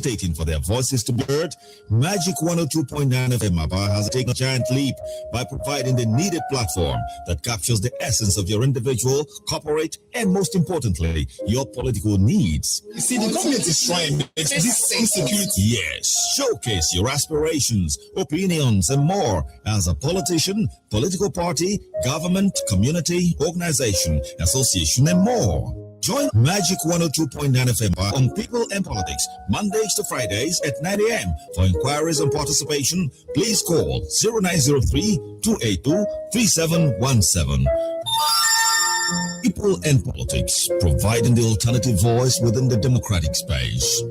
For their voices to be heard, Magic 102.9 FM Aba has taken a giant leap by providing the needed platform that captures the essence of your individual, corporate, and most importantly, your political needs. You see, the government is trying this same security. Yes, showcase your aspirations, opinions, and more as a politician, political party, government, community, organization, association, and more. Join Magic 102.9 FM on People and Politics, Mondays to Fridays at 9 a.m. For inquiries and participation, please call 0903-282-3717. People and Politics, providing the alternative voice within the democratic space.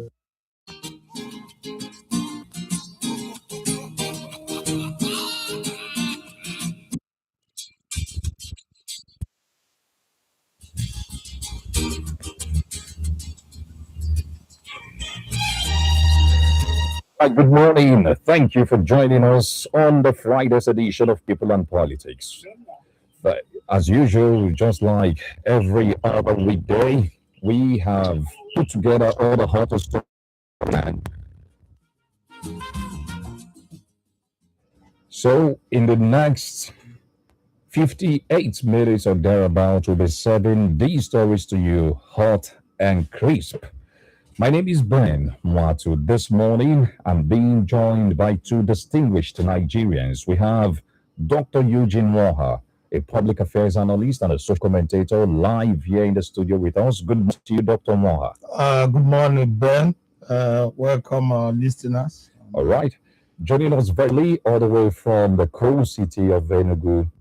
Good morning. Thank you for joining us on the Friday's edition of People and Politics. As usual, just like every other weekday, we have put together all the hottest stories. So, in the next 58 minutes or thereabout, we'll be serving these stories to you hot and crisp. My name is Ben Mwatu. This morning, I'm being joined by two distinguished Nigerians. We have Dr. Eugene Moha, a public affairs analyst and a social commentator, live here in the studio with us. Good morning to you, Dr. Moha. Good morning, Ben. Welcome our listeners. All right. Joining us very all the way from the cool city of Enugu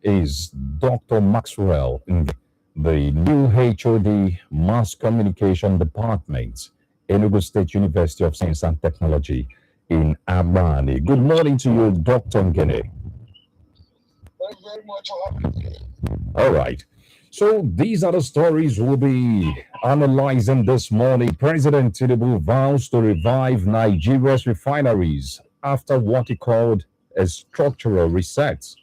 is Dr. Maxwell Nge, the new HOD Mass Communication Department, Enugu State University of Science and Technology in Abani. Good morning to you, Dr. Ngene. Thank you very much for having me. All right. So these are the stories we'll be analyzing this morning. President Tinubu vows to revive Nigeria's refineries after what he called a structural reset.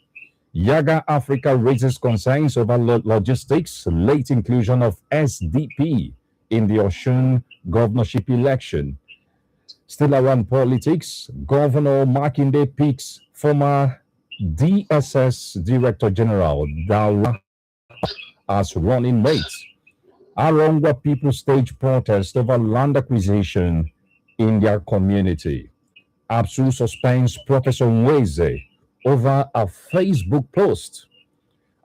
Yaga Africa raises concerns over logistics, late inclusion of SDP in the Osun governorship election. Still around politics, Governor Makinde picks former DSS Director General Daula as running mate. Arongwa people stage protest over land acquisition in their community. ABSU suspends Professor Nweze over a Facebook post.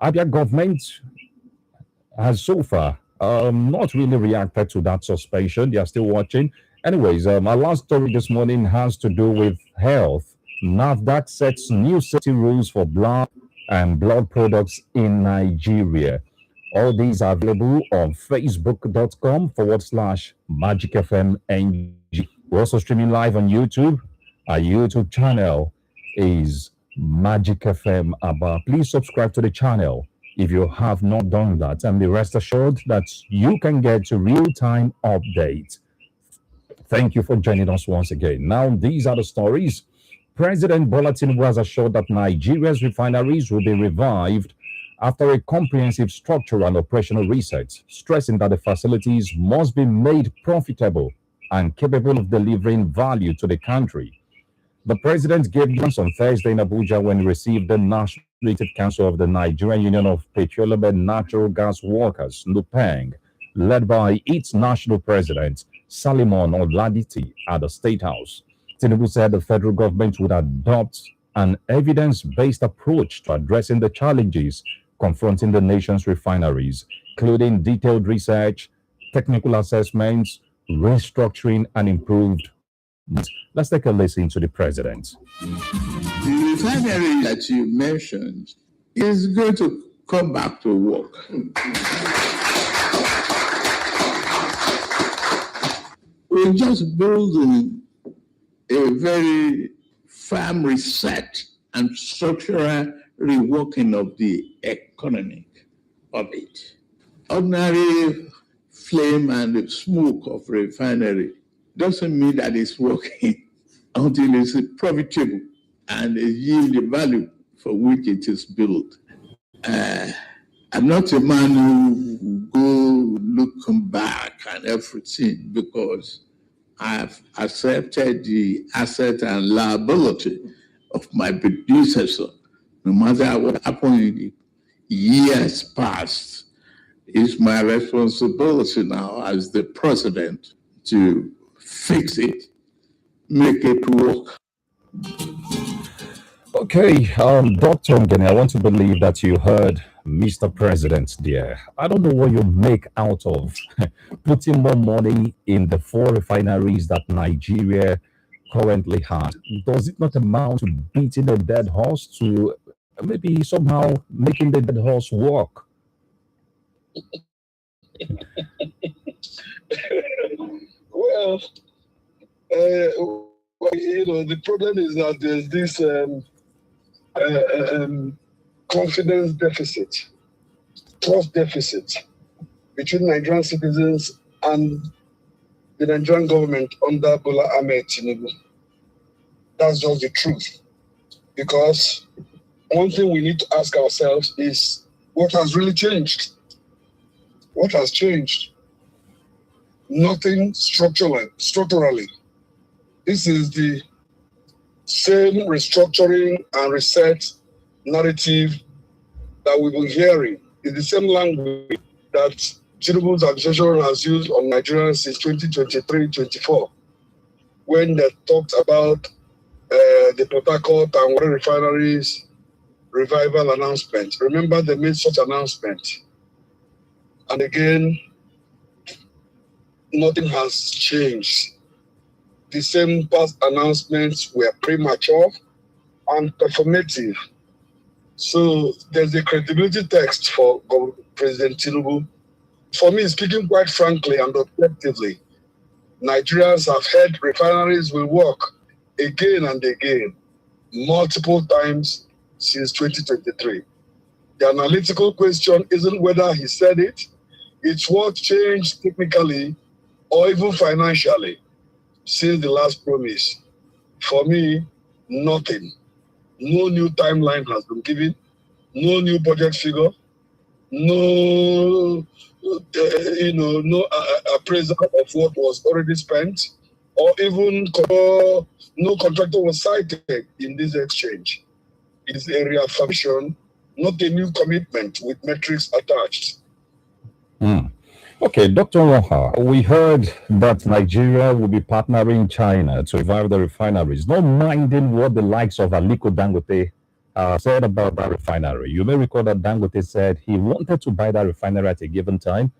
Abia government has so far not really reacted to that suspension. They are still watching. Anyways, our last story this morning has to do with health. NAFDAC sets new safety rules for blood and blood products in Nigeria. All these are available on facebook.com/MagicFMNG. We're also streaming live on YouTube. Our YouTube channel is Magic FM Aba. Please subscribe to the channel if you have not done that, and be rest assured that you can get a real-time update. Thank you for joining us once again. Now, these are the stories. President Bola Tinubu has assured that Nigeria's refineries will be revived after a comprehensive structural and operational reset, stressing that the facilities must be made profitable and capable of delivering value to the country. The president gave this on Thursday in Abuja when he received the National Executive Council of the Nigerian Union of Petroleum and Natural Gas Workers, NUPENG, led by its national president, Salimon Oladiti, at the State House. Tinubu said the federal government would adopt an evidence-based approach to addressing the challenges confronting the nation's refineries, including detailed research, technical assessments, restructuring, and improved. Let's take a listen to the president. The refinery that you mentioned is going to come back to work. We're just building a very firm reset and structural reworking of the economy of it. Ordinary flame and the smoke of refinery doesn't mean that it's working until it's profitable and it yields the value for which it is built. I'm not a man who go looking back and everything, because I've accepted the asset and liability of my predecessor, no matter what happened in the years past. It's my responsibility now as the president to fix it, make it work. Okay, Dr. Ngene, I want to believe that you heard Mr. President there. I don't know what you make out of putting more money in the 4 refineries that Nigeria currently has. Does it not amount to beating a dead horse, to maybe somehow making the dead horse walk? Well, the problem is that there's this confidence deficit, trust deficit between Nigerian citizens and the Nigerian government under Bola Ahmed Tinubu. That's just the truth. Because one thing we need to ask ourselves is, what has really changed? What has changed? Nothing structurally. This is the same restructuring and reset narrative that we've been hearing. It's the same language that Tinubu's administration has used on Nigerians since 2023-24, when they talked about the Port Harcourt and Warri refineries revival announcement. Remember, they made such announcement. And again, nothing has changed. The same past announcements were premature and performative. So there's a credibility text for President Tinubu. For me, speaking quite frankly and objectively, Nigerians have heard refineries will work again and again, multiple times since 2023. The analytical question isn't whether he said it, it's what changed technically or even financially since the last promise. For me, nothing. No new timeline has been given, no new budget figure, no appraisal of what was already spent, or even no contractor was cited in this exchange. It is a reaffirmation, not a new commitment with metrics attached. Okay, Dr. Roha, we heard that Nigeria will be partnering China to revive the refineries, not minding what the likes of Aliko Dangote said about that refinery. You may recall that Dangote said he wanted to buy that refinery at a given time,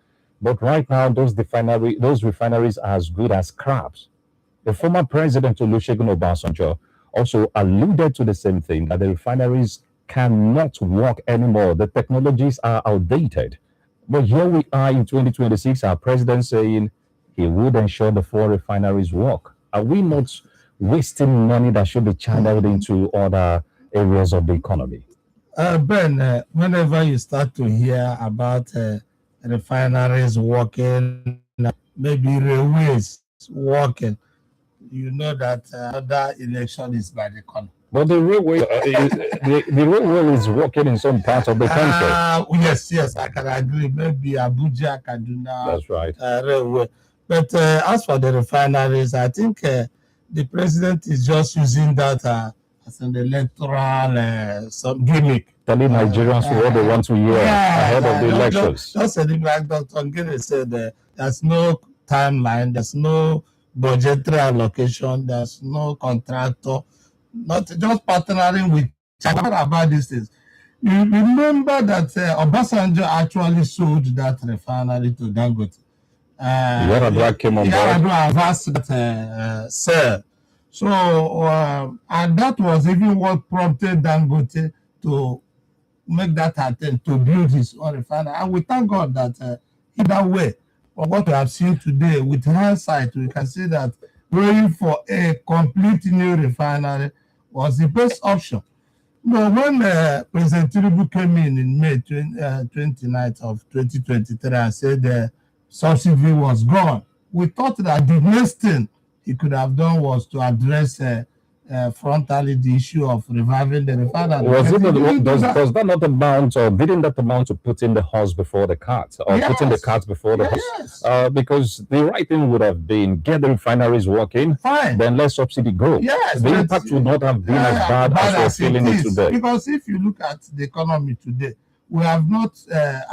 but right now those refineries are as good as scraps. The former president Olusegun Obasanjo also alluded to the same thing, that the refineries cannot work anymore. The technologies are outdated. But here we are in 2026, our president saying he would ensure the 4 refineries work. Are we not wasting money that should be channeled into other areas of the economy? Ben, whenever you start to hear about refineries working, maybe railways working, you know that other election is by the corner. But the railway, the railway is working in some parts of the country. Yes, I can agree. Maybe Abuja, Kaduna. That's right. Railway. But as for the refineries, I think the president is just using that as an electoral some gimmick. Telling Nigerians what they want to hear ahead of the elections. Just like Dr. Ngene said, there's no timeline, there's no budgetary allocation, there's no contractor. Not just partnering with China about these things. You remember that Obasanjo actually sold that refinery to Dangote. Yar'Adua came on board. Yar'Adua advanced that sale. So, and that was even what prompted Dangote to make that attempt to build his own refinery. And we thank God that either way, for what we have seen today, with hindsight, we can see that going for a complete new refinery was the best option. But when President Tinubu came in May 29th of 2023 and said the subsidy was gone, we thought that the next thing he could have done was to address frontally the issue of reviving the refinery. Was it But he didn't do does that. that not amount, or didn't that amount to putting the horse before the cart, or putting the Yes. cart before the horse? Yes. Because the right thing would have been get the refineries working, Fine. then let subsidy go. Yes, The but- impact would not have been as bad as we're feeling it is. today. Because if you look at the economy today, we have not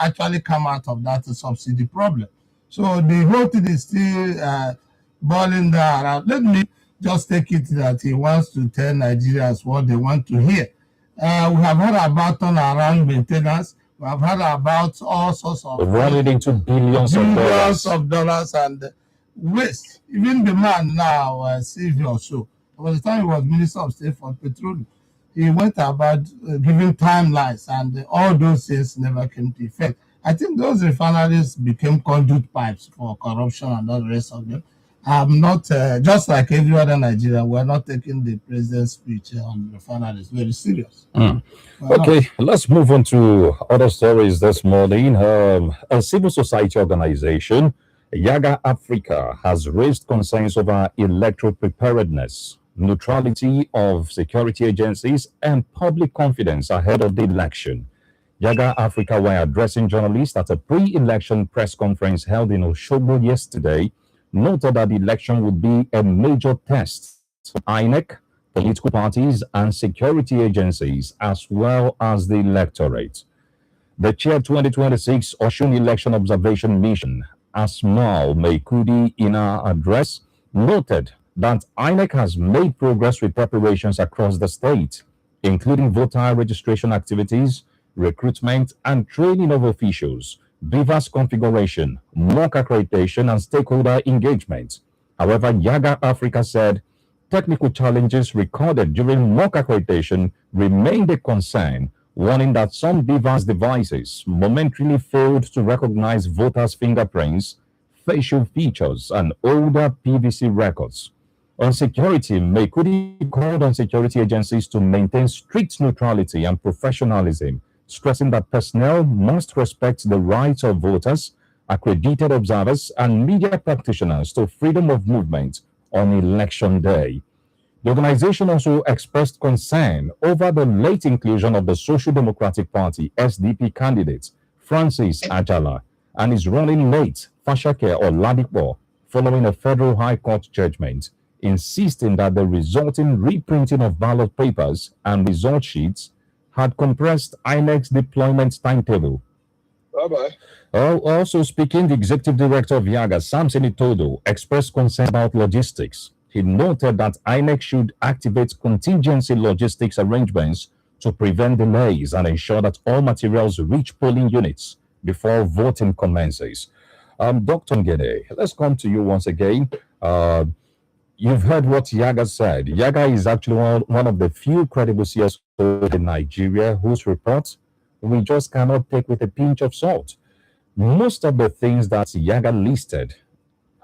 actually come out of that subsidy problem. So the whole thing is still boiling down around. Let me just take it that he wants to tell Nigerians what they want to hear. We have heard about turnaround maintenance. We have heard about all sorts of Running into billions of dollars. and waste. Even the man now, Sylvia so, by the time he was Minister of State for Petroleum, he went about giving timelines, and all those things never came to effect. I think those refineries became conduit pipes for corruption and all the rest of them. I'm not, just like every other Nigerian, we're not taking the president's speech on refineries very serious. We're not. Okay, let's move on to other stories this morning. A civil society organization, Yaga Africa, has raised concerns over electoral preparedness, neutrality of security agencies, and public confidence ahead of the election. Yaga Africa were addressing journalists at a pre-election press conference held in Osogbo yesterday, noted that the election would be a major test for INEC, political parties, and security agencies, as well as the electorate. The Chair 2026 Osun Election Observation Mission, Asmal Maikudi, in her address, noted that INEC has made progress with preparations across the state, including voter registration activities, recruitment and training of officials, BIVAS configuration, mock accreditation, and stakeholder engagement. However, Yaga Africa said technical challenges recorded during mock accreditation remained a concern, warning that some BIVAS devices momentarily failed to recognize voters' fingerprints, facial features, and older PVC records. On security, Maikudi called on security agencies to maintain strict neutrality and professionalism, stressing that personnel must respect the rights of voters, accredited observers, and media practitioners to freedom of movement on election day. The organization also expressed concern over the late inclusion of the Social Democratic Party SDP candidate Francis Ajala and his running mate Fashake Oladipo following a federal high court judgment, insisting that the resulting reprinting of ballot papers and result sheets had compressed INEC's deployment timetable. Bye-bye. Also speaking, the executive director of Yaga, Samson Itodo, expressed concern about logistics. He noted that INEC should activate contingency logistics arrangements to prevent delays and ensure that all materials reach polling units before voting commences. Dr. Ngene, let's come to you once again. You've heard what Yaga said. Yaga is actually one of the few credible CSOs in Nigeria whose reports we just cannot take with a pinch of salt. Most of the things that Yaga listed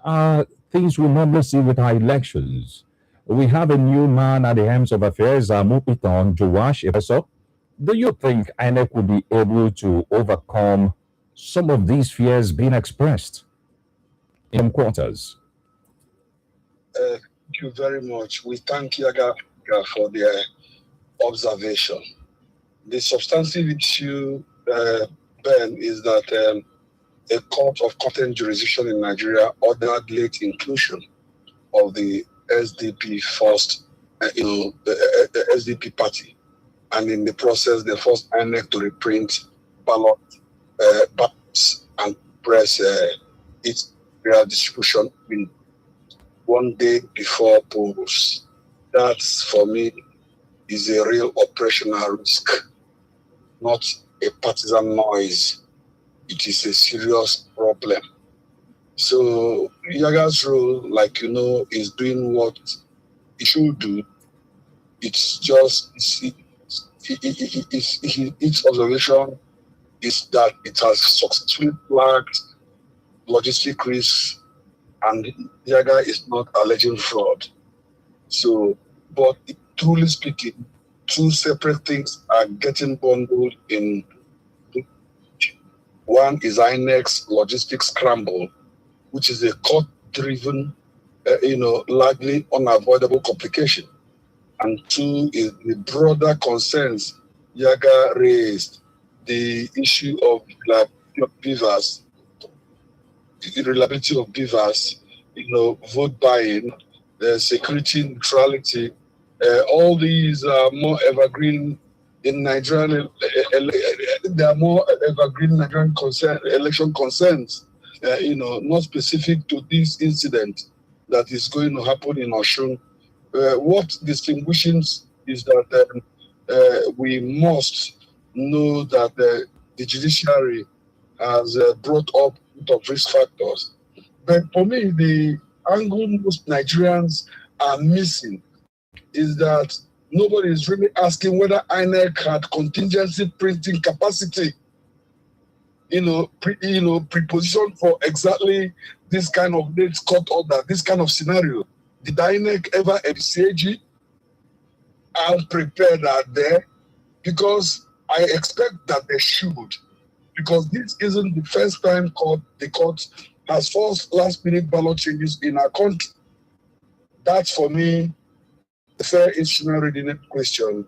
are things we normally see with our elections. We have a new man at the helm of affairs, Mupiton Joash Ebeso. Do you think INEC will be able to overcome some of these fears being expressed in quarters? Thank you very much. We thank Yaga for their observation. The substantive issue, Ben, is that a court of competent jurisdiction in Nigeria ordered late inclusion of the SDP first, the SDP party, and in the process, they forced INEC to reprint ballots and press its real distribution in 1 day before polls. That's, for me, is a real operational risk, not a partisan noise. It is a serious problem. So Yaga's role, like you know, is doing what he should do. It's just, its observation is that it has successfully flagged logistic risks, and Yaga is not alleging fraud. So, but truly speaking, two separate things are getting bundled in. One is INEC's logistics scramble, which is a court-driven, largely unavoidable complication. and two is the broader concerns Yaga raised, the issue of beavers, the reliability of beavers, vote buying, security neutrality. All these are more evergreen in Nigerian. They are more evergreen Nigerian election concerns. Not specific to this incident that is going to happen in Osun. What distinguishes is that we must know that the judiciary has brought up of risk factors. But for me, the angle most Nigerians are missing is that nobody is really asking whether INEC had contingency printing capacity, prepositioned for exactly this kind of late court order, this kind of scenario. Did INEC ever envisage it? And prepared are there? Because I expect that they should. Because this isn't the first time the court has forced last-minute ballot changes in our country. That's, for me, the fair institutional readiness question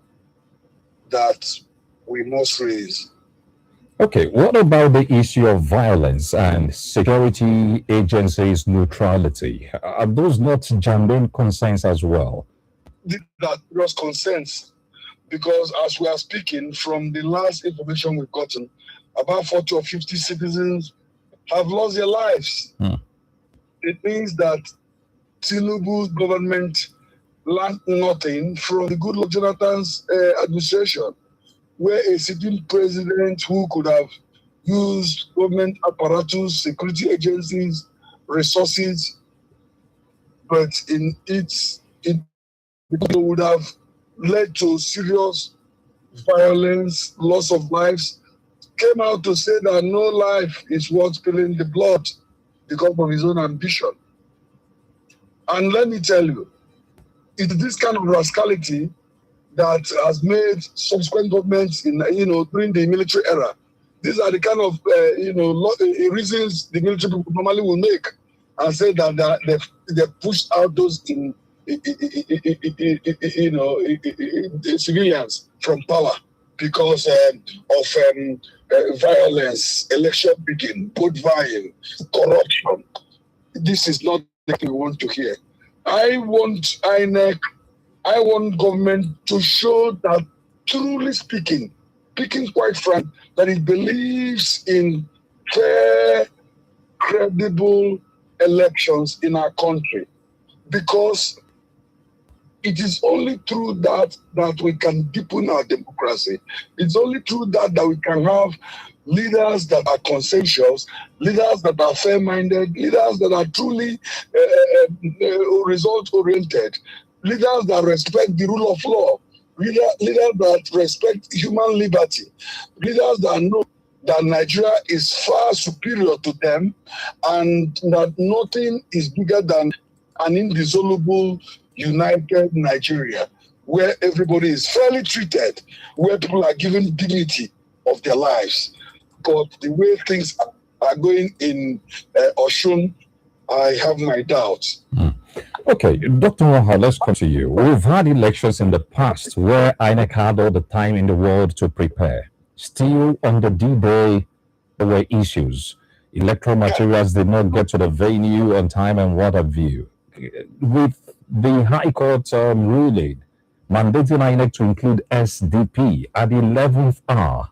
that we must raise. Okay, what about the issue of violence and security agencies' neutrality? Are those not germane concerns as well? That was concerns, because as we are speaking, from the last information we've gotten, about 40 or 50 citizens have lost their lives. It means that Tinubu's government learned nothing from the good Lord Jonathan's administration, where a sitting president who could have used government apparatus, security agencies, resources, but it would have led to serious violence, loss of lives, came out to say that no life is worth spilling the blood because of his own ambition. And let me tell you, it's this kind of rascality that has made subsequent governments during the military era. These are the kind of reasons the military people normally will make and say that they pushed out those civilians from power because of violence, election rigging, vote buying, corruption. This is not what we want to hear. I want government to show that, truly speaking quite frank, that it believes in fair, credible elections in our country. Because it is only through that we can deepen our democracy. It's only through that we can have leaders that are consensuous, leaders that are fair-minded, leaders that are truly result-oriented, leaders that respect the rule of law, leaders that respect human liberty, leaders that know that Nigeria is far superior to them and that nothing is bigger than an indissoluble, united Nigeria, where everybody is fairly treated, where people are given dignity of their lives. But the way things are going in Osun, I have my doubts. Okay, Dr. Waha, let's come to you. We've had elections in the past where INEC had all the time in the world to prepare. Still, on the D-Day, there were issues. Electoral materials did not get to the venue on time and what have you. With the High Court ruling, mandating INEC to include SDP at the 11th hour.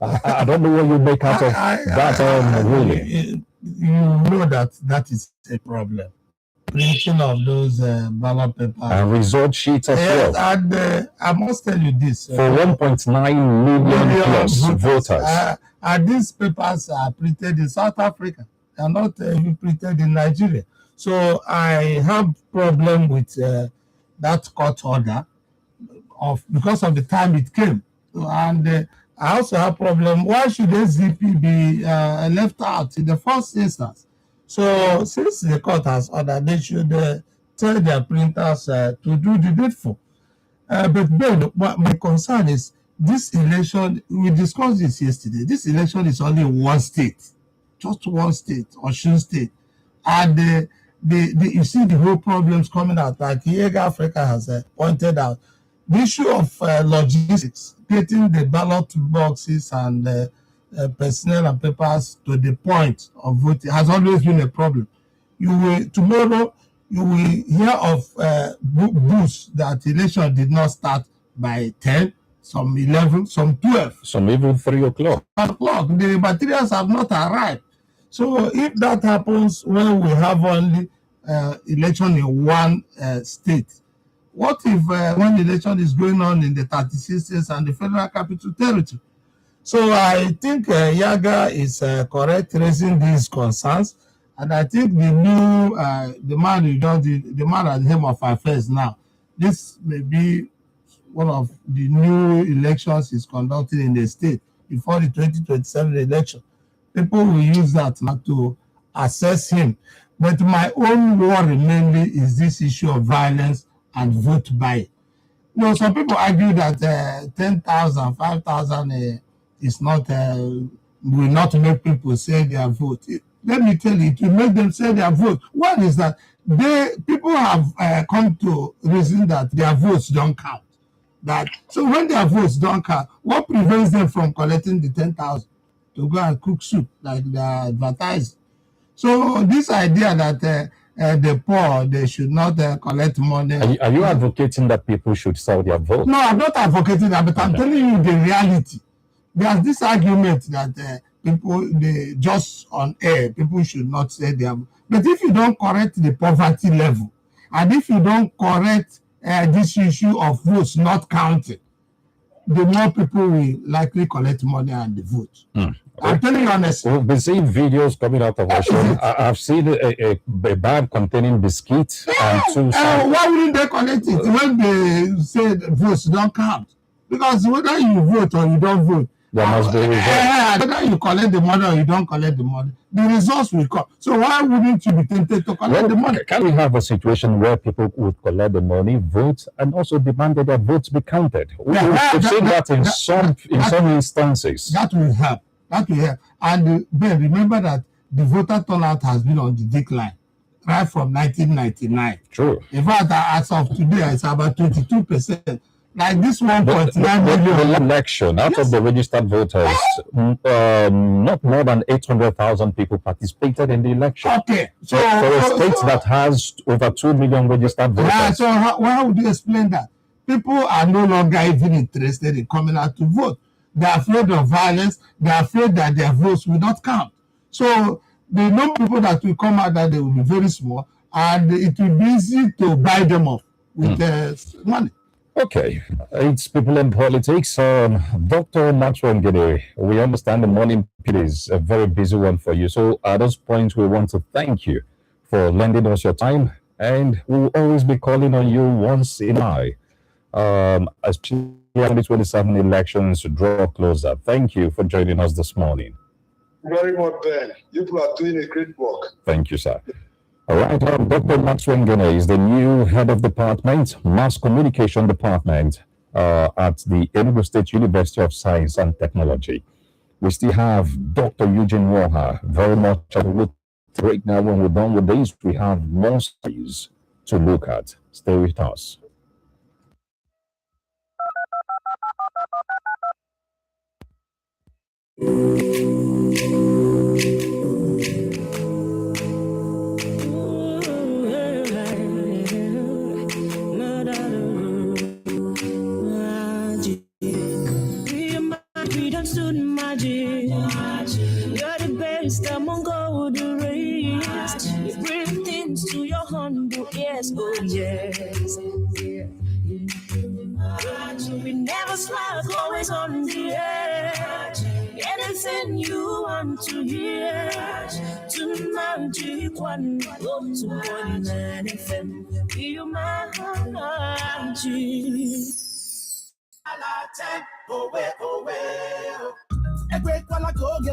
I don't know what you make out of that ruling. You know that is a problem. Printing of those ballot papers and result sheets as well. And I must tell you this: for 1.9 million plus voters. And these papers are printed in South Africa. They are not even printed in Nigeria. So I have problem with that court order because of the time it came. And I also have problem. Why should SDP be left out in the first instance? So since the court has ordered, they should tell their printers to do the needful. But Ben, my concern is this election, we discussed this yesterday, this election is only in one state, just one state, Osun State. And you see the whole problems coming out, like Yega Africa has pointed out. The issue of logistics, getting the ballot boxes and personnel and papers to the point of voting has always been a problem. Tomorrow you will hear of booths that election did not start by 10, some 11, some 12. Some even 3 o'clock. The materials have not arrived. So if that happens when we have only election in one state, what if when election is going on in the 36 states and the Federal Capital Territory? So I think Yaga is correct raising these concerns, and I think the new the man at the helm of affairs now, this may be one of the new elections he's conducting in the state before the 2027 election. People will use that now to assess him. But my own worry mainly is this issue of violence and vote buying. Some people argue that 10,000, 5,000 is not will not make people say their vote. Let me tell you, it will make them say their vote. One is that people have come to reason that their votes don't count. So when their votes don't count, what prevents them from collecting the 10,000 to go and cook soup like they are advertising? So this idea that the poor, they should not collect money. Are you advocating that people should sell their vote? No, I'm not advocating that, but I'm telling you the reality. There's this argument that people, just on air, people should not say their vote. But if you don't correct the poverty level, and if you don't correct this issue of votes not counting, the more people will likely collect money and the vote. I'm telling you honestly. We've been seeing videos coming out of Washington. I've seen a bag containing biscuits and 2 why wouldn't they collect it when they say the votes don't count? Because whether you vote or you don't vote, there must be a result. Whether you collect the money or you don't collect the money, the results will come. So why wouldn't you be tempted to collect the money? Can we have a situation where people would collect the money, vote, and also demand that their votes be counted? We've seen that in some instances. That will help. That will help. And Ben, remember that the voter turnout has been on the decline right from 1999. True. In fact, as of today, it's about 22%. Like this 1.9 million. The election, out of the registered voters, not more than 800,000 people participated in the election. Okay. So for a state that has over 2 million registered voters. So how would you explain that? People are no longer even interested in coming out to vote. They're afraid of violence. They're afraid that their votes will not count. So the number of people that will come out, that they will be very small, and it will be easy to buy them off with money. Okay, it's People in Politics. Dr. Maxwell Ngene, we understand the morning is a very busy one for you. So at this point, we want to thank you for lending us your time, and we'll always be calling on you once in a while, especially when the 27 elections draw closer. Thank you for joining us this morning. Very much, Ben. You people are doing a great work. Thank you, sir. All right, Dr. Maxwell Ngene is the new head of department, Mass Communication Department at the Enugu State University of Science and Technology. We still have Dr. Eugene Woha, very much at the right now. When we're done with this, we have more studies to look at. Stay with us. You're the best among all the race. You bring things to your humble ears, oh yes. We never slack, always on the edge. Anything you want to hear, to Magic 102.9 FM. You my Magic.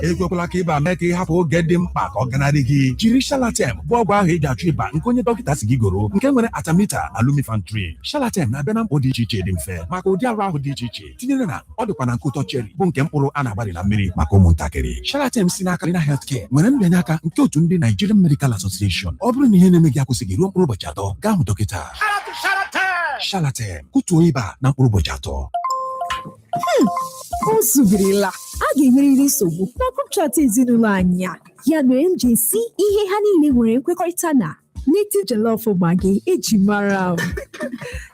ekwekwala ka ịba mee ka ị hapụ oge dị mkpa ka ọ ganarị gị. Jiri Shalatem bụ ọgwụ ahụ eji achụ ịba nke onye dọkịta si gị goro, nke nwere Artemether na Lumefantrine. Shalatem na-abịa na mkpụ dị iche iche dị mfe maka ụdị arụ ahụ dị iche iche, tinyere na ọ dịkwa na nke ụtọ cherry bụ nke mkpụrụ a na-agbari na mmiri maka ụmụntakịrị. Shalatem si n'aka Rina Healthcare nwere mbịanye aka nke otu ndị Nigerian Medical Association. Ọ bụrụ na ihe na-eme gị akwụsịghị ruo mkpụrụ ụbọchị atọ, gaa hụ dọkịta. Shalatem kụtuo ịba na mkpụrụ ụbọchị atọ. O zubirila, a ga-enwerịrị nsogbu na group chat ezinụlọ anyị a. Ya mere m ji esi ihe ha niile nwere nkwekọrịta na native jollof maggi eji mara m.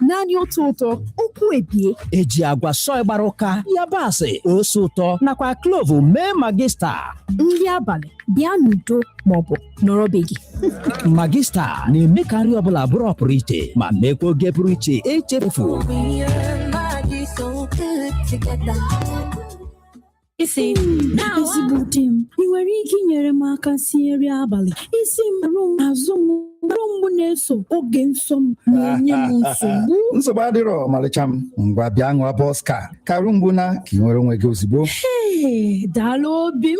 Naanị otu ụtọ, okwu ebie, eji agwa sọị gbara ụka, yabasị, ose ụtọ nakwa klovu mee magista. Nri abalị bịa n'udo maọbụ nọrọ be gị. Magista na-eme ka nri ọbụla bụrụ ọpụrụ iche ma mekwa oge pụrụ iche echefu. Isi ezigbo di m, ị nwere ike inyere m aka sie nri abalị? Isi m arụ m azụ m mgbu na-eso oge nsọ m na-enye m nsogbu. Nsogbu adịrọ ọmalịcha m, ngwa bịa ṅụọ Bọska ka arụ mgbu na ka ị nwere onwe gị ozugbo. Daalụ obi m,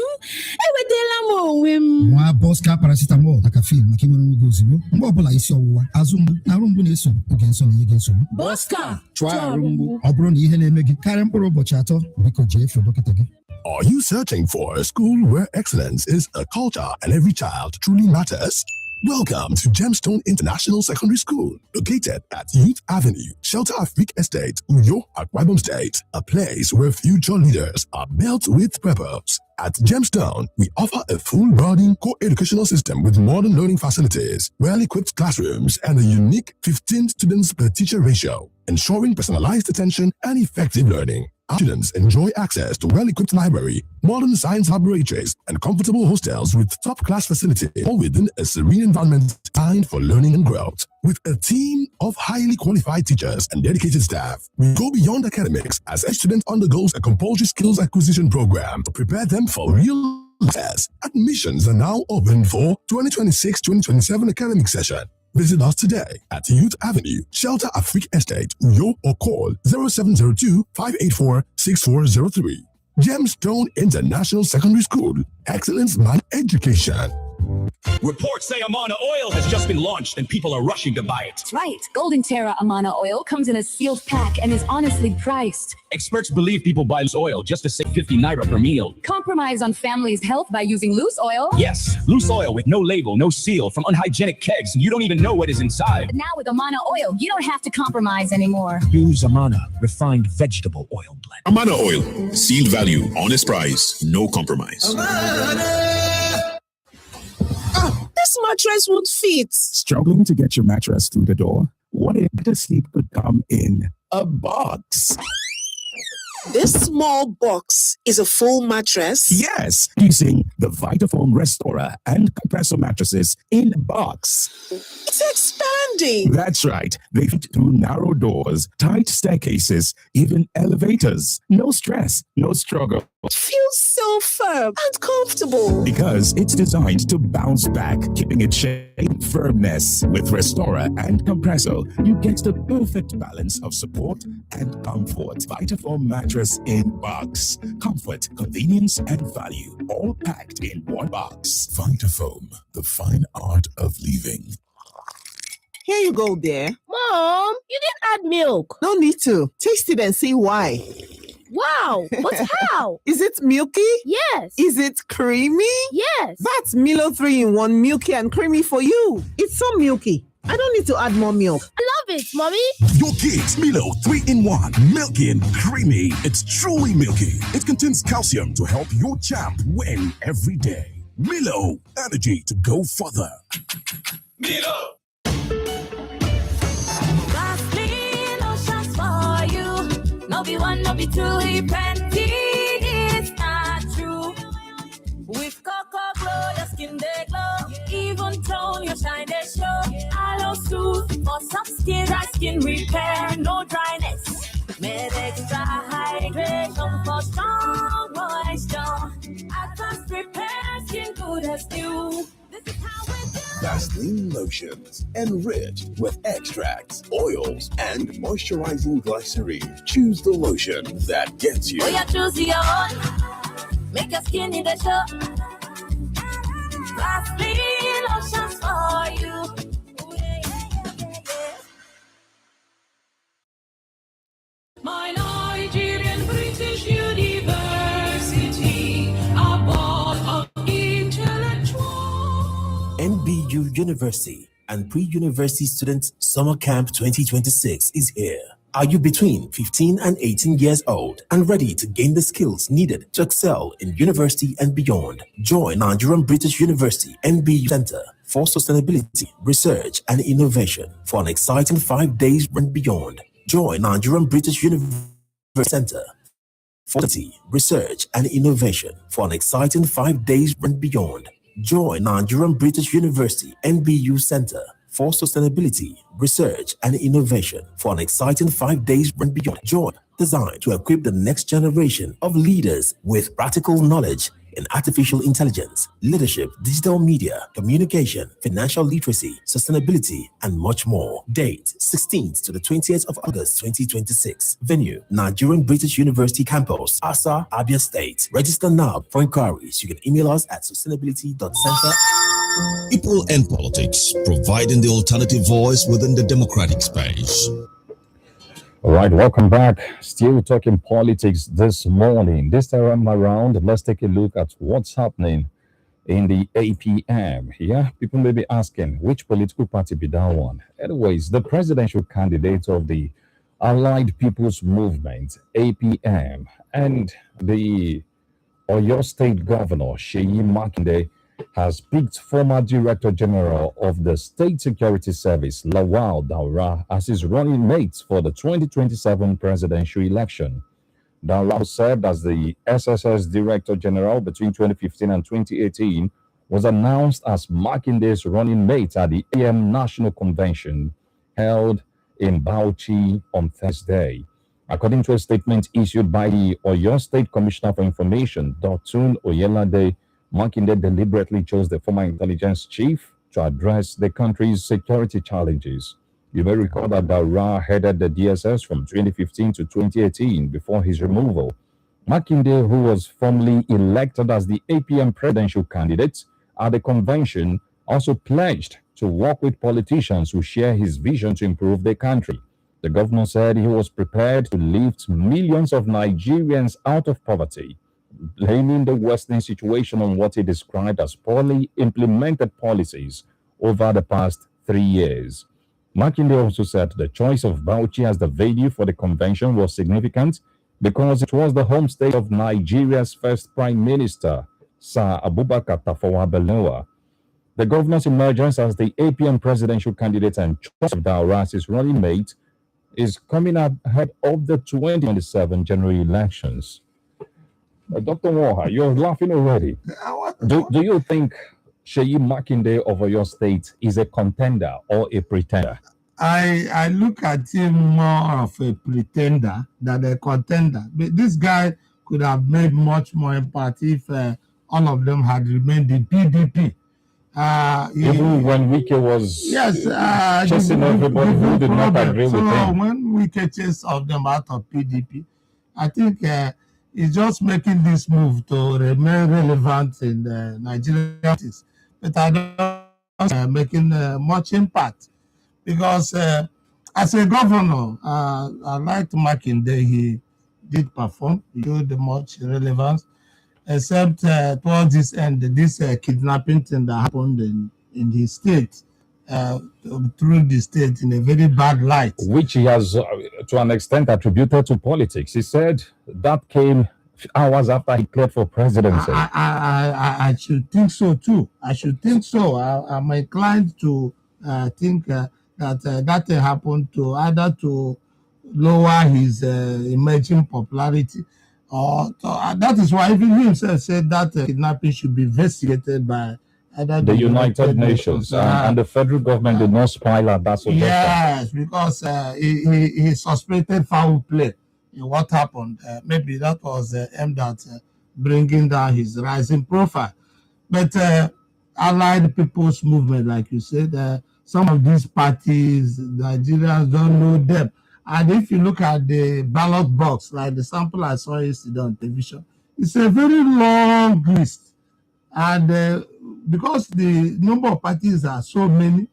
enwetala m onwe m. Nwa Bọska paracetamol na caffeine maka inwere onwe gị ozugbo mgbe ọbụla isi ọwụwa, azụ mgbu na arụ mgbu na-eso oge nsọ na-enye gị nsogbu. Bọska chụọ arụ mgbu. Ọ bụrụ na ihe na-eme gị karịa mkpụrụ ụbọchị atọ, biko jee fụ dọkịta gị. Are you searching for a school where excellence is a culture and every child truly matters? Welcome to Gemstone International Secondary School, located at Youth Avenue, Shelter Afrique Estate, Uyo, Akwa Ibom State, a place where future leaders are built with purpose. At Gemstone, we offer a full-boarding co-educational system with modern learning facilities, well-equipped classrooms, and a unique 15 students per teacher ratio, ensuring personalized attention and effective learning. Our students enjoy access to well-equipped library, modern science laboratories, and comfortable hostels with top-class facilities, all within a serene environment designed for learning and growth. With a team of highly qualified teachers and dedicated staff, we go beyond academics as each student undergoes a compulsory skills acquisition program to prepare them for real success. Admissions are now open for 2026-2027 academic session. Visit us today at Youth Avenue, Shelter Afrique Estate, Uyo, or call 0702-584-6403. Gemstone International Secondary School. Excellence man education. Reports say Amana Oil has just been launched and people are rushing to buy it. That's right. Golden Terra Amana Oil comes in a sealed pack and is honestly priced. Experts believe people buy loose oil just to save 50 naira per meal. Compromise on family's health by using loose oil? Yes, loose oil with no label, no seal, from unhygienic kegs. You don't even know what is inside. But now with Amana Oil, you don't have to compromise anymore. Use Amana refined vegetable oil blend. Amana Oil, sealed value, honest price, no compromise. This mattress won't fit. Struggling to get your mattress through the door? What if better sleep could come in a box? This small box is a full mattress? Yes, using the Vitafoam Restorer and compressor mattresses in a box. It's expanding. That's right. They fit through narrow doors, tight staircases, even elevators. No stress, no struggle. It feels so firm and comfortable. Because it's designed to bounce back, keeping its shape and firmness. With Restorer and Compressor, you get the perfect balance of support and comfort. Vitafoam mattress in box. Comfort, convenience, and value, all packed in one box. Vitafoam, the fine art of living. Here you go, dear. Mom, you didn't add milk. No need to. Taste it and see why. Wow, but how? Is it milky? Yes. Is it creamy? Yes. That's Milo 3-in-1 milky and creamy for you. It's so milky. I don't need to add more milk. I love it, Mommy. Your kids' Milo 3-in-1, milky and creamy. It's truly milky. It contains calcium to help your champ win every day. Milo, energy to go further. Milo. No be one, no be two, he plenty. It's not true. With Cocoa Glow, your skin they glow. Even tone, your shine they show. Aloe Soothe for soft skin, dry skin repair, no dryness. Made extra hydration for strong moisture. Advanced repair, skin good as new. This is how we do. Vaseline lotions, enriched with extracts, oils, and moisturizing glycerin. Choose the lotion that gets you. Oh, yeah, choose your own. make your skin in the show. Vaseline lotions for you. My Nigerian British University, a board of intellectual. NBU University and Pre-University Students Summer Camp 2026 is here. Are you between 15 and 18 years old and ready to gain the skills needed to excel in university and beyond? Join Nigerian British University NBU Center for Sustainability, Research and Innovation for an exciting 5 days and beyond. Join Nigerian British University Center for Research and Innovation for an exciting 5 days and beyond. Join Nigerian British University NBU Center for Sustainability, Research and Innovation for an exciting 5 days and beyond. Join, designed to equip the next generation of leaders with practical knowledge in artificial intelligence, leadership, digital media, communication, financial literacy, sustainability, and much more. Date 16th to the 20th of August 2026. Venue Nigerian British University Campus, Asa, Abia State. Register now. For inquiries, you can email us at sustainability.center. People and politics, providing the alternative voice within the democratic space. All right, welcome back. Still talking politics this morning. This time around, let's take a look at what's happening in the APM. Yeah, people may be asking, which political party be that one? Anyways, the presidential candidate of the Allied People's Movement, APM, and the Oyo State Governor, Seyi Makinde, has picked former Director General of the State Security Service, Lawal Daura, as his running mate for the 2027 presidential election. Daura served as the SSS Director General between 2015 and 2018, was announced as Makinde's running mate at the AM National Convention held in Bauchi on Thursday. According to a statement issued by the Oyo State Commissioner for Information, Dotun Oyelade, Makinde deliberately chose the former intelligence chief to address the country's security challenges. You may recall that Daura headed the DSS from 2015 to 2018 before his removal. Makinde, who was formally elected as the APM presidential candidate at the convention, also pledged to work with politicians who share his vision to improve the country. The governor said he was prepared to lift millions of Nigerians out of poverty, blaming the worsening situation on what he described as poorly implemented policies over the past 3 years. Makinde also said the choice of Bauchi as the venue for the convention was significant because it was the home state of Nigeria's first Prime Minister, Sir Abubakar Tafawa Balewa. The governor's emergence as the APM presidential candidate and choice of Daura as his running mate is coming ahead of the 2027 general elections. Dr. Moha, you're laughing already. Do you think Seyi Makinde of Oyo State is a contender or a pretender? I look at him more of a pretender than a contender. But this guy could have made much more impact if all of them had remained in PDP. Even when Wike was chasing everybody who did not agree with him. When Wike chased of them out of PDP, I think he's just making this move to remain relevant in Nigerian politics. But I don't making much impact because as a governor, I liked Makinde. He did perform, he showed much relevance, except towards this end, this kidnapping thing that happened in his state, through the state in a very bad light. Which he has, to an extent, attributed to politics. He said that came hours after he cleared for presidency. I should think so too. I should think so. I'm inclined to think that happened to either to lower his emerging popularity, or that is why even he himself said that kidnapping should be investigated by either the United Nations and the federal government did not smile at that suggestion. Yes, because he suspected foul play in what happened. Maybe that was aimed at bringing down his rising profile. But Allied People's Movement, like you said, some of these parties, Nigerians don't know them. And if you look at the ballot box, like the sample I saw yesterday on television, It's a very long list. And because the number of parties are so many,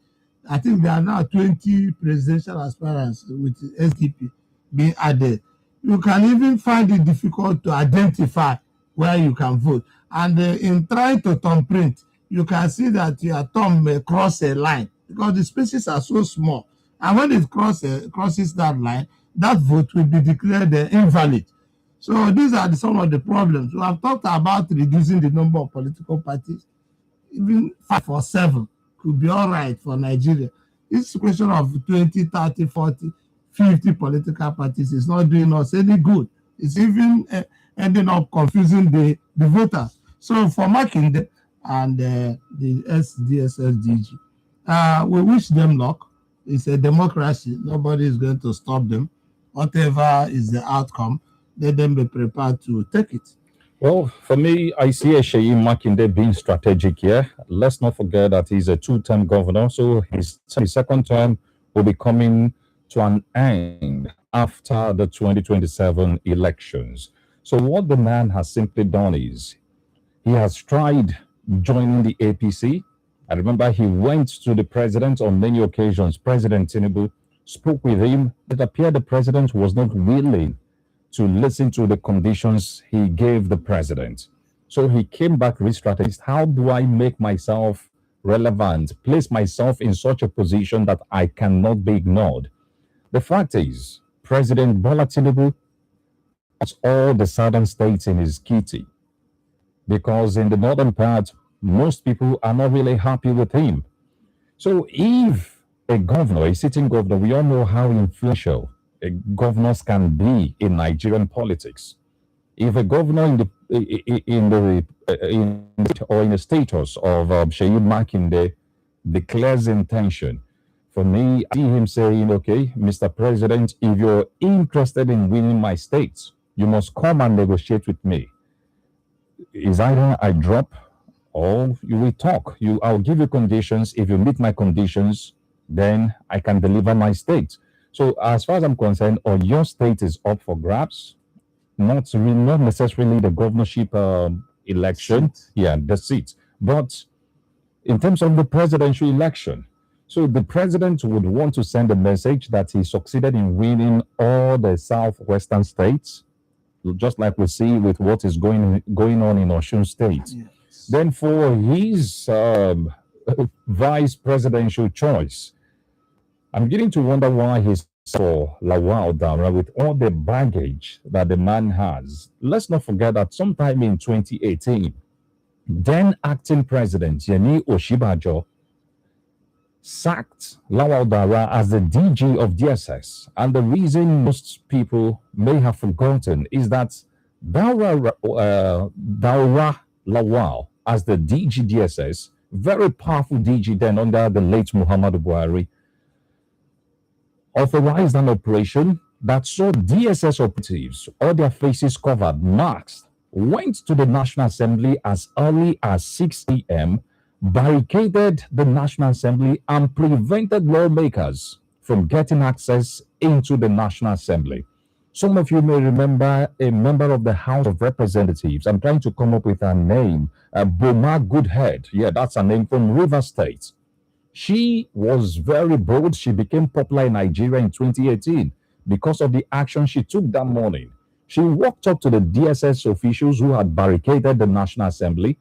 I think there are now 20 presidential aspirants with SDP being added. You can even find it difficult to identify where you can vote. And in trying to thumbprint, you can see that your thumb may cross a line because the spaces are so small. And when it crosses that line, that vote will be declared invalid. So these are some of the problems. We have talked about reducing the number of political parties. Even 5 or 7 could be all right for Nigeria. It's a question of 20, 30, 40, 50 political parties. It's not doing us any good. It's even ending up confusing the voters. So for Makinde and the SDG, we wish them luck. It's a democracy. Nobody is going to stop them. Whatever is the outcome, let them be prepared to take it. Well, for me, I see Sheyi Makinde being strategic here. Let's not forget that he's a 2-term governor, so his second term will be coming to an end after the 2027 elections. So what the man has simply done is he has tried joining the APC. I remember he went to the president on many occasions. President Tinubu spoke with him. It appeared the president was not willing to listen to the conditions he gave the president. So he came back re-strategized. How do I make myself relevant, place myself in such a position that I cannot be ignored? The fact is, President Bola Tinubu has all the southern states in his kitty, because in the northern part, most people are not really happy with him. So if a governor, a sitting governor, we all know how influential governors can be in Nigerian politics. If a governor in a status of Sheyi Makinde declares intention, for me, I see him saying, okay, Mr. President, if you're interested in winning my state, you must come and negotiate with me. Is either I drop or you will talk. I'll give you conditions. If you meet my conditions, then I can deliver my state. So as far as I'm concerned, your state is up for grabs, not necessarily the governorship election, the seat, but in terms of the presidential election. So the president would want to send a message that he succeeded in winning all the southwestern states, just like we see with what is going on in Osun State. Yes. Then for his vice presidential choice, I'm beginning to wonder why he's for Lawal Daura with all the baggage that the man has. Let's not forget that sometime in 2018, then acting president Yemi Oshibajo sacked Lawal Daura as the DG of DSS. And the reason most people may have forgotten is that Daura Lawal as the DG DSS, very powerful DG then under the late Muhammadu Buhari, authorized an operation that saw DSS operatives, all their faces covered, masked, went to the National Assembly as early as 6 a.m., barricaded the National Assembly, and prevented lawmakers from getting access into the National Assembly. Some of you may remember a member of the House of Representatives. I'm trying to come up with her name, Boma Goodhead. Yeah, that's her name, from Rivers State. She was very bold. She became popular in Nigeria in 2018 because of the action she took that morning. She walked up to the DSS officials who had barricaded the National Assembly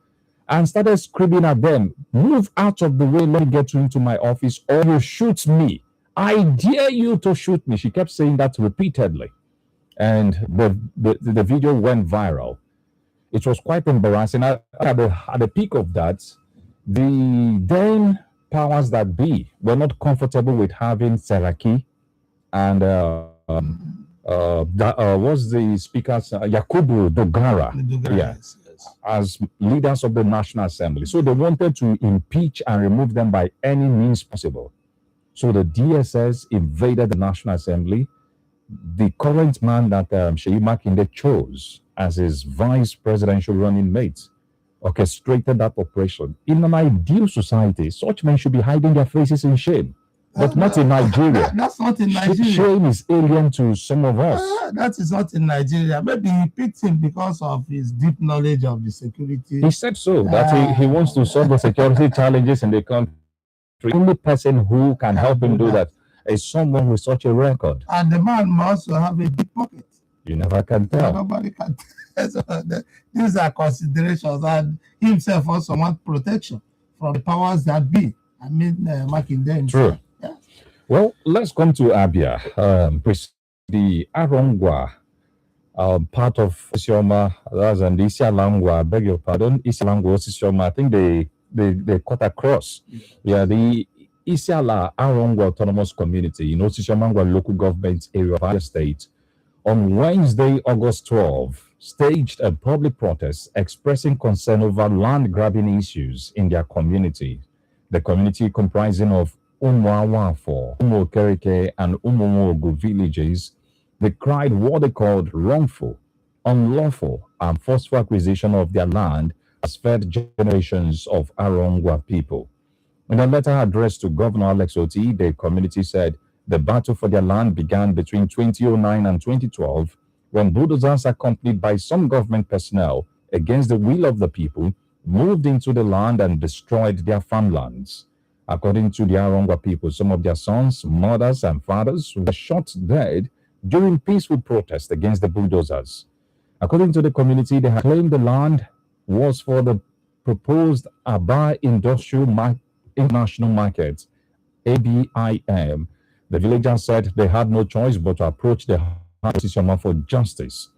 and started screaming at them, "Move out of the way, let me get into my office, or you shoot me. I dare you to shoot me." She kept saying that repeatedly. And the video went viral. It was quite embarrassing. At the peak of that, the then powers that be were not comfortable with having Seraki and what's the speaker's Yakubu Dogara, yes, as leaders of the National Assembly. So they wanted to impeach and remove them by any means possible. So the DSS invaded the National Assembly. The current man that Sheyi Makinde chose as his vice presidential running mate orchestrated that operation. In an ideal society, such men should be hiding their faces in shame. but not in Nigeria. That's not in Nigeria. Shame is alien to some of us. That is not in Nigeria. Maybe he picked him because of his deep knowledge of the security. He said so, that he wants to solve the security challenges in the country. The only person who can help him do that is someone with such a record. And the man must also have a deep pocket. You never can tell. Nobody can tell. So these are considerations, and himself also wants protection from the powers that be. I mean, Makinde himself. True. Yeah. Well, let's come to Abia. The Arongwa part of Isioma, that's an Isialangwa, I beg your pardon, Isialangwa, Isioma, I think they cut across. Yeah, the Isiala Arongwa Autonomous Community in Isiomangwa local government area of Abia State on Wednesday, August 12, staged a public protest expressing concern over land grabbing issues in their community. The community comprising of Umwawafo, Umokereke, and Umomogu villages, they cried what they called wrongful, unlawful, and forceful acquisition of their land has fed generations of Arongwa people. In a letter addressed to Governor Alex Oti, the community said the battle for their land began between 2009 and 2012 when bulldozers accompanied by some government personnel against the will of the people moved into the land and destroyed their farmlands. According to the Arongwa people, some of their sons, mothers, and fathers were shot dead during peaceful protests against the bulldozers. According to the community, they had claimed the land was for the proposed Aba International Market, ABIM. The villagers said they had no choice but to approach the Isioma for justice.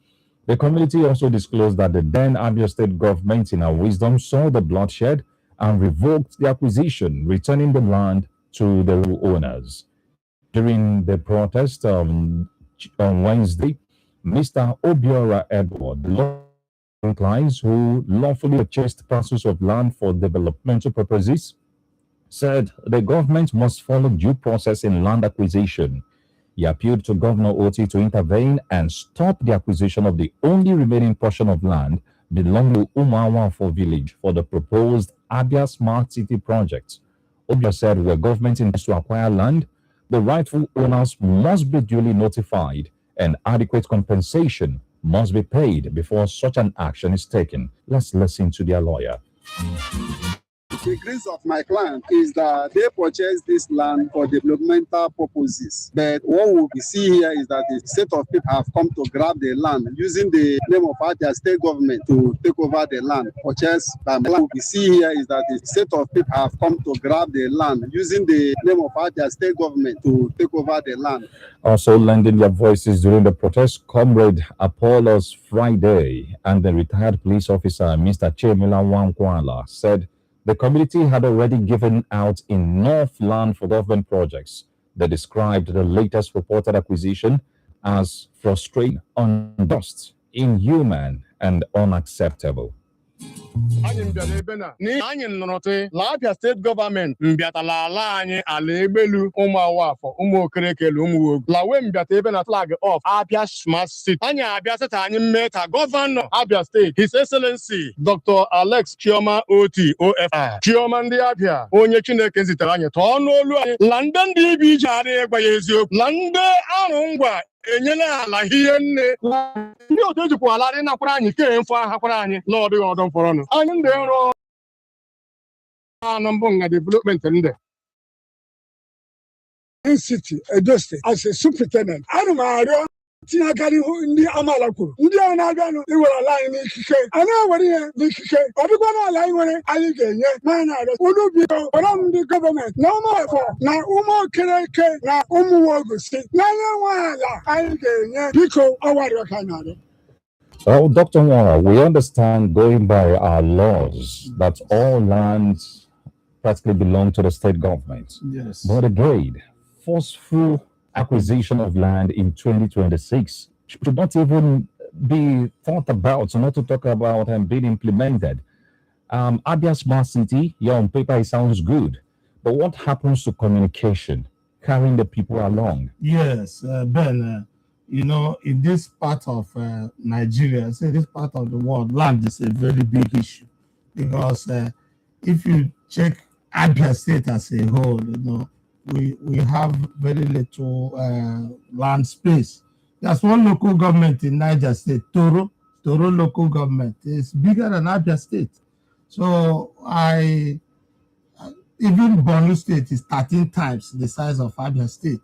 The community also disclosed that the then Abia State government, in our wisdom, saw the bloodshed and revoked the acquisition, returning the land to the owners. During the protest on Wednesday, Mr. Obiora Edward, the clients who lawfully purchased parcels of land for developmental purposes, said the government must follow due process in land acquisition. He appealed to Governor Oti to intervene and stop the acquisition of the only remaining portion of land belonging to Umawafo village for the proposed Abia Smart City project. Obia said where government intends to acquire land, the rightful owners must be duly notified and adequate compensation must be paid before such an action is taken. Let's listen to their lawyer. The grace of my client is that they purchased this land for developmental purposes. But what we see here is that the state of people have come to grab the land using the name of Abia state government to take over the land purchased by my land. What we see here is that the state of people have come to grab the land using the name of Abia state government to take over the land. Also lending their voices during the protest, Comrade Apollos Friday and the retired police officer, Mr. Chemila Wankwala, said the community had already given out enough land for government projects. They described the latest reported acquisition as frustrating, unjust, inhuman, and unacceptable. anyị mbịara ebe na anyị nụrụtụ la Abia steeti gọọmenti mbịatala ala anyị ala egbelu ụmụ awafọ ụmụ okerekele ụmụ wogu la wee mbịata ebe na flag of Abia Smart City anyị abịa sịta anyị mmee ka gọvanọ Abia steeti His Excellency Dr. Alex Chioma Oti OFR Chioma ndị Abia onye Chineke zitere anyị tọọ n'olu anyị la ndị ibi ije adịghị gwa ya eziokwu la ndị Arongwa enyela ala ihe nne ndị otu ejikwa ala dị nakwara anyị kee mfọ ahakwara anyị n'ọdịghị ọdọ mfọrọnụ anyị ndị nrọ anọ mbụ nga development ndị in city Edo State as a superintendent ana m arịọ tinye aka n'ihu ndị amaala kwuru ndị ahụ na-abịanụ iwere ala anyị n'ikike anyị ewere ihe n'ikike ọ dịkwa n'ala anyị nwere anyị ga-enye ma anyị na-arịọ unu biko gwara m ndị gọọmenti na ụmụafọ na ụmụ okereke na ụmụ wogu si n'anya nwe ala anyị ga-enye biko ọwarịọ ka anyị arịọ. Well, Dr. Nwara, we understand going by our laws that all lands practically belong to the state government. Yes. But again, forceful acquisition of land in 2026 should not even be thought about, not to talk about and being implemented. Abia Smart City, yeah, on paper it sounds good, but what happens to communication, carrying the people along? Yes, Ben, you know, in this part of Nigeria, say this part of the world, land is a very big issue because if you check Abia State as a whole, you know, we have very little land space. There's one local government in Niger State, Toro local government. It's bigger than Abia State. So even Borno State is 13 times the size of Abia State.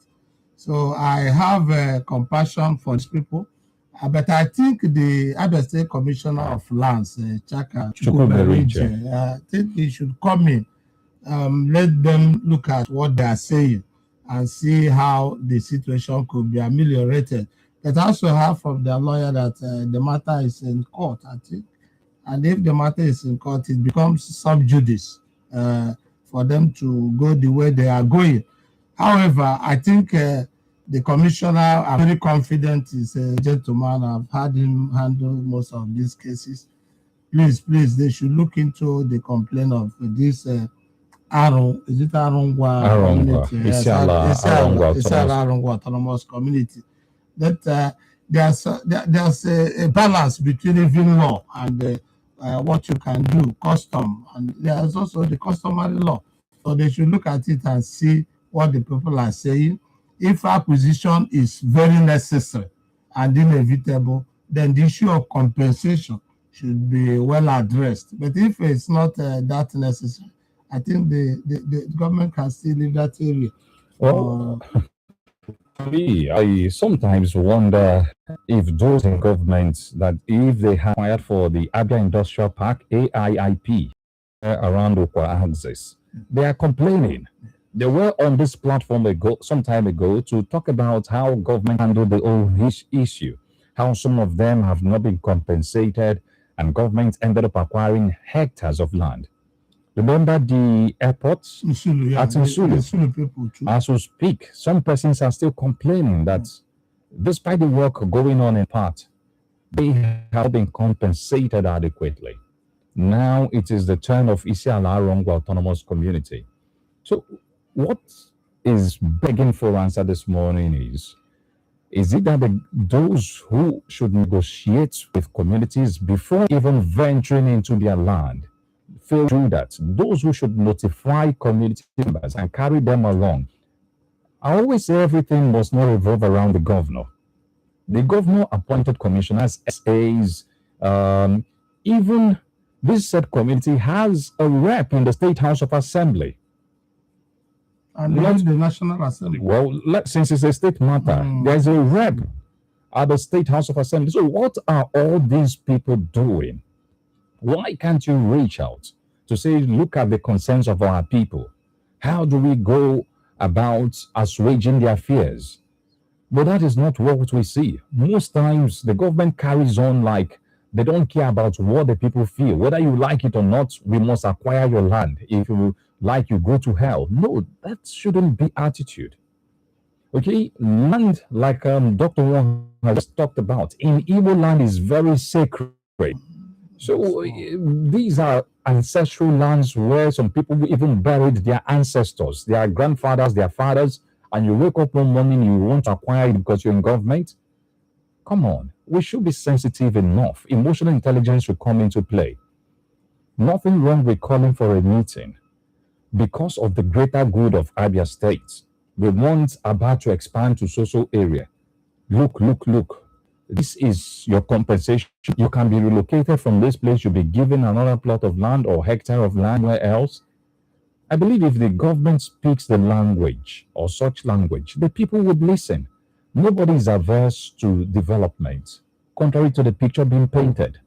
So I have compassion for these people. But I think the Abia State Commissioner of Lands, Chaka Chukwumerije, I think he should come in, let them look at what they are saying and see how the situation could be ameliorated. But I also have from their lawyer that the matter is in court, I think. And if the matter is in court, it becomes sub judice for them to go the way they are going. However, I think the commissioner, I'm very confident, is a gentleman. I've had him handle most of these cases. Please, they should look into the complaint of this Arongwa community? Arongwa Autonomous Community. That there's a balance between even law and what you can do, custom, and there's also the customary law. So they should look at it and see what the people are saying. If acquisition is very necessary and inevitable, then the issue of compensation should be well addressed. But if it's not that necessary, I think the government can still leave that area. Well, I sometimes wonder if those in government that if they have hired for the Abia Industrial Park, AIIP, around Okwa axis, they are complaining. They were on this platform some time ago to talk about how government handled the whole issue, how some of them have not been compensated, and government ended up acquiring hectares of land. Remember the airports at Nsulu? As we speak, some persons are still complaining that despite the work going on in part, they have been compensated adequately. Now it is the turn of Isiala Arongwa Autonomous Community. So what is begging for answer this morning is it that those who should negotiate with communities before even venturing into their land fail to do that? Those who should notify community members and carry them along. I always say everything must not revolve around the governor. The governor appointed commissioners, SAs, even this said community has a rep in the State House of Assembly. And not the National Assembly. Well, since it's a state matter, there's a rep at the State House of Assembly. So what are all these people doing? Why can't you reach out to say, look at the concerns of our people? How do we go about assuaging their fears? But that is not what we see. Most times the government carries on like they don't care about what the people feel. Whether you like it or not, we must acquire your land. If you like, you go to hell. No, that shouldn't be attitude. Okay, land, like Dr. Wong has talked about, in Igbo land is very sacred. So these are ancestral lands where some people even buried their ancestors, their grandfathers, their fathers, and you wake up one morning, you want to acquire it because you're in government. Come on, we should be sensitive enough. Emotional intelligence should come into play. Nothing wrong with calling for a meeting. Because of the greater good of Abia State, we want Aba to expand to social area. Look. This is your compensation. You can be relocated from this place. You'll be given another plot of land or hectare of land where else. I believe if the government speaks the language or such language, the people would listen. Nobody is averse to development, contrary to the picture being painted.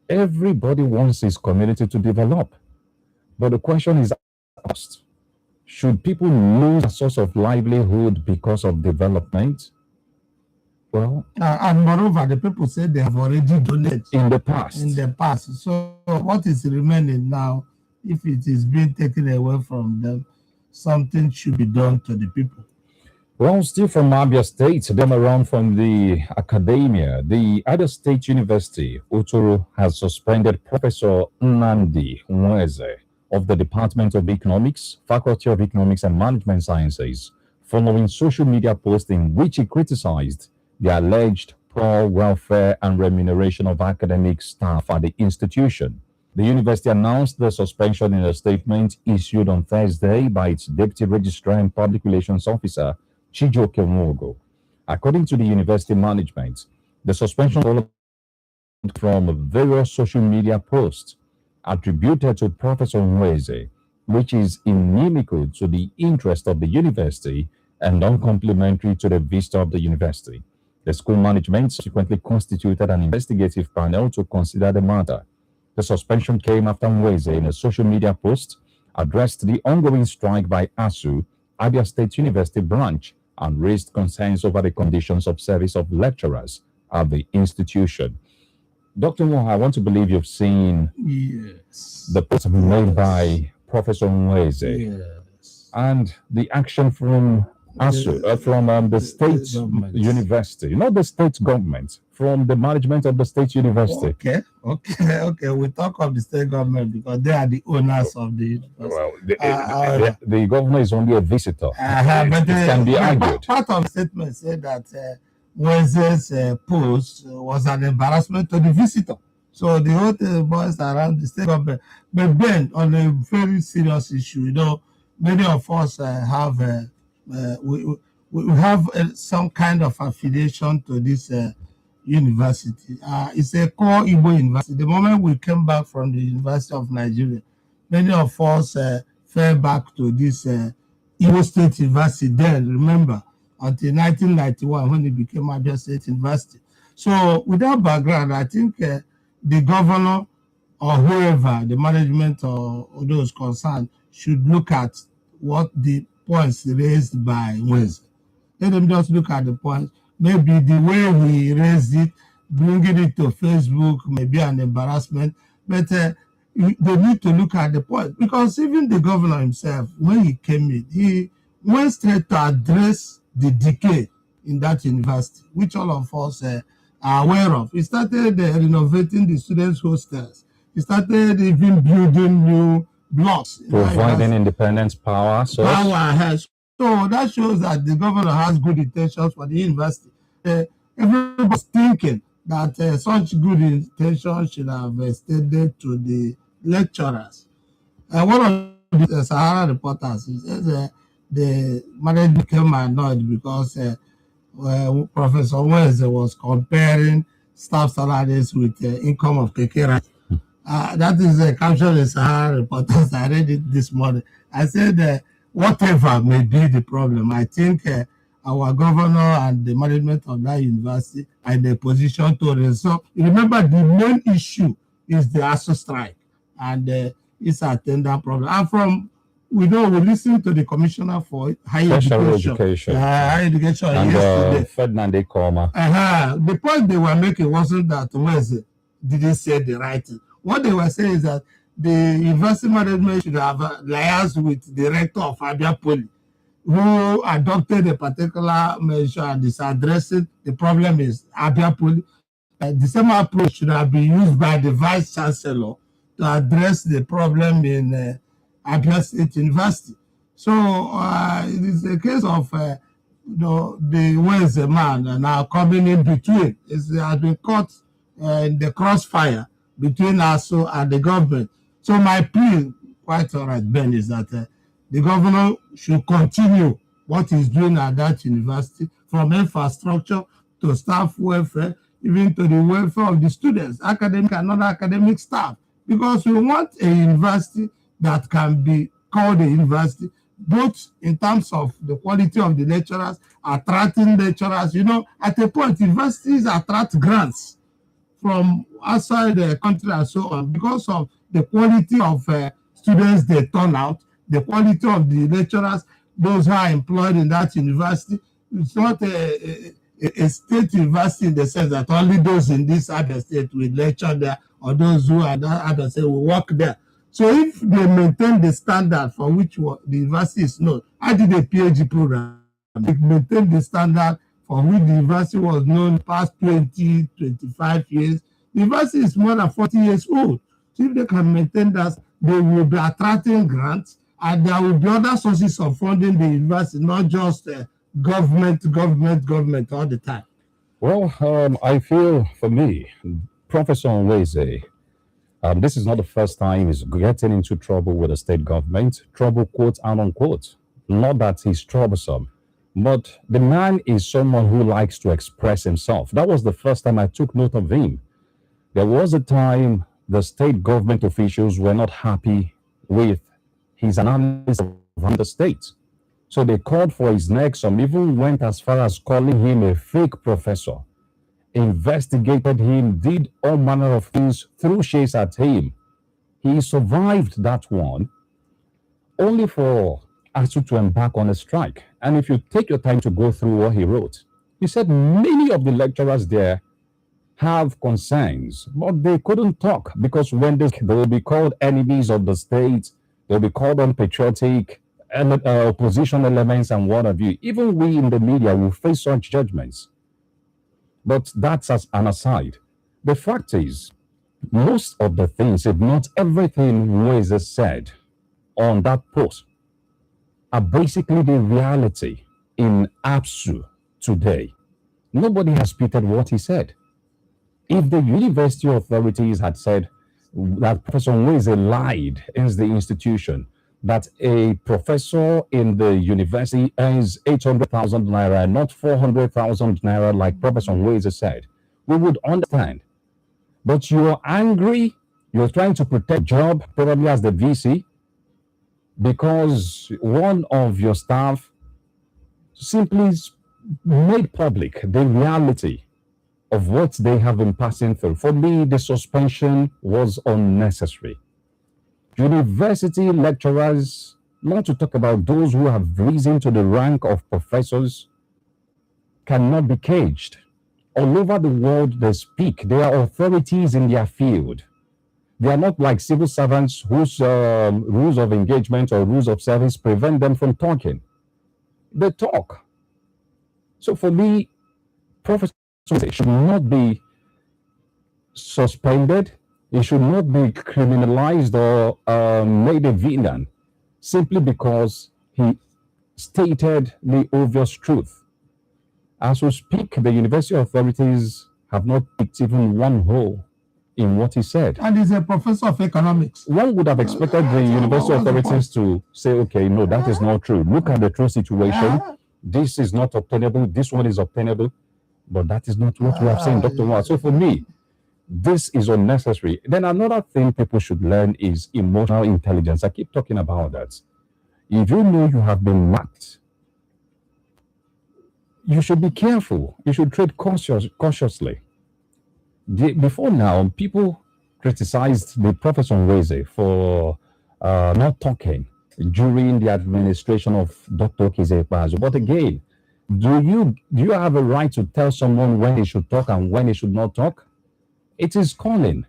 Everybody wants his community to develop. But the question is asked, should people lose a source of livelihood because of development? Well, and moreover, the people say they have already donated in the past. So what is remaining now? If it is being taken away from them, something should be done to the people. Well, still from Abia State, them around from the academia, the Abia State University, Uturu, has suspended Professor Nnamdi Nweze of the Department of Economics, Faculty of Economics and Management Sciences, following social media posts in which he criticized the alleged poor welfare and remuneration of academic staff at the institution. The university announced the suspension in a statement issued on Thursday by its Deputy Registrar and Public Relations Officer, Chijoke Mwogo. According to the university management, the suspension followed from various social media posts attributed to Professor Nweze, which is inimical to the interest of the university and uncomplimentary to the vista of the university. The school management subsequently constituted an investigative panel to consider the matter. The suspension came after Nweze, in a social media post, addressed the ongoing strike by ASU, Abia State University branch, and raised concerns over the conditions of service of lecturers at the institution. Dr. Moha, I want to believe you've seen the post made by Professor Nweze and the action from ASU, from the state university, not the state government, from the management of the state university. Okay. We talk of the state government because they are the owners of the university. Well, the governor is only a visitor. But it can be argued. Part of the statement said that Nweze's post was an embarrassment to the visitor. So the whole boys around the state government. But then, on a very serious issue, many of us have we have some kind of affiliation to this university. It's a core Igbo university. The moment we came back from the University of Nigeria, many of us fell back to this Igbo State University. Then, remember, until 1991 when it became Abia State University. So, with that background, I think the governor or whoever, the management or those concerned, should look at what the points raised by Nweze. Let them just look at the points. Maybe the way we raised it, bringing it to Facebook may be an embarrassment, but they need to look at the point. Because even the governor himself, when he came in, he went straight to address the decay in that university, which all of us are aware of. He started renovating the students' hostels. He started even building new blocks. Providing independence power. So that shows that the governor has good intentions for the university. Everybody's thinking that such good intentions should have extended to the lecturers. One of the Sahara reporters says the management became annoyed because Professor Nweze was comparing staff salaries with income of Kekera. That is a caption in Sahara reporters. I read it this morning. I said, whatever may be the problem, I think our governor and the management of that university are in a position to resolve. Remember, the main issue is the ASU strike, and it's a tender problem. And we listened to the commissioner for higher education. And yesterday. Ferdinand Ekoma. The point they were making wasn't that Nweze didn't say the right thing. What they were saying is that the university management should have liaised with the rector of Abia Poly, who adopted a particular measure and is addressing the problem is Abia Poly. The same approach should have been used by the vice chancellor to address the problem in Abia State University. So it is a case of the Nweze man now coming in between. It has been caught in the crossfire between ASU and the government. So my plea, quite all right, Ben, is that the governor should continue what he's doing at that university, from infrastructure to staff welfare, even to the welfare of the students, academic and non-academic staff. Because we want a university that can be called a university, both in terms of the quality of the lecturers, attracting lecturers. At a point, universities attract grants from outside the country and so on because of the quality of students they turn out, the quality of the lecturers, those who are employed in that university. It's not a state university in the sense that only those in this other state will lecture there, or those who are that other state will work there. So if they maintain the standard for which the university is known, I did a PhD program. They maintain the standard for which the university was known past 20, 25 years. The university is more than 40 years old. So if they can maintain that, they will be attracting grants, and there will be other sources of funding the university, not just government all the time. Well, I feel, for me, Professor Nweze This is not the first time he's getting into trouble with the state government. Trouble, quote and unquote. Not that he's troublesome, but the man is someone who likes to express himself. That was the first time I took note of him. There was a time the state government officials were not happy with his analysis of the state. So they called for his neck. Some even went as far as calling him a fake professor. Investigated him, did all manner of things, threw shades at him. He survived that one, only for ASU to embark on a strike. And if you take your time to go through what he wrote, he said many of the lecturers there have concerns, but they couldn't talk because when they will be called enemies of the state, they'll be called unpatriotic, opposition elements, and what have you. Even we in the media will face such judgments. But that's as an aside. The fact is, most of the things, if not everything Nweze said on that post, are basically the reality in APSU today. Nobody has repeated what he said. If the university authorities had said that Professor Nweze lied against the institution, that a professor in the university earns 800,000 naira, not 400,000 naira, like Professor Nweze said, we would understand. But you're angry, you're trying to protect job, probably as the VC, because one of your staff simply made public the reality of what they have been passing through. For me, the suspension was unnecessary. University lecturers, not to talk about those who have risen to the rank of professors, cannot be caged. All over the world, they speak. They are authorities in their field. They are not like civil servants whose rules of engagement or rules of service prevent them from talking. They talk. So for me, Professor should not be suspended. He should not be criminalized or made a villain simply because he stated the obvious truth. As we speak, the university authorities have not picked even one hole in what he said. And he's a professor of economics. One would have expected the university authorities to say, okay, no, that is not true. Look at the true situation. This is not obtainable. This one is obtainable. But that is not what we have seen, Dr. Moore. So for me, this is unnecessary. Then another thing people should learn is emotional intelligence. I keep talking about that. If you know you have been marked, you should be careful. You should tread cautiously. Before now, people criticized the Professor Nweze for not talking during the administration of Dr. Okezie Ikpeazu. But again, do you have a right to tell someone when he should talk and when he should not talk? It is calling.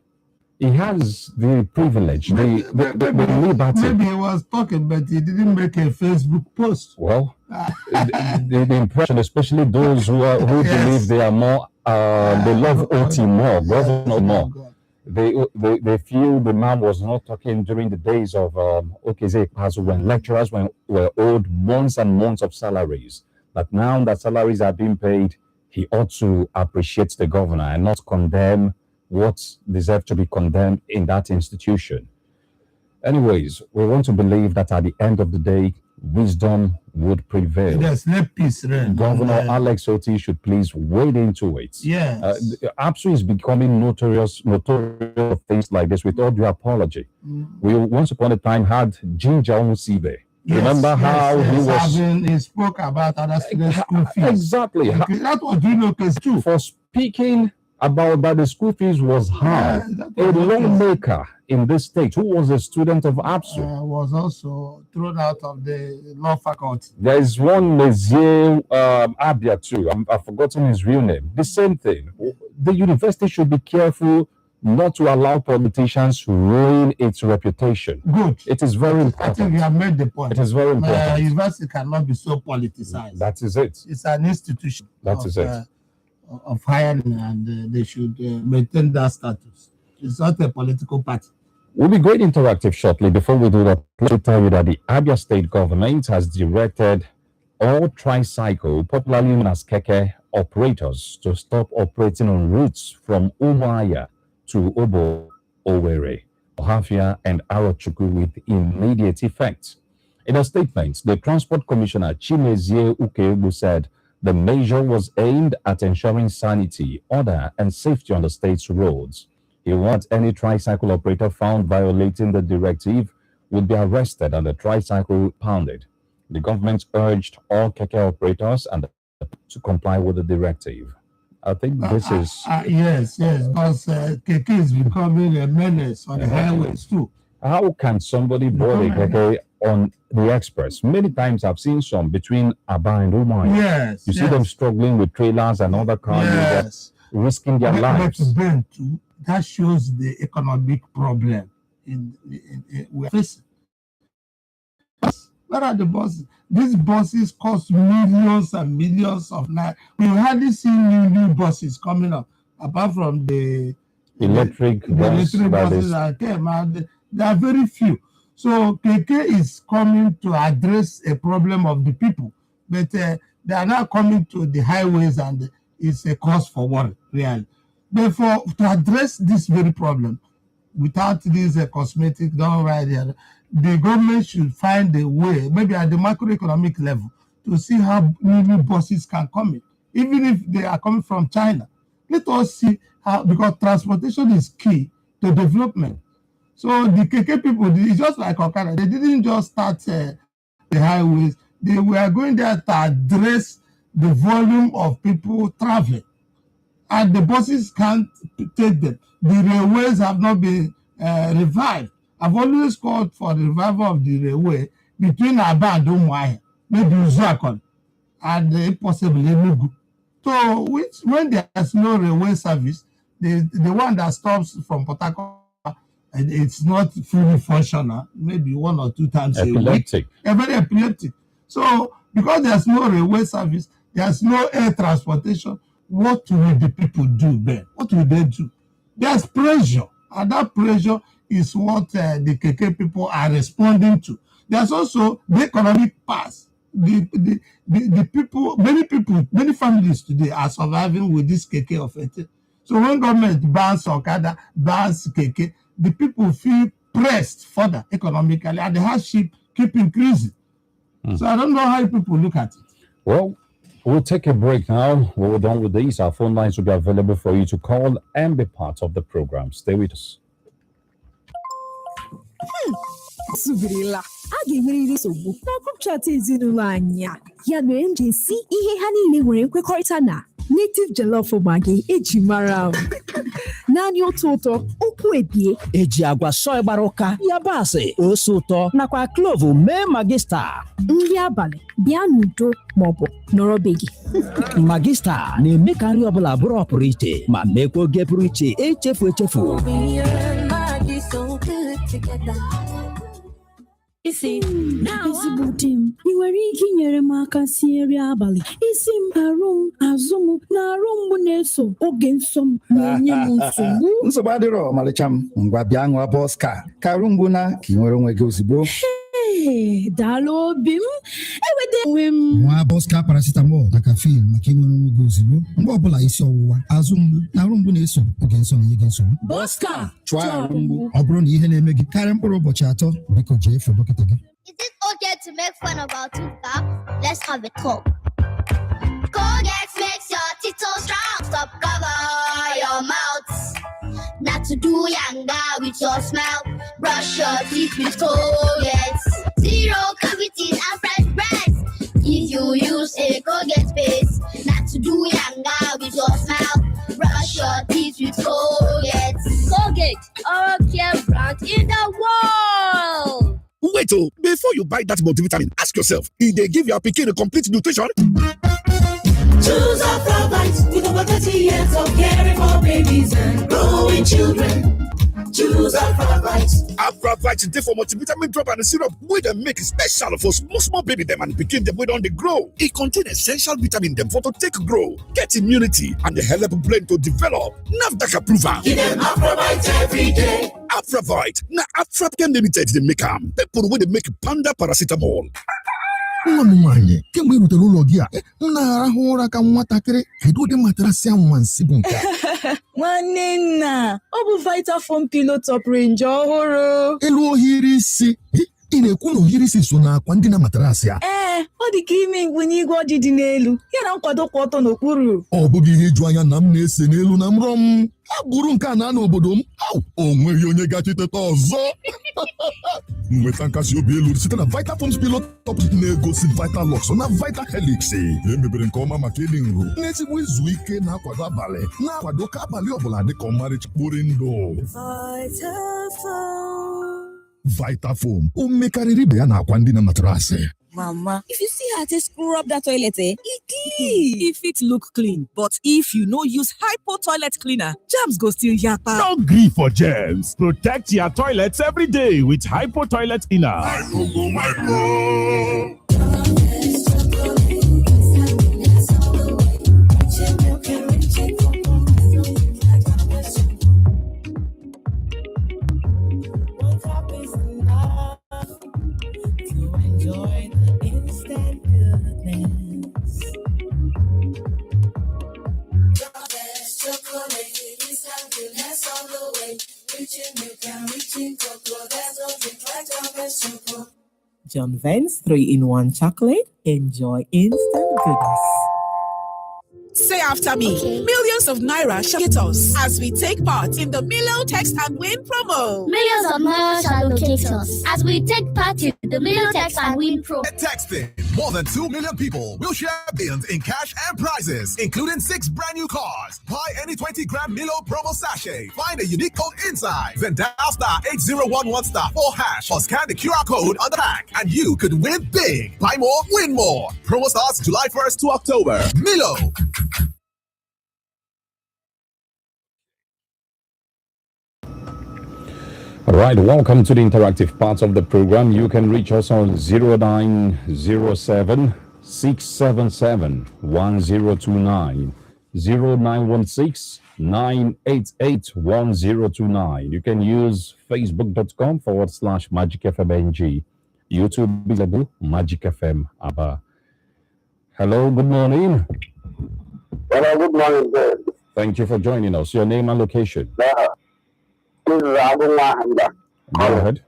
He has the privilege, the liberty. Maybe he was talking, but he didn't make a Facebook post. Well, the impression, especially those who believe they are more, they love OT more, governor more. They feel the man was not talking during the days of Okezie Ikpeazu when lecturers were owed months and months of salaries. But now that salaries are being paid, he ought to appreciate the governor and not condemn what deserves to be condemned in that institution. Anyways, we want to believe that at the end of the day, wisdom would prevail. There's no peace, right? Governor Alex Oti should please wade into it. Yes. APSU is becoming notorious for things like this, with all due apology. We once upon a time had Ginger Onwusibe. Remember how he spoke about other students' school fees. Exactly. That was doing okay too. For speaking about that the school fees was high. A lawmaker in this state who was a student of APSU was also thrown out of the law faculty. There is one Mezier Abia too. I've forgotten his real name. The same thing. The university should be careful not to allow politicians to ruin its reputation. Good. It is very important. I think you have made the point. It is very important. University cannot be so politicized. That is it. It's an institution. That is it. Of hiring, and they should maintain that status. It's not a political party. We'll be going interactive shortly. Before we do that, let me tell you that the Abia State government has directed all tricycle, popularly known as keke operators, to stop operating on routes from Umuahia to Owerri, Ohafia, and Arochukwu with immediate effect. In a statement, the Transport Commissioner Chimezie Ukegbu said the measure was aimed at ensuring sanity, order, and safety on the state's roads. He wants any tricycle operator found violating the directive would be arrested and the tricycle pounded. The government urged all keke operators and to comply with the directive. I think this is... yes, because keke is becoming a menace on the highways too. How can somebody board a keke on the express? Many times I've seen some between Aba and Umuahia. Yes, you see them struggling with trailers and other cars, risking their lives. That shows the economic problem we're facing. Where are the buses? These buses cost millions and millions of naira. We hardly see new buses coming up, apart from the electric buses that came out. There are very few. So KK is coming to address a problem of the people, but they are now coming to the highways, and it's a cause for worry, really. Therefore, to address this very problem, without this cosmetic done right here, the government should find a way, maybe at the macroeconomic level, to see how new buses can come in, even if they are coming from China. Let us see how, because transportation is key to development. So the KK people, it's just like Okada. They didn't just start the highways. They were going there to address the volume of people traveling. And the buses can't take them. The railways have not been revived. I've always called for the revival of the railway between Aba and Umuahia, maybe Uzuakon, and possibly Enugu. So when there's no railway service, the one that stops from Port Harcourt, it's not fully functional, maybe 1 or 2 times a week. Very epileptic. So because there's no railway service, there's no air transportation, what will the people do then? What will they do? There's pressure, and that pressure is what the KK people are responding to. There's also the economic pass. The people, many families today are surviving with this KK offense. So when government bans Okada, bans KK, the people feel pressed further economically, and the hardship keep increasing. So I don't know how people look at it. Well, we'll take a break now. When we're done with these, our phone lines will be available for you to call and be part of the program. Stay with us. Subirila, a ga-enwerịrị nsogbu na group chat ezinụlọ anyị a. Ya mere m ji esi ihe ha niile nwere nkwekọrịta na native jollof maggi eji mara m. Naanị otu ụtọ, okwu ebie, eji agwa sọị gbara ụka, yabasị, ose ụtọ nakwa klovu mee magista. Nri abalị bịa n'udo maọbụ nọrọ be gị. Magista na-eme ka nri ọbụla bụrụ ọpụrụ iche ma meekwa oge pụrụ iche echefu. Isi ezigbo di m, ị nwere ike inyere m aka sie nri abalị? Isi m, arụ m, azụ m na arụ mgbu na-eso oge nsọ m na-enye m nsogbu. Nsogbu adịrọ ọmalịcha m, ngwa bịa ṅụọ Boska ka arụ mgbu na ka ị nwere onwe gị ozugbo. Daalụ obi m, enweta onwe m. Nwa Boska paracetamol na caffeine maka inwere onwe gị ozugbo mgbe ọbụla isi ọwụwa, azụ mgbu na arụ mgbu na-eso oge nsọ na-enye gị nsogbu. Boska chụọ arụ mgbu. Ọ bụrụ na ihe na-eme gị karịa mkpụrụ ụbọchị 3, biko jee fụ dọkịta gị. Is it okay to make fun about tooth gap? Let's have a talk. Colgate makes your teeth so strong. Stop cover your mouth. Not to do yanga with your smile. Brush your teeth with Colgate. 0 cavities and fresh breath. If you use a Colgate paste. Not to do yanga with your smile. Brush your teeth with Colgate. Colgate, oral care brand in the world. Wait, before you buy that multivitamin, ask yourself, did they give your pikin a complete nutrition? Choose Afravite with over 30 years of caring for babies and growing children. Choose Afravite. Afravite is for multivitamin drop and syrup with a make special for small baby them and pikin them with on the grow. It contains essential vitamin them for to take grow, get immunity, and the help brain to develop. NAFDAC approval. Give them Afravite every day. Afravite. Now Afrapchem Limited they make them. People when they make Panda paracetamol. nwa m nwaanyị kemgbe ị rutere ụlọ gị a m na-arahụ ụra ka nwatakịrị. Kedu ụdị matarasị anwansi bụ nke a? Nwanne nna, ọ bụ Vitafoam Pillow Top Range ọhụrụ. Elu ohiri isi. Ị na-ekwu na ohiri isi so na akwa ndị na matarasị a? Ee, ọ dị ka ime mgbunye igwe ọdịdị n'elu ya na nkwado kwụ ọtọ n'okpuru. Ọ bụghị ihe iju anya na m na-ese n'elu na mrọ m. Ha bụrụ nke a na n'obodo m. O nweghị onye gachiteta ọzọ. Nweta nkasi obi elu site na Vitafoam Pillow Top na-egosi Vitalux na Vita Helix. Emebere nke ọma maka ịdị nro na ezigbo izu ike na-akwado abalị na-akwado ka abalị ọbụla dị ka ọmarịcha kpori ndụ. Vitafoam o mmekarịrị ibe ya na akwa ndị na matarasị. Mama, if you see how to screw up that toilet, it clean. If it look clean, but if you no use Hypo toilet cleaner, germs go still yakpa. Don't grieve for germs. Protect your toilets every day with Hypo toilet cleaner. John Vance 3-in-1 chocolate. Enjoy instant goodness. Say after me. Okay. Millions of Naira shall hit us as we take part in the Milo Text and Win promo. Millions of Naira shall locate us as we take part in the Milo Text and Win promo. Texting. More than 2 million people will share billions in cash and prizes, including 6 brand new cars. Buy any 20-gram Milo promo sachet. Find a unique code inside. Then dial *8011*4# or scan the QR code on the pack, and you could win big. Buy more, win more. Promo starts July 1st to October. Milo. All right, welcome to the interactive part of the program. You can reach us on 0907 677 1029, 0916 988 1029. You can use facebook.com/Magic FMNG. YouTube is Magic FM Abba. Hello, good morning. Hello, good morning, sir. Thank you for joining us. Your name and location. This is Abdullah Hamda. Go ahead.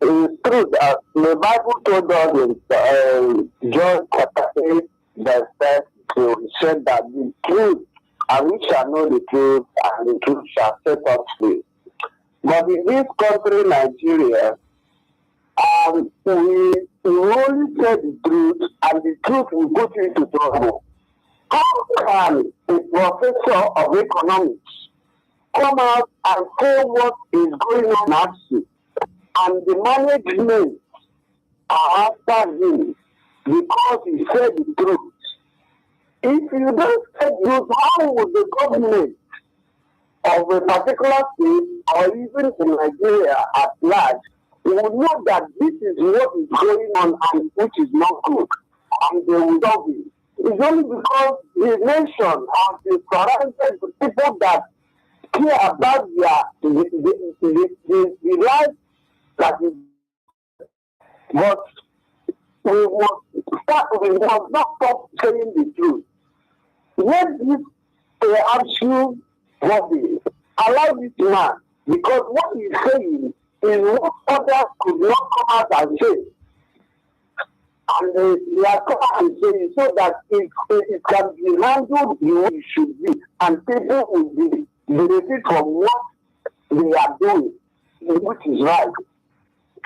It's true that the Bible told us in John chapter 8, verse 32, said that the truth, and we shall know the truth, and the truth shall set us free. But in this country, Nigeria, we only say the truth, and the truth will put you into trouble. How can a professor of economics come out and say what is going on at sea, and the management are after him because he said the truth? If you don't say the truth, how would the government of a particular state or even in Nigeria at large will know that this is what is going on and which is not good, and they will not be? It's only because the nation has been surrounded with people that care about the life that is. But we must not stop saying the truth. Let this absolute body allow this man, because what he's saying is what others could not come out and say. And they are come out and say so that it can be handled the way it should be, and people will be benefit from what they are doing, which is right.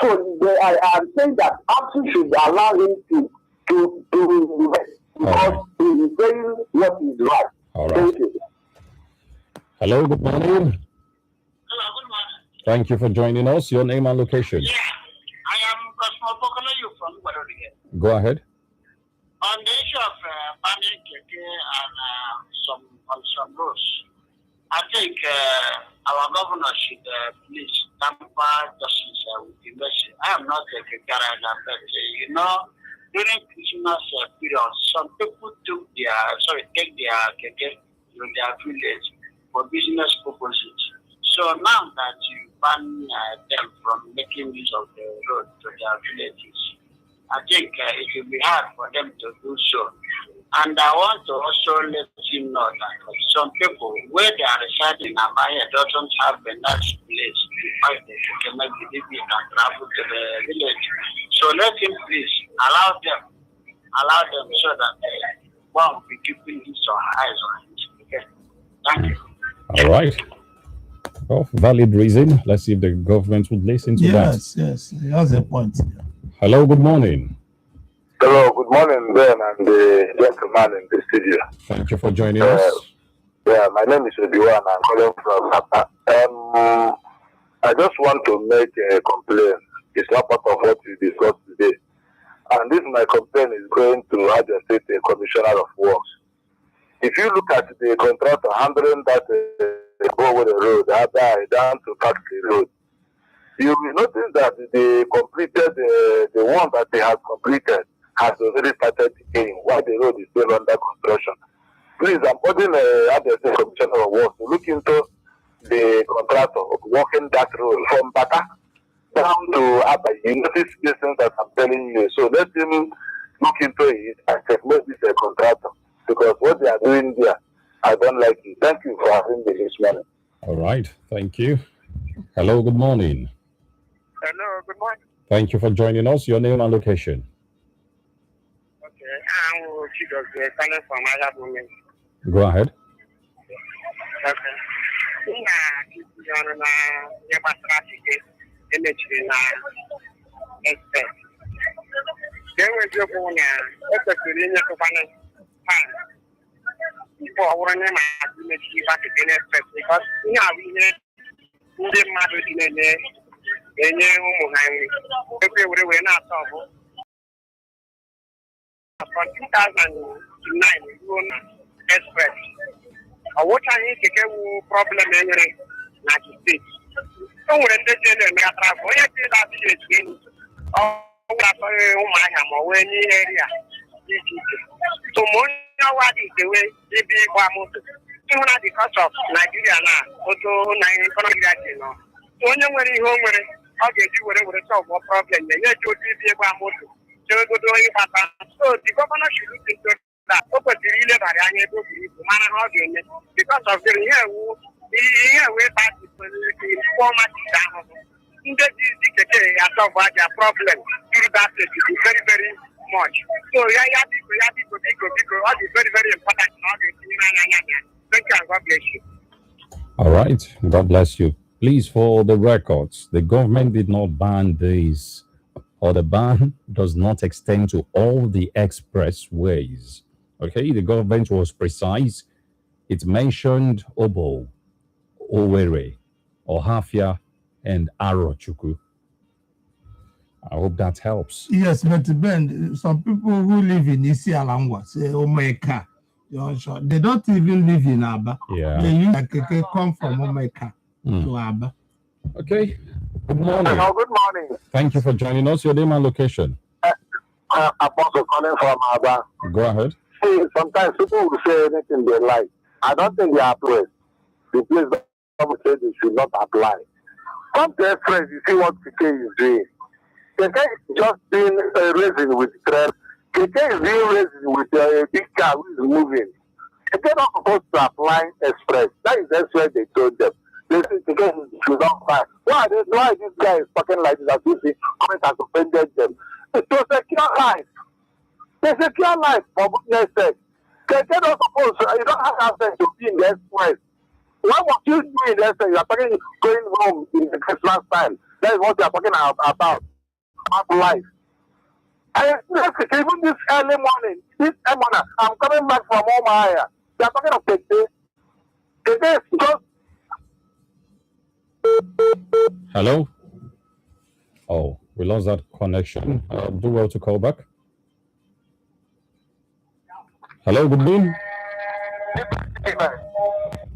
So I am saying that APSU should allow him to invest, because he is saying what is right. All right. Thank you. Hello, good morning. Hello, good morning. Thank you for joining us. Your name and location. Yeah, I am Cosmo Pokoloyu from Guadeloupe. Go ahead. On the issue of banning Keke and some rules, I think our governor should please tamper justice with the message. I am not a Kekara, but during Christmas period, some people take their Keke to their village for business purposes. So now that you ban them from making use of the road to their villages, I think it will be hard for them to do so. And I want to also let you know that some people, where they are residing in Amaya, doesn't have enough place to find the Kekeme Gidigbi and travel to the village. So let him please allow them so that one will be keeping his or her eyes on it. Okay. Thank you. All right. Well, valid reason. Let's see if the government would listen to that. Yes, he has a point. Hello, good morning. Hello, good morning, Ben, and the gentleman in the studio. Thank you for joining us. Yeah, my name is Obiwan. I'm calling from Napa. I just want to make a complaint. It's not part of what we discussed today. And this my complaint is going to Abia State Commissioner of Works. If you look at the contractor handling that over the road, down to Factory Road, you will notice that they completed the one that they have completed has already started decaying while the road is still under construction. Please, I'm putting Abia State Commissioner of Works to look into the contractor walking that road from Bata down to Abba. You notice these things that I'm telling you. So let him look into it and checkmate this contractor, because what they are doing there, I don't like it. Thank you for having me this morning. All right. Thank you. Hello, good morning. Hello, good morning. Thank you for joining us. Your name and location. Okay, I'm Chidozie calling from Ayabumi. Go ahead. Okay. People are running my back again because ndị mmadụ dị na-enye ụmụ ha nri ebe were na-atọ from 2009 ruo na express ọwụchaghị keke wu problem enwere na steeti o nwere ndị ji na-emegatara afọ onye ji na-adịghị eji enyi ọwụrụ atọghị ụmụahịa ma ọ wee n'ihe nri a dị iche iche so ma onye ọwa dị itewe ibi ịgba moto ịhụ na the cost of Nigeria na otu na Nigeria dị nọ onye nwere ihe o nwere ọ ga-eji were solve problem ya eji otu ibi ịgba moto chewegodo ịgbata so the governor should look into that o kwesịrị ilebara anya ebe o buru ibu mara ha ọ ga-eme because of ihe wee bati pọmatisi ahụhụ ndị ji isi keke ya solve aja problem through that state is very very much so ya biko ọ dị very very important na ọ ga-etinye anya ya. Thank you and God bless you. All right. God bless you. Please, for the records, the government did not ban this, or the ban does not extend to all the expressways. Okay, the government was precise. It mentioned Obo, Owerri, Ohafia, and Arochukwu. I hope that helps. Yes, but Ben, some people who live in Isialangwa say Omeka. They don't even live in Aba. Yeah. They use like come from Omeka to Aba. Okay. Good morning. Hello, good morning. Thank you for joining us. Your name and location. Apostle calling from Aba. Go ahead. See, sometimes people will say anything they like. I don't think they are placed. The place that someone said they should not apply. Come to Express, you see what Keke is doing. Keke is just being racing with thread. Keke is being racing with a big car who is moving. Keke not supposed to apply Express. That is Express they told them. They say Keke should not fly. Why this guy is talking like this? As you see, comment has offended them. It's to secure life. They secure life for goodness sake. Keke not supposed to, you don't have access to be in the Express. What was you doing there? You are talking going home in the Christmas time. That is what you are talking about. Life. And even this early morning, I'm coming back from Omaya. They are talking of Keke. Keke is just. Hello? Oh, we lost that connection. Do well to call back. Hello, good morning.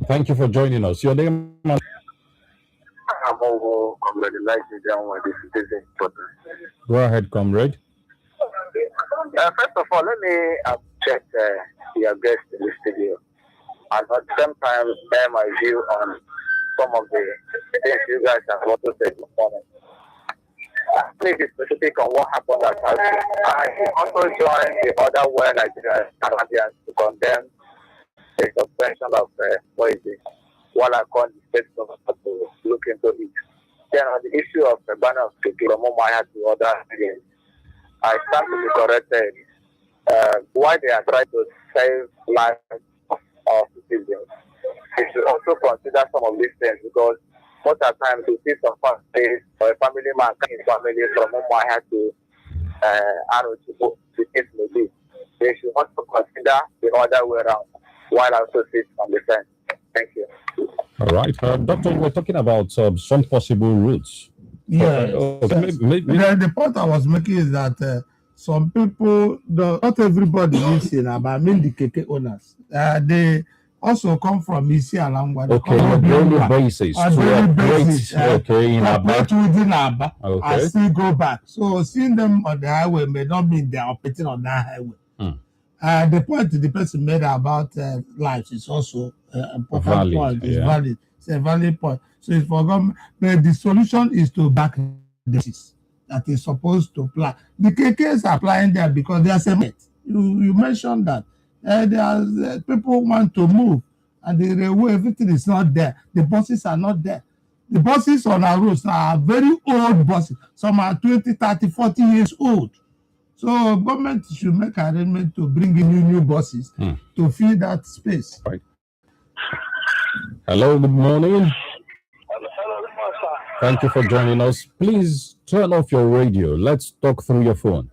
Thank you for joining us. Your name? I'm over congratulating them on this is important. Go ahead, comrade. First of all, let me check your guest in the studio, and at the same time share my view on some of the things you guys have also said this morning. Please be specific on what happened at Housing. I also join the other well-Nigerian Canadians to condemn the suspension of what I call the state government to look into it. Then on the issue of the banner of the from Mumbai to other areas, I stand to be corrected. Why they are trying to save lives of citizens, they should also consider some of these things, because most of the time you see some families or a family man coming family from Mumbai to the case may be. They should also consider the other way around while also sit on the fence. Thank you. All right. Doctor, we're talking about some possible routes. Yeah. The point I was making is that some people, not everybody lives in Aba, I mean the KK owners. They also come from Isi Alangwa. Okay, on a daily basis. Okay, in Aba. Within Aba. Okay. I still go back. So seeing them on the highway may not mean they are operating on that highway. The point the person made about lives is also an important valid, point. It's yeah. valid. It's a valid point. So it's for government. But the solution is to back this that is supposed to apply. The KKs are applying there because they are cement. You mentioned that. People want to move and the railway, everything is not there. The buses are not there. The buses on our roads are very old buses. Some are 20, 30, 40 years old. So government should make arrangement to bring in new buses to fill that space. Right. Hello, good morning. Thank you for joining us. Please turn off your radio. Let's talk through your phone.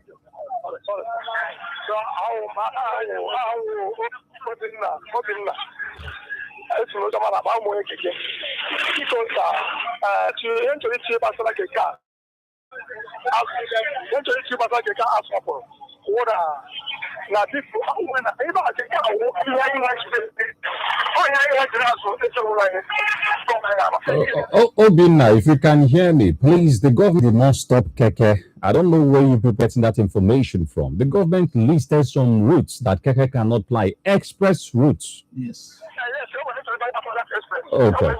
Obinna, if you can hear me, please, the government did not stop Keke. I don't know where you're getting that information from. The government listed some routes that Keke cannot fly, express routes. Yes. Okay.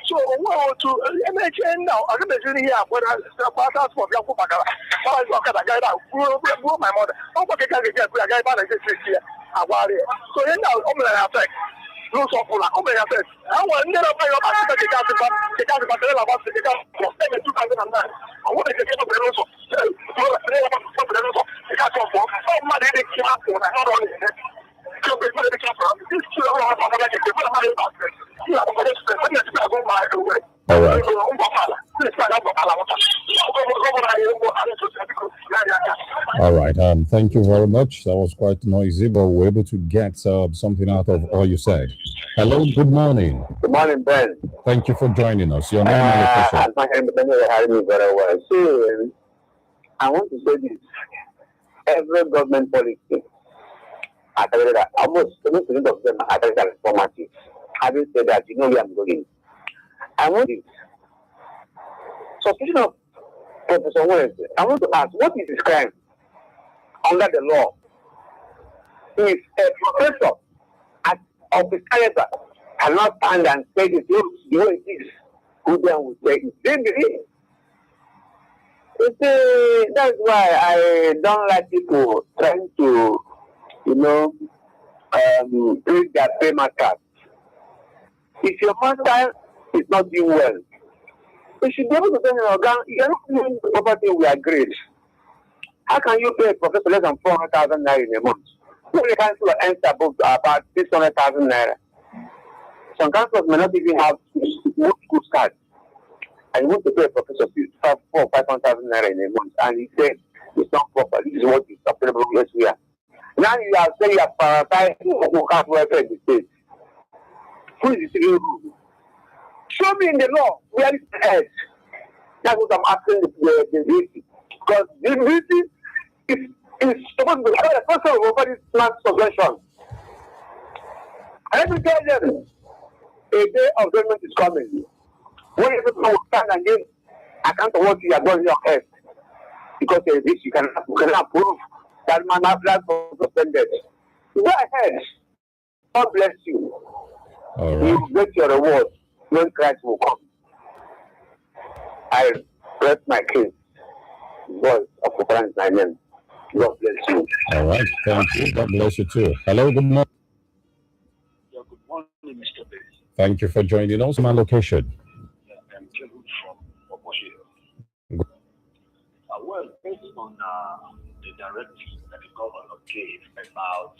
So to MHN now, I'm going to here when I start for my mother. I'm going to get a guy back here. So now, I'm no so full. I want never pay up to the gas about the 2009. I want to get up the also. The gas of my lady came up when I not only All right. All right. Thank you very much. That was quite noisy, but we're able to get something out of all you said. Hello. Good morning. Good morning, Ben. Thank you for joining us. Your name and location. Very well. So, I want to say this: every government policy, almost 70% of them are informative. Having said that, you know where I'm going. I want this. So, speaking of Professor Wednesday, I want to ask, what is his crime under the law? If a professor of his character cannot stand and say the way it is, who then will say it's dangerous? You see, that's why I don't like people trying to, read their payment card. If your master is not doing well, you should be able to tell your organ, you're not doing the property we agreed. How can you pay a professor less than 400,000 naira in a month? When the council earns about 600,000 naira. Some councils may not even have school cards. And you want to pay a professor 400,000 or 500,000 naira in a month. And he said, it's not proper. This is what is available elsewhere. Now you are saying you are prioritizing who can't welfare in the state. Who is the civil rule? Show me in the law where it's at. That's what I'm asking the VC. Because the VC is supposed to be the person over this plant subvention. And let me tell them, a day of judgment is coming. When people will stand and give account of what you are doing on earth. because this you can prove that man has for suspended. Go ahead. God bless you. All right. You get your reward when Christ will come. I rest my case. God of the my name. God bless you. All right. Thank you. God bless you too. Hello. Good morning. Yeah, good morning, Mr. Bates. Thank you for joining us. My location. I'm Kelwood from Obohio. Well, based on the directive that the governor gave about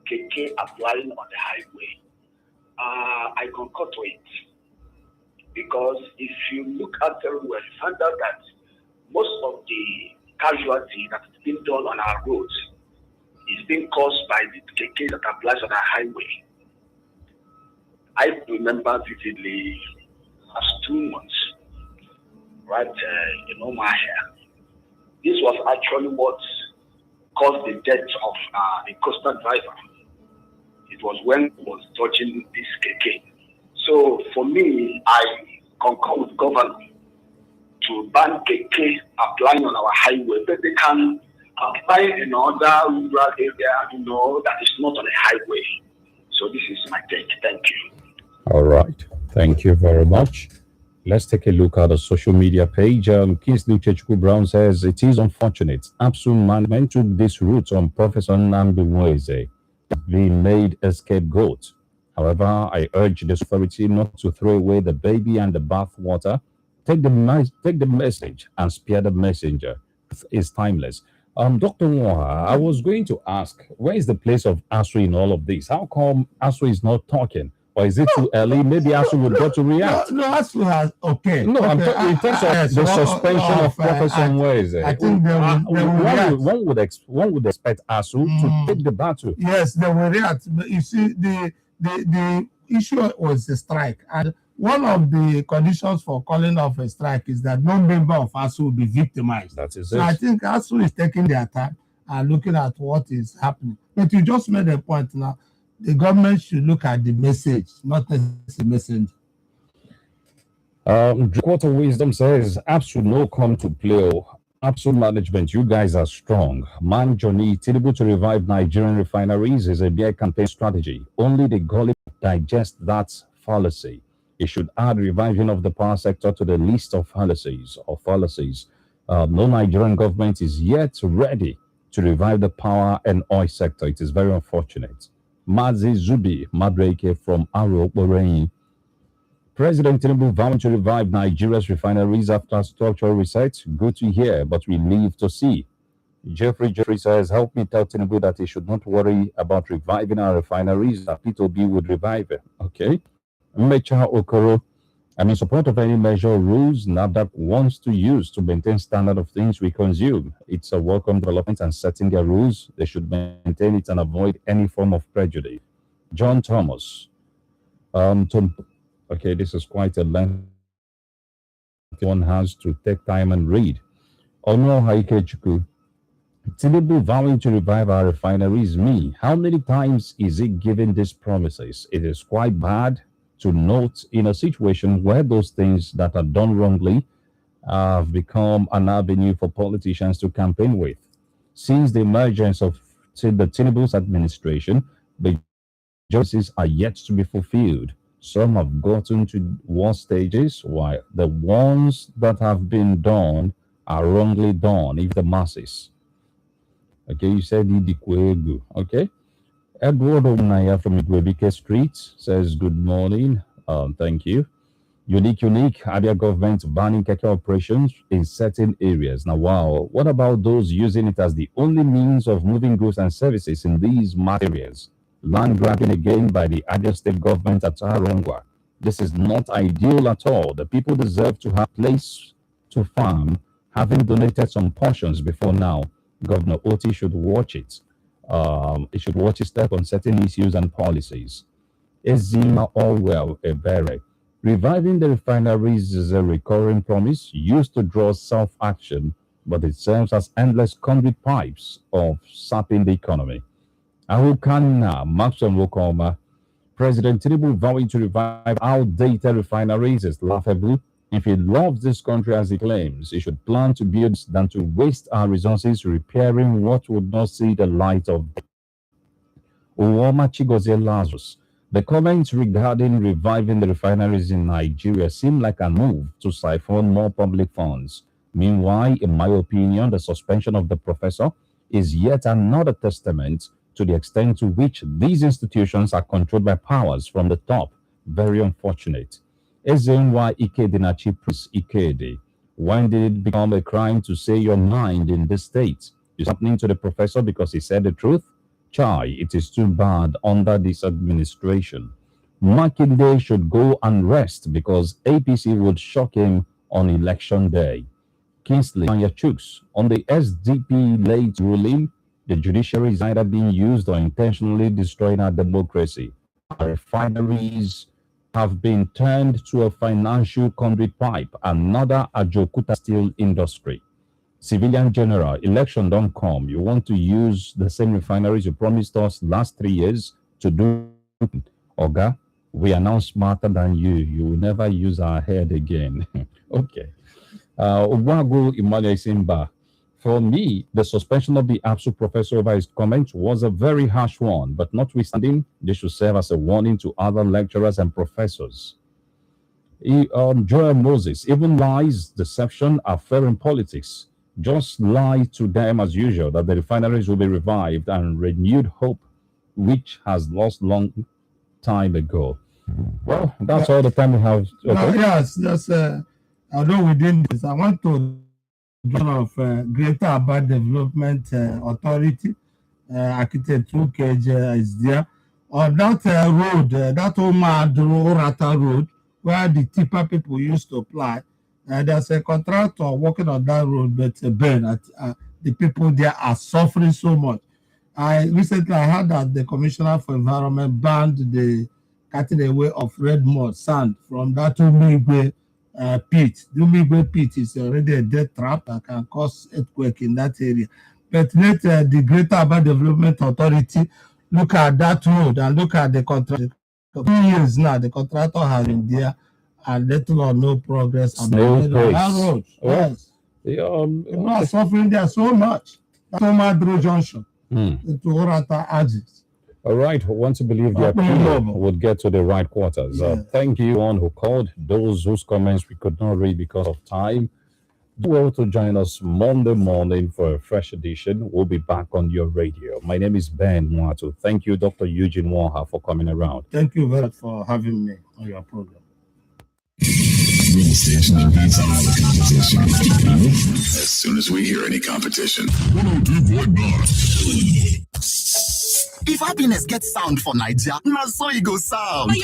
KK applying on the highway, I concur to it. Because if you look at very well, you find out that most of the casualty that is being done on our roads is being caused by the KK that applies on our highway. I remember vividly last 2 months, right in Omahia. This was actually what caused the death of a coastal driver. It was when he was dodging this KK. So for me, I concur with government to ban KK applying on our highway, but they can apply in other rural area, that is not on a highway. So this is my take. Thank you. All right. Thank you very much. Let's take a look at the social media page. Kingsley Chechukwu Brown says, it is unfortunate. Absolute management took this route on Professor Nnamdi Nweze, being made a scapegoat. However, I urge the authority not to throw away the baby and the bathwater. Take the message and spare the messenger. It's timeless. Dr. Moha, I was going to ask, where is the place of ASU in all of this? How come ASU is not talking? Or is it too early? Maybe ASU would go to react. No, ASU has, okay. No, I'm talking in terms of the suspension of Professor Nweze. I think one would expect ASU to take the battle. Yes, they will react. But you see, the issue was a strike. And one of the conditions for calling off a strike is that no member of ASU will be victimized. That is so it. I think ASU is taking their time and looking at what is happening. But you just made a point now. The government should look at the message, not the messenger. Quarter Wisdom says, ASU no come to play. ASU management, you guys are strong. Man Johnny, Tinubu to revive Nigerian refineries is a beer campaign strategy. Only the gullible digest that fallacy. It should add reviving of the power sector to the list of fallacies. No Nigerian government is yet ready to revive the power and oil sector. It is very unfortunate. Mazi Zubi Madrake from Aro Borei. President Tinubu vowed to revive Nigeria's refineries after structural reset. Good to hear, but we live to see. Jeffrey says, help me tell Tinubu that he should not worry about reviving our refineries, that P2B would revive it. Okay. Mecha Okoro, I'm in support of any measure or rules NAFDAC wants to use to maintain standard of things we consume. It's a welcome development, and setting their rules, they should maintain it and avoid any form of prejudice. John Thomas. Okay, this is quite a lengthy. One has to take time and read. Ono Haikechukwu. Tinubu vowing to revive our refineries. How many times is he giving these promises? It is quite bad to note in a situation where those things that are done wrongly have become an avenue for politicians to campaign with. Since the emergence of the Tinubu's administration, the justices are yet to be fulfilled. Some have gotten to worse stages, while the ones that have been done are wrongly done, if the masses. Okay, you said Idikwegu. Okay. Edward Omnaya from Igwebike Street says, good morning. Thank you. Unique. Abia government banning keke operations in certain areas. Now, wow. What about those using it as the only means of moving goods and services in these areas? Land grabbing again by the Abia state government at Arongwa. This is not ideal at all. The people deserve to have place to farm, having donated some portions before now. Governor Oti should watch it. It should watch its step on certain issues and policies. Ezima Orwell Ebere. Reviving the refineries is a recurring promise used to draw self-action, but it serves as endless conduit pipes of sapping the economy. Ahukana Maxwell Wokoma. President Tinubu vowing to revive outdated refineries is laughable. If he loves this country as he claims, he should plan to build than to waste our resources repairing what would not see the light of day. Uwoma Chigozie Lazarus. The comments regarding reviving the refineries in Nigeria seem like a move to siphon more public funds. Meanwhile, in my opinion, the suspension of the professor is yet another testament to the extent to which these institutions are controlled by powers from the top. Very unfortunate. Ezenwa Ikedinachi Prince Ikede. When did it become a crime to say your mind in this state? Is happening to the professor because he said the truth? Chai, it is too bad under this administration. Makinde should go and rest because APC would shock him on election day. Kingsley Anyachuks, on the SDP late ruling, the judiciary is either being used or intentionally destroying our democracy. Our refineries have been turned to a financial conduit pipe, another Ajokuta steel industry. Civilian General, election don't come. You want to use the same refineries you promised us last 3 years to do. Oga, we are now smarter than you. You will never use our head again. Okay. Ogwago Emmanuel Simba. For me, the suspension of the ABSU professor over his comment was a very harsh one, but notwithstanding, this should serve as a warning to other lecturers and professors. Joel Moses, even lies, deception are fair in politics. Just lie to them as usual that the refineries will be revived and renewed hope, which has lost long time ago. Well, that's all the time we have. Okay. Yes, although we didn't, I want to of Greater Aba Development Authority, Architect Ukej is there. On that road, that Orata Road, where the tipper people used to apply, there's a contractor working on that road, but the people there are suffering so much. Recently I heard that the Commissioner for Environment banned the cutting away of red mud sand from that Umigwe pit. The Umigwe pit is already a death trap that can cause earthquake in that area. But let the Greater Aba Development Authority look at that road and look at the contractor. For 2 years now, the contractor has been there and little or no progress on that road. Yes. People are suffering there so much. Tomadro Junction to Orata Axis. All right, we want to believe the appeal would get to the right quarters. Thank you, one who called. Those whose comments we could not read because of time. Do well to join us Monday morning for a fresh edition. We'll be back on your radio. My name is Ben Mwatu. Thank you, Dr. Eugene Waha, for coming around. Thank you very much for having me on your program. Station beats all the competition. As soon as we hear any competition. 102.9. If happiness gets sound for Nigeria, na so e go sound. Yo,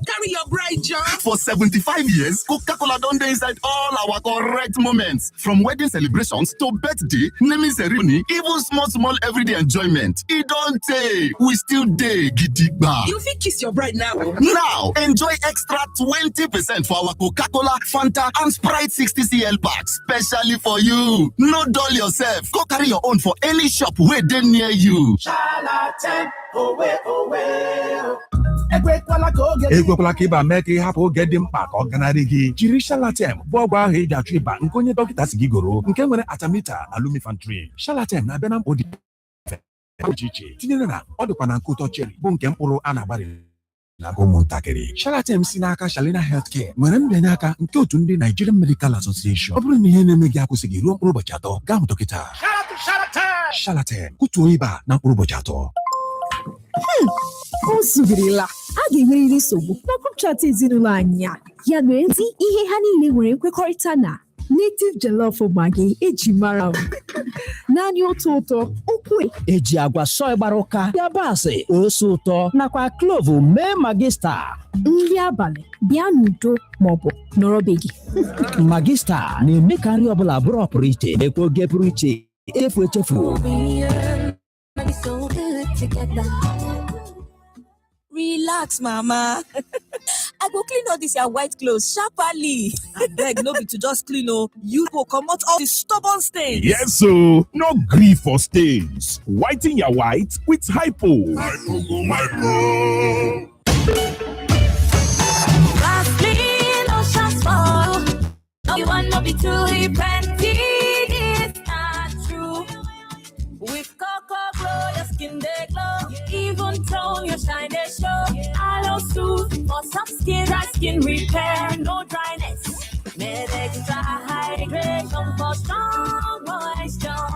carry your bride, John. For 75 years, Coca-Cola don dey inside all our correct moments. From wedding celebrations to birthday, naming ceremony, even small everyday enjoyment. E don tey, we still dey gidigba. You fit kiss your bride now. Now, enjoy extra 20% for our Coca-Cola, Fanta, and Sprite 60cl packs, specially for you. No dull yourself. Go carry your own for any shop wey dey near you. Ekwekwala ka ịba mee ka ịhapụ oge dị mkpa ka ọ ganarị gị. Jiri Shalatem bụ ọgwụ ahụ eji achụ ịba nke onye dọkịta si gị goro, nke nwere Artemether na Lumifantrin. Shalatem na-abịa na mkpọ dị iche iche, tinyere na ọ dịkwa na nke ụtọ cherry bụ nke mkpụrụ a na-agbari na ụmụntakịrị. Shalatem si n'aka Shalina Healthcare nwere mbịanye aka nke otu ndị Nigerian Medical Association. Ọ bụrụ na ihe na-eme gị akwụsịghị ruo mkpụrụ ụbọchị atọ, gaa hụ dọkịta. Shalatem kutuo ịba na mkpụrụ ụbọchị atọ. O zubirila, a ga-enwerịrị nsogbu na group chat ezinụlọ anyị a. Ya mere ndị ihe ha niile nwere nkwekọrịta na native jollof maggi eji mara m. Naanị otu ụtọ, okwe eji agwa sọị gbara ụka, yabasị, ose ụtọ nakwa klovu mee magista. Nri abalị bịa n'udo maọbụ nọrọ be gị. Magista na-eme ka nri ọbụla bụrụ ọpụrụ iche, ekwe oge pụrụ iche, echefu. Relax, Mama. I go clean all this your white clothes sharply. Abeg, no be to just clean, oh. You go comot all the stubborn stains. Yes, so no grief for stains. Whiten your white with Hypo. Last clean, no shots fall. be too plenty. It's not true. With Cocoa Glow, your skin they glow. Even tone, your shine they show. Aloe Soothe for some skin, dry skin repair, no dryness. Made extra hydration for strong moisture.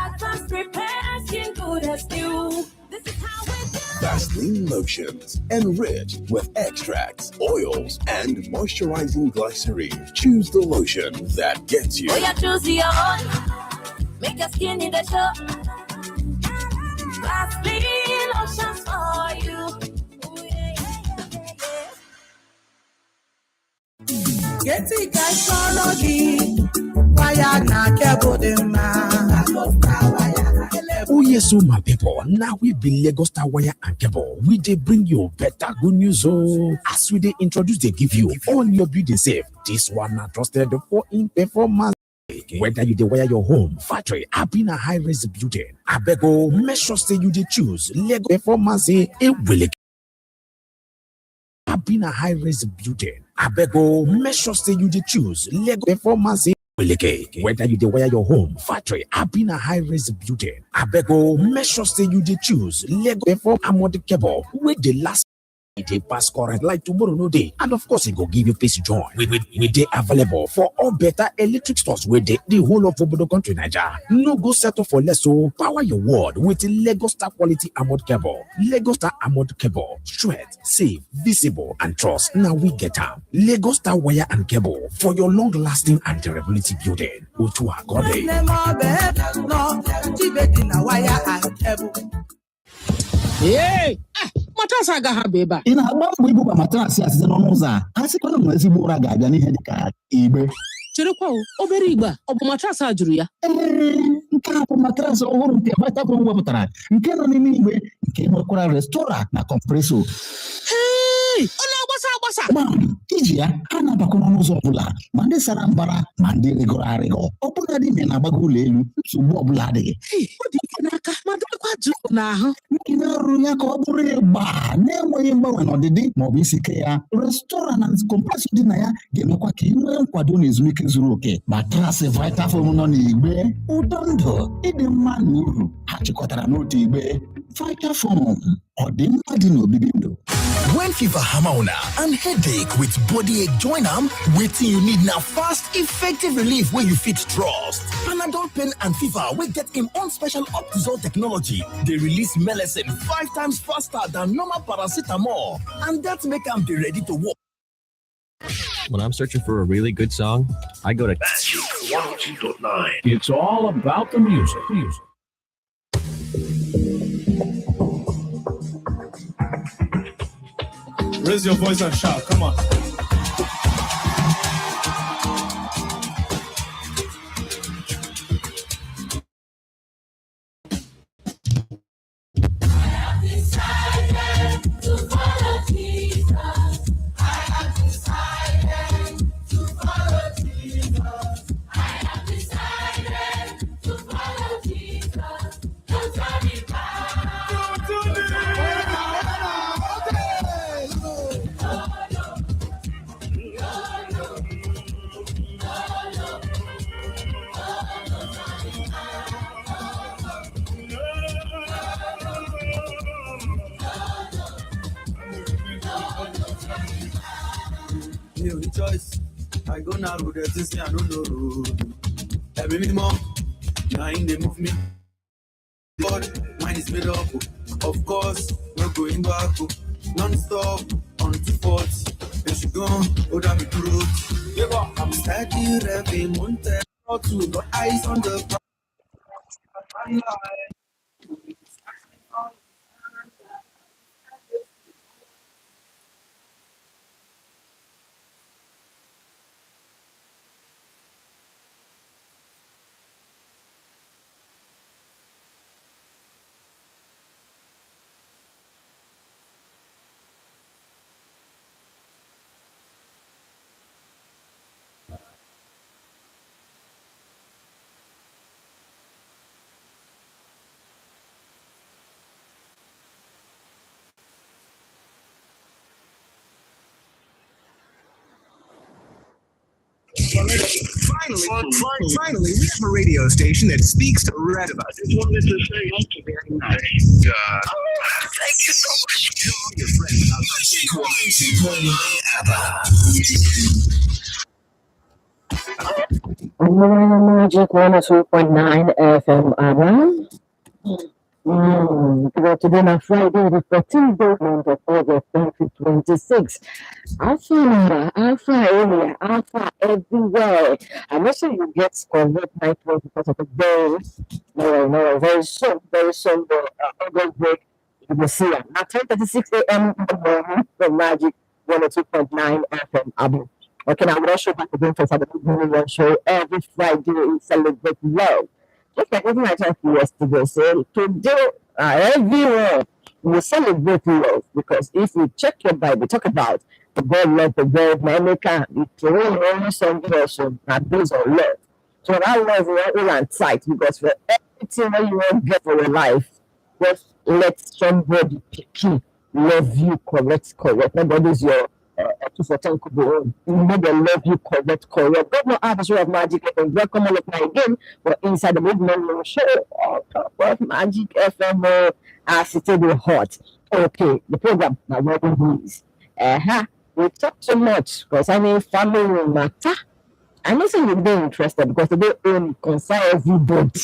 Advanced repair, skin good as new. This is how we do. Vaseline lotions, enriched with extracts, oils, and moisturizing glycerin. Choose the lotion that gets you. Oh, yeah, choose your own. Make your skin in the show. Vaseline lotions for you. Ooh, yeah, yeah, yeah, yeah. Get it, guys, wire na cable dem Oh yes, so my people, now we be Lagos Star Wire and Cable. We dey bring you better good news. Oh, as we dey introduce, they give you all your building safe. This one na trusted for in performance. Whether you dey wire your home, factory, abi na high-rise building, abeg make sure say you dey choose Lagos Performance will abi na high-rise building. Abeg make sure say you dey choose Lagos Performance. Whether you dey wire your home, factory, abi na high-rise building, abeg make sure say you dey choose Lagos Perform Armored Cable wey dey last. They pass current like tomorrow no day, and of course it go give you peace joy. We dey available for all better electric stores where the whole of Obodo country Naija. No go settle for less, so power your world with Lagos Star quality armored cable. Lagos Star armored cable, straight, safe, visible, and trust. Now we get am. Lagos Star wire and cable for your long-lasting and durability building. Otu Agode. Hey! Matrasị agaghị abụ ebe a. Ị na-agba mbọ ibuba matrasị a site n'ọnụ ụzọ a. A sịkwana na ezigbo ụra ga-abịa n'ihe dị ka igbe. Cherekwa obere igbe a, ọ bụ matrasị a jụrụ ya? Nke a bụ matrasị ọhụrụ nke Vitafoam wepụtara, nke nọ n'ime igbe, nke nwekwara restora na kọmpreso. Hey! Ọ na-agbasa agbasa. Ma iji ya, ha na-abakọ n'ọnụ ụzọ ọbụla, ma ndị sara mbara, ma ndị rịgọrọ arịgọ. Ọ bụla dị ime na-agbago ụlọ elu, nsogbu ọbụla adịghị. Ọ dị ike n'aka, ma dịkwa jụụ n'ahụ. N'ihi na arụ ya ka ọ bụrụ ịgba na-enweghị mgbanwe n'ọdịdị maọbụ isi ike ya. Restora na kọmpresọ dị na ya ga-emekwa ka ị nwee nkwado na ezumike zuru oke. Matrasị Vitafoam nọ n'igbe, ụdọ ndụ, ịdị mma na uru ha chịkọtara n'otu igbe. Vitafoam, ọ dị mma dị n'obibi ndụ. When fever hammer una and headache with body ache join am, wetin you need na fast, effective relief wey you fit trust. Panadol pain and fever wey get im own special Optizol technology dey release melecine 5 times faster than normal paracetamol, and that make am dey ready to work. When I'm searching for a really good song, I go to 102.9. It's all about the music. Raise your voice and shout. Come on. Choice. I go now with the things I don't know. Every minimum, now in they move me. God, mine is made up. Of course, no going back. Non-stop, on 240. Then she gone, hold on me throat. I'm steady, revving, mountain. To got eyes on the Finally, we have a radio station that speaks to red of us. Just wanted to say thank you very much. Thank you so much. Tell all your friends about Magic 102.9 FM Abraham. Today on Friday, the 14th month of August 2026. Alpha area, Alpha everywhere. I'm not sure you get correct network because of the very soon, the August break. You will see it at 10:36 a.m. in the morning from Magic 102.9 FM Abu. Okay, now we'll show back again for the Good Show every Friday. We celebrate love. Just like everything I talked yesterday, so today, everyone will celebrate love because if you check your Bible, talk about the God love the world, America, it's only some version that based on love. So that love is all and tight because for everything that you want to get for your life, just let somebody pick you, love you, correct. Nobody's your 2 for 10 could go on. You know they love you, correct. God no have a show of magic and welcome all of my again, but inside the movement show on top of Magic FM as it will hot. Okay, the program now what is. We talk so much because I mean family matter. I'm not saying you're very interested because they don't concern everybody.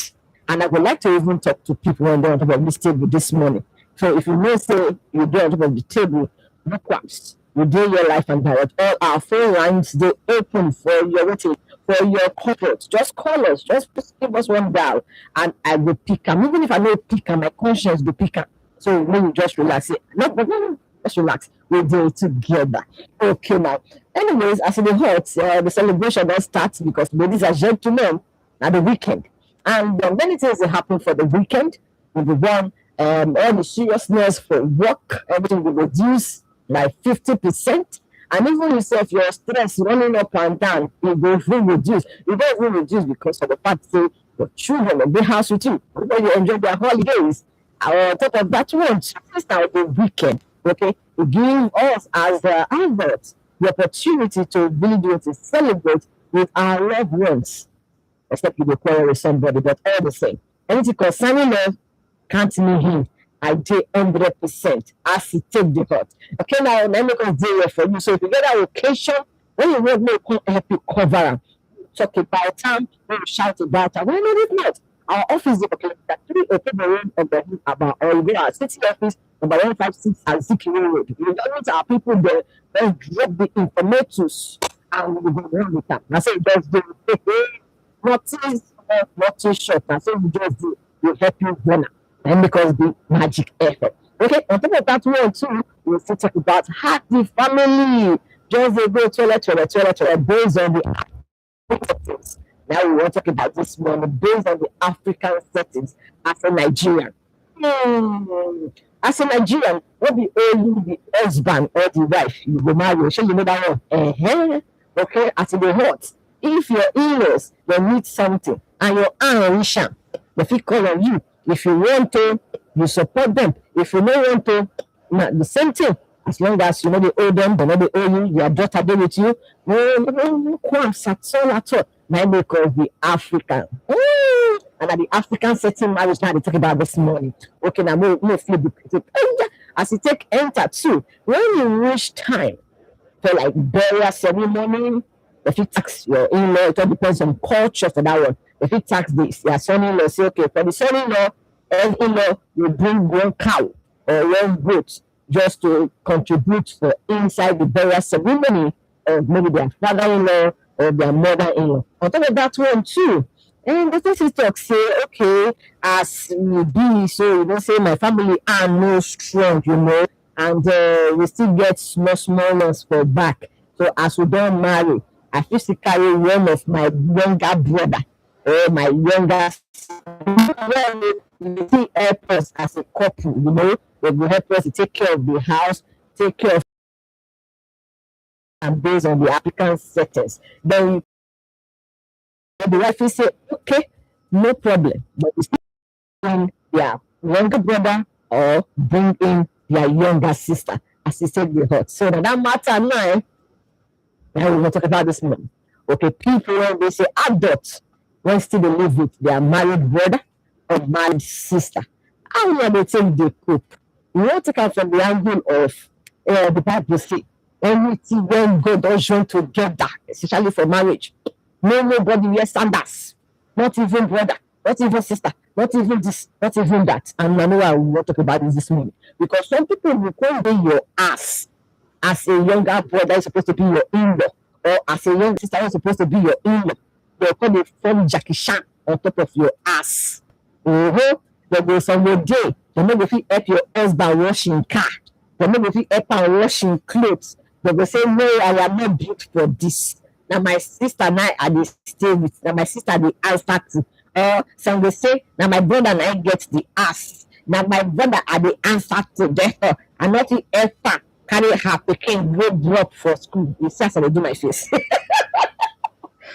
And I would like to even talk to people when they're on top of this table this morning. So if you may say you do on top of the table, no qualms. You do your life and direct. All our phone lines they open for your waiting, for your corporate. Just call us, just give us one dial, and I will pick them. Even if I don't pick them, my conscience will pick them. So when you just relax, no, just relax. We'll do it together. Okay, now. Anyways, as the hot, the celebration does start because ladies and gentlemen, at the weekend, and many things will happen for the weekend. Number one, all the seriousness for work, everything will reduce like 50%, and even yourself, your stress running up and down, it will reduce. It doesn't even reduce because of the fact that your children will be house with you. When you enjoy their holidays, on top of that one, just now the weekend, okay, it gives us as adults the opportunity to really do it, to celebrate with our loved ones. Except you will quarrel with somebody, but all the same. Anything concerning love, can't mean him. I do 100% as he take the hot. Okay, now let me go there for you. So if you get a location, when you want me to help you cover them, talk about time, when you shout about them. Well, no, it's not. Our office is okay. That 3 room of the about or we are city office number 156 at Zikiri Road. We don't need our people there. Let's drop the informatus and we will go around with them. I say just do nothing short. I say we just do. We'll help you run. And because the magic effort. Okay, on top of that one too, we'll still talk about happy family. Just they go toilet based on the settings. Now we want to talk about this one based on the African settings as a Nigerian. As a Nigerian, what be only the husband or the wife you go marry? Sure you know that one. Okay, as in the hot. If your in-laws they need something and your aunt wish them, they fit call on you. If you want to, you support them. If you don't want to, the same thing. As long as you know they owe them, they know they owe you, your daughter they with you. No qualms at all. My because the African. And at the African setting marriage now they talk about this morning. Okay, now more flip the as you take enter too. When you reach time for like burial ceremony, if you tax your in-law, it all depends on culture for that one. If you tax this, your son-in-law say, okay, for the son-in-law, in-law, you bring one cow or one goat just to contribute for inside the burial ceremony of maybe their father-in-law or their mother-in-law. On top of that one too, and the thing talk say, okay, as we be, so you don't say my family are no strong, and we still get small ones for back. So as we don't marry, I used to carry one of my younger brother or my younger sister. They help us as a couple, they will help us to take care of the house, take care of and based on the applicant settings. Then the wife will say, okay, no problem, but we still bring their younger brother or bring in their younger sister, as he said the hot. So that matter now, we will talk about this morning. Okay, people when they say adults, when still they live with their married brother or married sister, how will they take the cope? You want to come from the angle of the Bible say everything when God does join together, especially for marriage. Nobody wears sandals, not even brother, not even sister, not even this, not even that. And I know I will not talk about this morning because some people will call your ass as a younger brother is supposed to be your in-law, or as a young sister is supposed to be your in-law. They'll call the form Jackie Chan on top of your ass. There goes some day. They may be help your husband washing car. They may be help her washing clothes. They will say, no, I am not built for this. Now my sister and I they stay with. Now my sister the answer to. Some will say, now my brother and I get the ass. Now my brother are the answer to them. I'm not the helper. Carry her picking go drop for school. You see, as I do my face.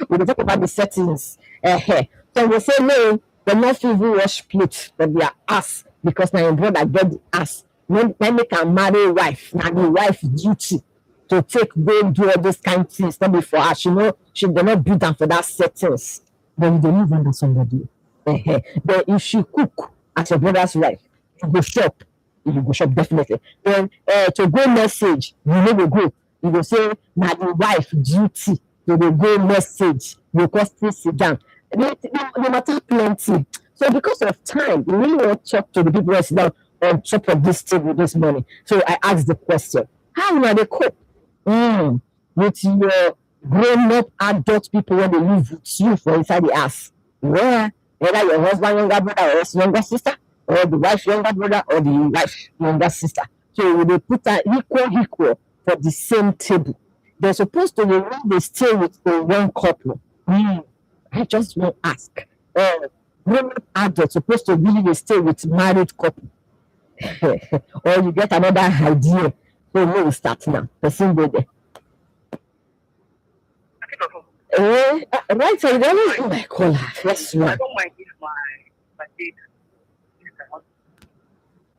We will talk about the settings. So we say no, they're not even wash plates for their ass because my brother get the ass. When they can marry wife, now the wife duty to take go do all those kind of things. Not before her, she did not build them for that settings. Then they live under somebody. But if she cook as your brother's wife, you go shop. You go shop definitely. Then to go message, you know go go. You go say now the wife duty. You will go message. You go still sit down. They matter plenty. So because of time, we really want to talk to the people who sit down on top of this table this morning. So I asked the question: how will they cope with your grown-up adult people when they live with you for inside the house? Where whether your husband younger brother or his younger sister, or the wife younger brother or the wife younger sister. So they put an equal for the same table. They're supposed to when they stay with the one couple. I just want to ask. Grown-up adults supposed to really stay with married couple. Or you get another idea. So we'll start now. Person go there. Right, so you don't know my caller. Yes, one. I don't mind if my date.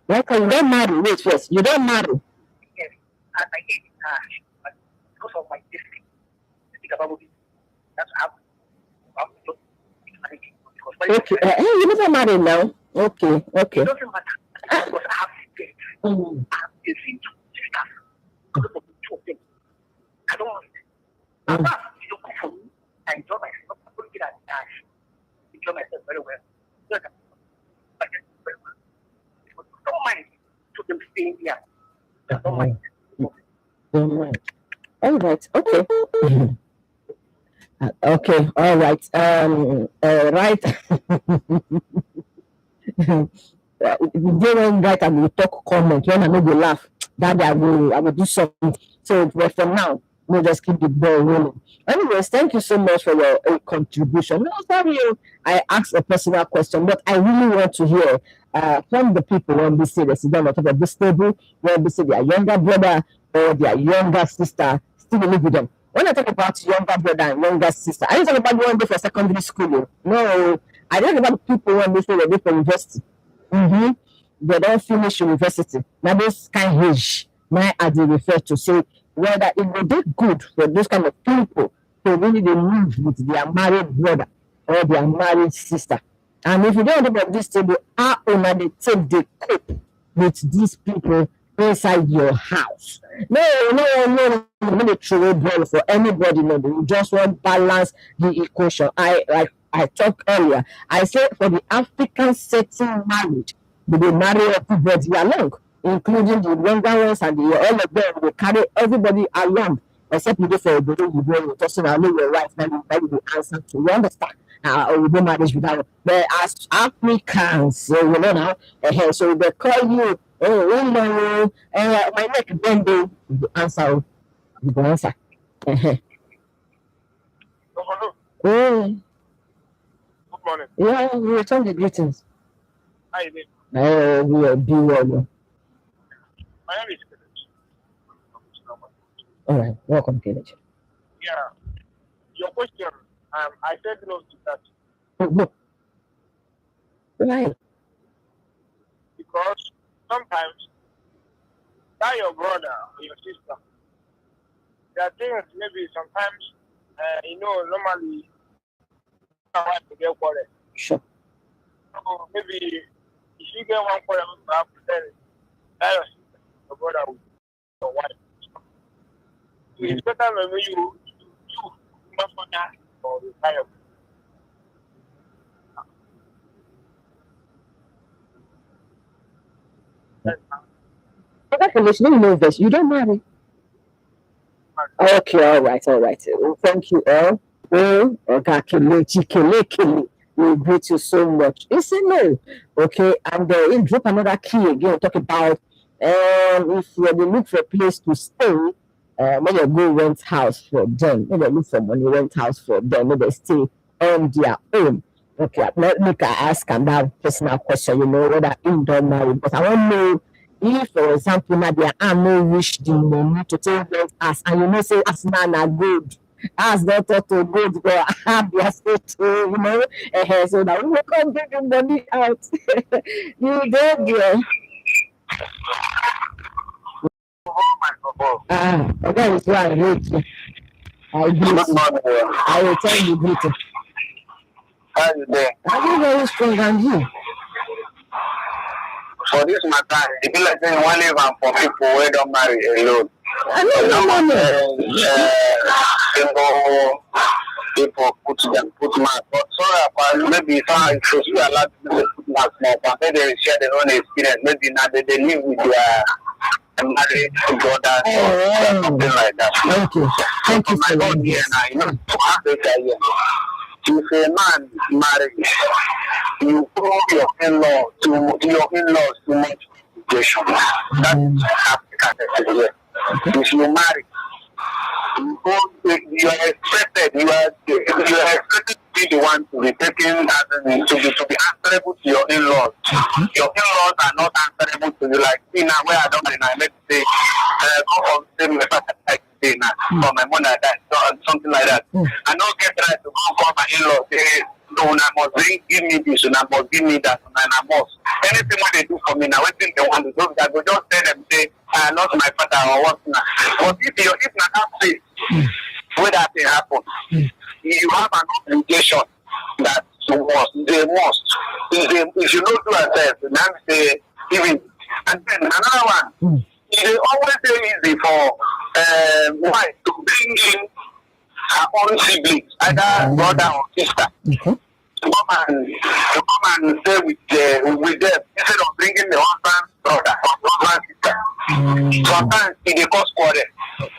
Right, so you don't marry. Wait, first. You don't marry. Yes, and I hate it. But because of my district, I think about it. That's how I'm not managing. Okay, you never married now. Okay. It doesn't matter because I have to I have a few sisters. Because of the two of them. I don't want it. You don't cook for me. I enjoy myself. I'm going to get at enjoy myself very well. But very well. Don't mind to them staying here. Don't mind. Don't mind. All right. Okay. Okay. All right. Right. They won't write and we talk comment. When I know they laugh, that I will do something. So for now, we'll just keep the ball rolling. Anyways, thank you so much for your contribution. No, sorry, I asked a personal question, but I really want to hear from the people when they say they sit down on top of this table, when they say their younger brother or their younger sister still live with them. When I talk about younger brother and younger sister, I don't talk about the one day for secondary school. No, I talk about people when they say they go for university. They don't finish university. Now this kind of age, my as they refer to say whether it will be good for those kind of people to really they live with their married brother or their married sister. And if you don't know about this table, how only they take the cope with these people inside your house. No, they throw a ball for anybody. No, you just want balance the equation. I talked earlier. I said for the African setting marriage, they will marry everybody along, including the younger ones and all of them will carry everybody along, except you go for a baby, you go and tossing and your wife, now you will answer to. You understand? Or you don't manage without. But as Africans, so you know now, so they call you, my neck bend, you answer. You go answer. Good morning. Yeah, we return the greetings. How you doing? We are doing well. My name is Kenneth. All right, welcome, Kenneth. Yeah. Your question, I said no to that. No. Right. Because sometimes that your brother or your sister, there are things maybe sometimes Normally, my wife will get quarrel. Sure. So maybe if you get one quarrel, perhaps then that is your brother with your wife. So it's better when you must not ask for the kind of. Congratulations, let me know this. You don't marry. Okay, all right. Thank you all. We greet you so much. He said no. Okay, and he'll drop another key again. Talk about if you look for a place to stay, maybe go rent house for them. Maybe look for money rent house for them. Maybe stay on their own. Okay, let me ask another personal question. Whether indoor married, but I want to know. If, for example, now there are no reach the money to take rent as, and say as man are good, as daughter to good, but have their state to, so that we will come bring the money out. You don't get. Okay, it's right. I will tell you greeting. How you doing? I'm very strong and you. For this matter, it be like saying one live for people who don't marry alone. I know. Single people put mark. But sorry, maybe if should be allowed to put mark more, but maybe they share their own experience. Maybe now they live with their married brothers or something like that. Thank you for my here now. To Africa here. If a man marries, you owe your in-laws too much obligation. That's Africa here. If you marry, you are expected to be the one to be taken to be answerable to your in-laws. Your in-laws are not answerable to you. Like see now where I don't know, I make say go home say my father died today now or my mother died something like that. I don't get right to go for my in-laws say no, I must give me this and I must give me that and I must. Anything what they do for me now, anything they want to do, I will just tell them say I lost my father or what now. But if not that place where that thing happen, you have an obligation that they must. If you don't do yourself, then say even. And then another one, it always very easy for wife to bring in her own siblings, either brother or sister. To come and stay with them instead of bringing the husband's brother or the husband's sister. Sometimes it cause quarrel.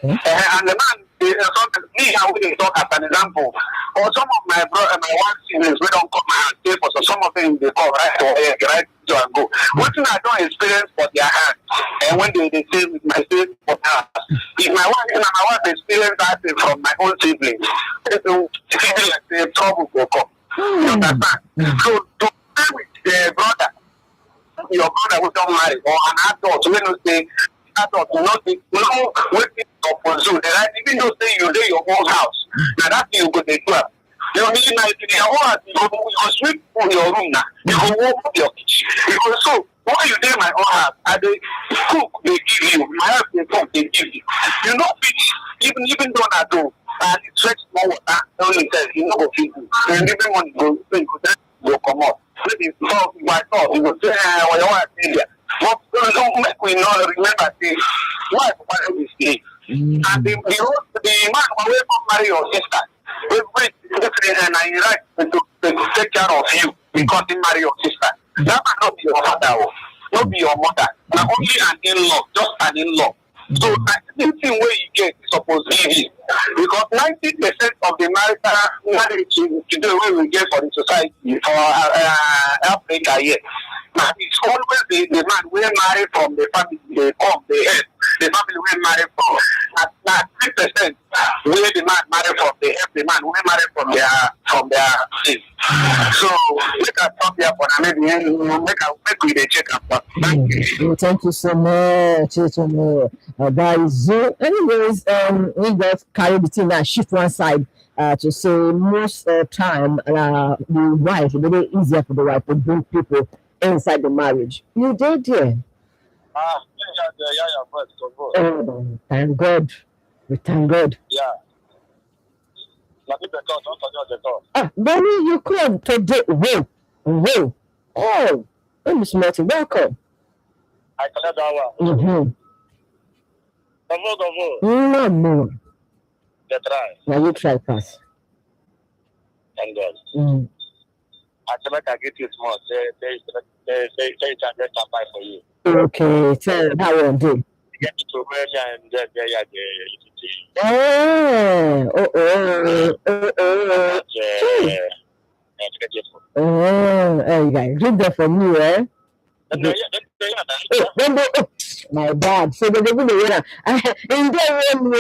And the man, me I will talk as an example. Or some of my one siblings we don't come and stay for some of them they come right to and go. One thing I don't experience for their hand, and when they stay with my stay for her. If my wife experience that from my own siblings, it will feel like the trouble will come. You understand? So to stay with the brother, your brother who don't marry, or an adult, we don't say adult, not waiting for pursue. Even though say you lay your own house, now that you go to do. You mean like in your own, you go sweep for your room now. You go walk up your kitchen. Because so while you do my own house, and they cook, they give you. My house they cook, they give you. You know, even though I do. And it's stretch more water, only says you know people. And everyone go come out. Maybe so my thought, you go say, well, you want to there. But don't make we not remember this. Why is this? And the man who will marry your sister, and I right to take care of you because he marry your sister. That might not be your father, not be your mother. Now only an in-law, just an in-law. So anything where you get is supposed to give you. Because 90% of the marriage today we get for the society for Africa here. Now it's always the man we marry from the family they come, the family we marry from. Now 3% where the man marry from the man we marry from their place. So make us stop here for now. Make we check up. Thank you. Thank you so much. Guys, anyways, we just carry the thing and shift one side to say most time the wife, it's very easier for the wife to bring people inside the marriage. You did, yeah. Thank God. We thank God. Yeah. Benny, you come today. Whoa. Oh, Miss Marty, welcome. I cannot hour. Mm-hmm. No. The try. Now you try pass. Thank God. Mm. I get you small. They can get a buy for you. Okay, tell how you do. Get to where and there. You guys, read that for me, eh? My bad. So they're going to win. In the room,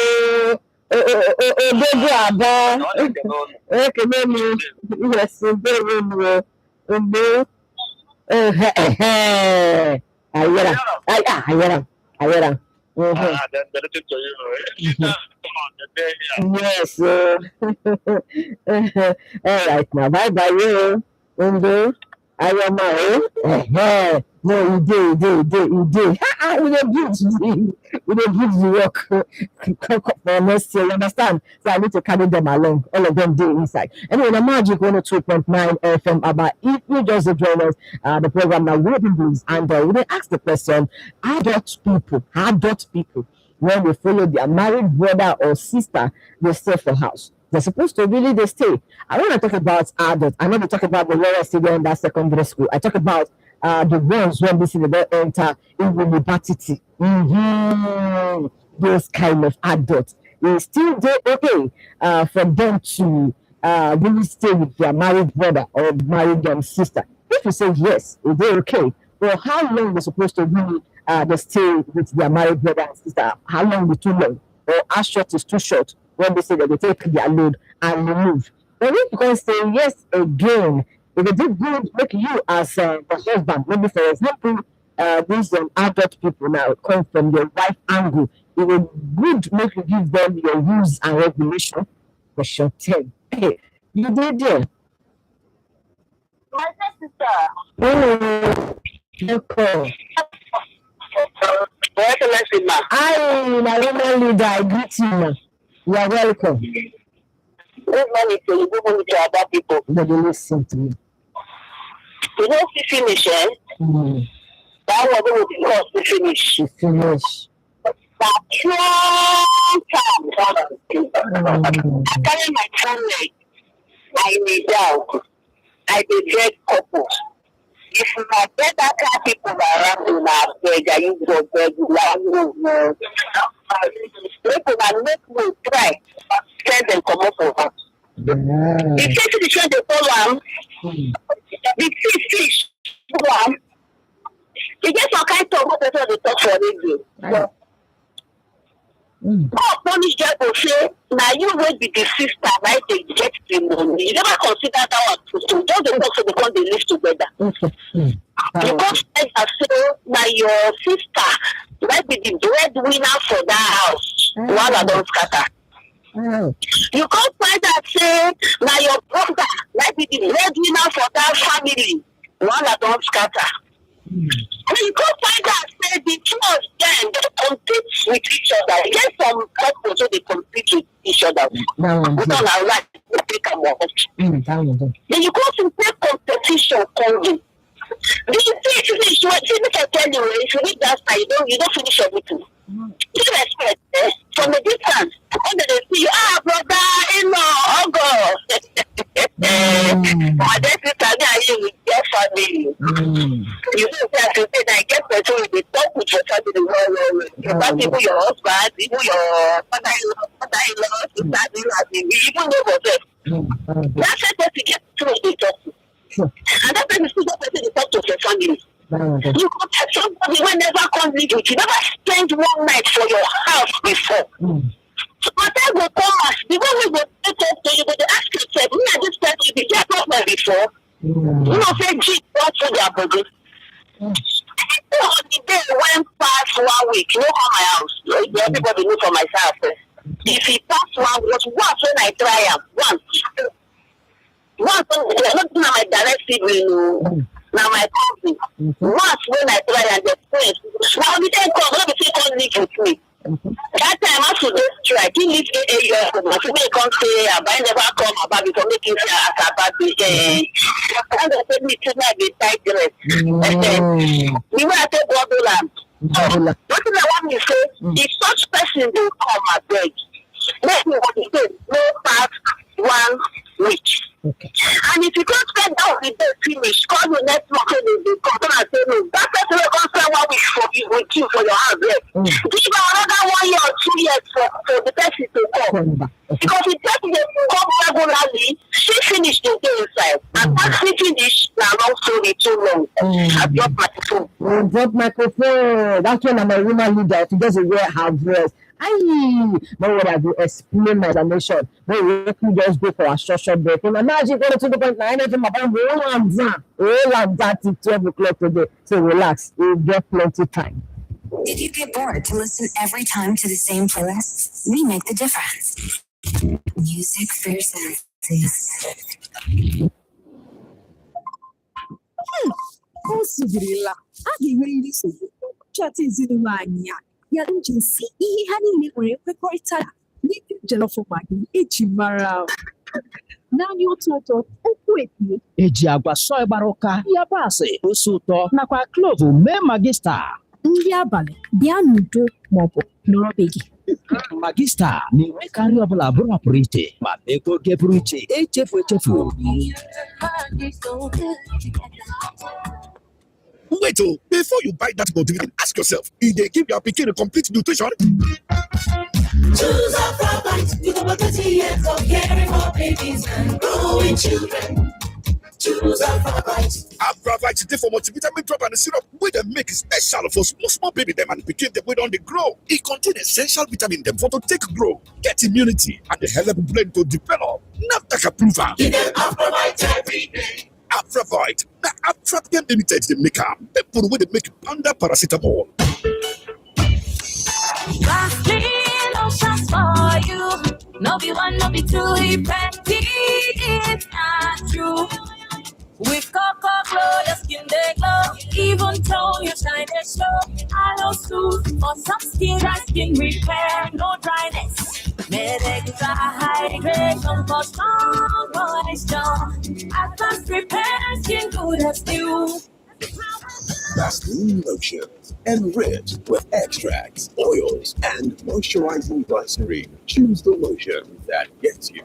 yes, in the room. I hear them. Yes. All right, now bye you. I am my no, you do. We don't give the work for next year, you understand? So I need to carry them along. All of them do inside. Anyway, the Magic 102.9 FM about if you just join us, the program now will be released, and we will ask the question: adult people, when they follow their married brother or sister, they stay for house. They're supposed to really they stay. I want to talk about adults. I want to talk about the lower student in that secondary school. I talk about the ones when they see they enter in university. Those kind of adults. It's still okay for them to really stay with their married brother or married sister. If you say yes, is they okay? Well, how long they're supposed to really they stay with their married brother and sister? How long is too long? Or how short is too short? When they say that they take their load and remove. But if you can say yes again, if they did good, make you as the husband, maybe for example, these adult people now come from your wife angle, it will good make you give them your rules and regulation. Question 10. Hey, you did it. My sister. Oh, welcome. I woman leader, I greet you, man. You are welcome. Good morning to you. Good morning to other people. But you listen to me. You know, if you finish, that was going to be lost to finish. To finish. That long time. I carry my family. I need out. I did couple. If you have better people around you now, I use your bed, people that make me try, send them come up for us. If you see the show, they follow the fish, you get some kind of what they talk for radio. God punish them to say, now you will be the sister, right? They get the money. You never consider that one. So just the work so because they live together. Because I say, now your sister might be the breadwinner for that house. While I don't scatter. You can't find that say, now your brother might be the breadwinner for that family. While I don't scatter. And you can't find that say the two of them they compete with each other. You get some couples so they compete with each other. We don't allow to take a walk. Then you go to take competition coming. Do you see finish what you can tell you if you need that side, you don't finish everything. You respect from a distance. And then they see brother-in-law, uncle. My sister you with your family. You know that you say I get person with the talk with your family. About people your husband, even your father-in-law, sister-in-law, even yourself. That's it that you get to the talk. And that person still that person talk to your family. You could have somebody who never comes with you. You never spend one night for your house before. So my time will come as the one we will take up to you, but they ask yourself, me at this time, you be just not before. You know, say, gee, what's for their body? On the day went past 1 week, you know how my house, everybody know for myself. If he passed 1 week, once when I try him, once not my direct sibling, now my cousin. Once when I try and the friends, now we then come, let me say, come live with me. That time after the strike, he needs a year for my family come say, I never come about before making it as about the and they said me to not be tight dress. We were at the borderland. What do I want to say? If such person will come I beg, let me what he said, no past 1 week. Okay. And if you can't spend out the day finish, call the next market in the company and say, no, that person will come spend 1 week for you with you for your house. Give another 1 year or 2 years for the person to come. Because the person they come regularly, she finished the day inside. And once she finished, now long story too long. I drop microphone. Drop microphone. That's when I'm a woman leader to just wear her dress. No what I will explain my explanation. No, let me just go for a short break. And imagine going to the point 9 FM about all I'm done till 12 o'clock today. So relax, you'll get plenty time. Did you get bored to listen every time to the same playlists? We make the difference. Music for senses. O subirila, a ga-enwerịrị nsogbu chọta ezinụlọ anyị a. Ya nje si ihe ha niile nwere nkwekọrịta na n'ime jollof maggi eji mara naanị otu ụtọ okwu ekele eji agwa sọị gbara ụka yabasị ose ụtọ nakwa klovu mee magista. Nri abalị bịa n'udo maọbụ nọrọ be gị. Magista na-eme ka nri ọbụla bụrụ ọpụrụ iche ma meekwa oge pụrụ iche echefu. Wait, before you buy that multivitamin, ask yourself, if they give your pikin a complete nutrition. Choose Afravite with over 30 years of caring for babies and growing children. Choose Afravite. Afravite is for multivitamin drop and syrup with a make special for small baby them and pikin them with on the grow. It contains essential vitamin them for to take grow, get immunity, and the help brain to develop. NAFDAC approval. Give them Afravite every day. Afravite. Now, Afravite Limited, they make people with they make panda paracetamol. Vaseline options for you. No be one, no be two, he plenty. It's not true. With Coco Glow, your skin they glow. Even tone, your shine they show. Aloe Soothe for some skin repair, no dryness. Extra hydration for strong moisture. Advanced repair, skin good as new. Vaseline lotion, enriched with extracts, oils, and moisturizing glycerin. Choose the lotion that gets you.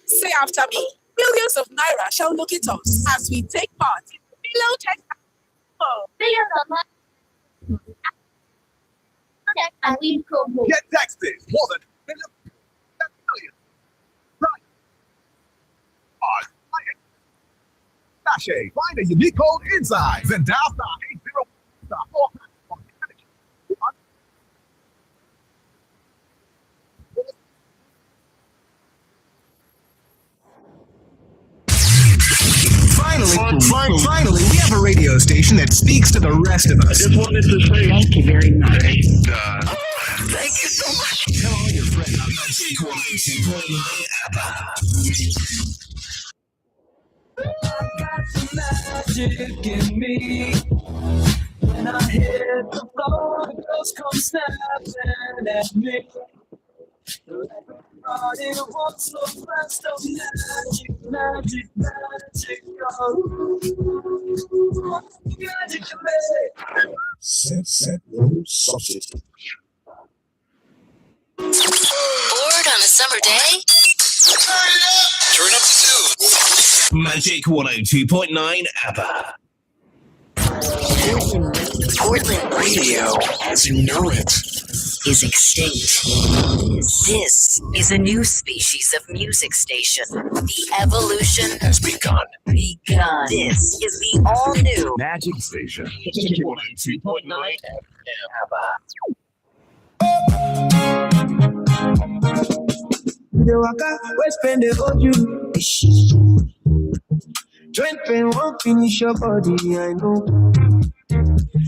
Say after me. Millions of naira shall locate us as we take part in the Milo Tech. Millions of naira and win promo. Get texted more than million. Right. Sachet. Find a unique code inside. Then dial star 80 star 4. Finally, we have a radio station that speaks to the rest of us. I just wanted to say thank you very much. Thank you so much. Tell all your friends Magic in me. When I hit the floor, the girls come snapping at me. Everybody wants a blast of magic, oh. Magic, Set roll sausage. Bored on a summer day? Turn up the tunes. Magic 102.9 ABBA. Portland Radio, as you know it, is extinct. This is a new species of music station. The evolution has begun. This is the all-new Magic Station. 102.9 ABBA. The waka, we spend the whole you. Joint pain won't finish your body, I know.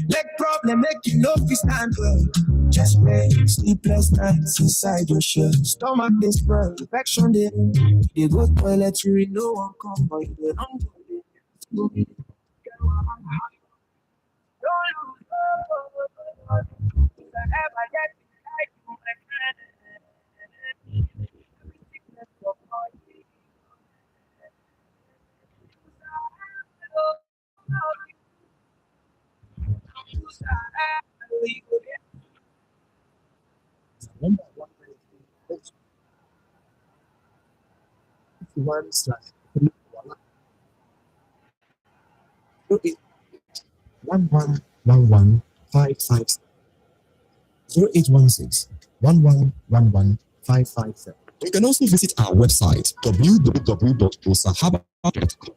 Leg problem. They make you know if you stand well. Just pray, sleepless nights inside your shell. Stomach they swell, infection they go toilet, you no one come, but you don't go. Number 1/3 11111557 0816 111157. You can also visit our website www.osahaba.com.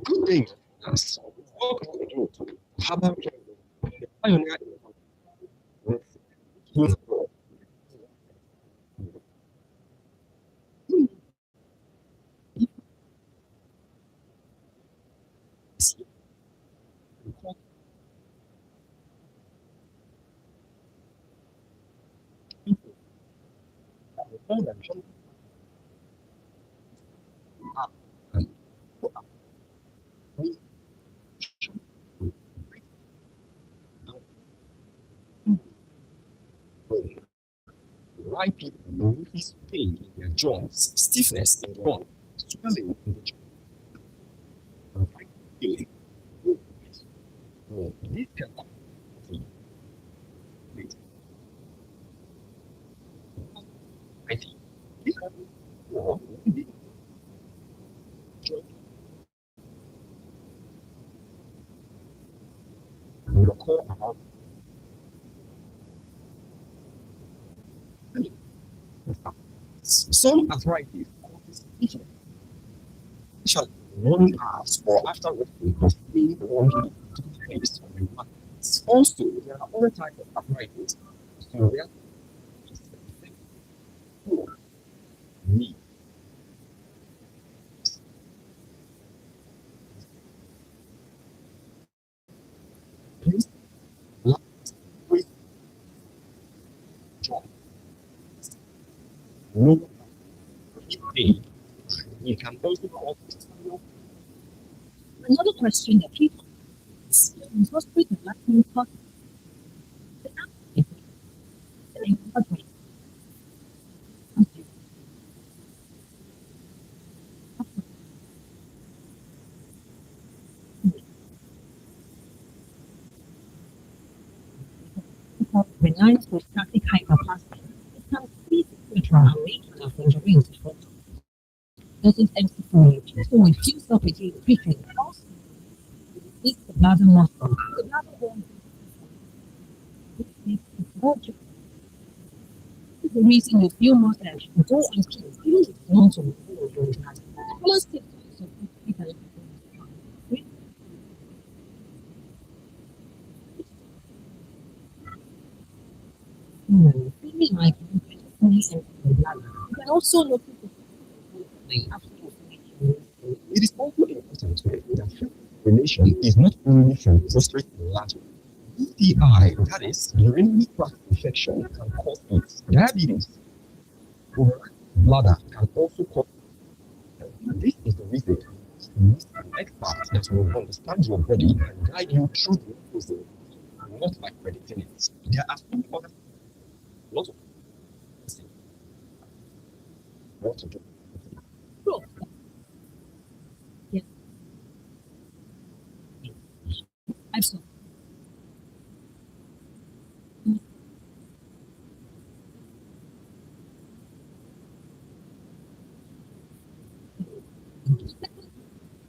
Good day. Yes. Welcome to Haba, the pioneer in right people notice pain in their joints, stiffness in the bone, swelling in the joint, and feeling. This can I think this some arthritis causes itching, especially long hours or after working because being wrongly to the face or the back. Also, there are other types of arthritis. So there knee. Please with joint. No pain. You can also call Another question that people ask is what's with the black hole part? Benign prostatic hyperplasia, it can be spiritual and regional injuries. Doesn't MC4, so it fills up again quickly. Also, it's the bladder muscle. The bladder won't be larger. This is the reason you feel more tension. Go and keep feeling it not to move your bladder. Common symptoms of prostatic feeling like you can also look at it is also important to note that fibrillation is not only from prostate enlargement. UTI, that is, urinary tract infection, can cause it. Diabetes, overactive bladder can also cause it. This is the reason you need an expert that will understand your body and guide you through the process, not by predicting it. There are some other lots of what to do. Sure. Yes. Absolutely.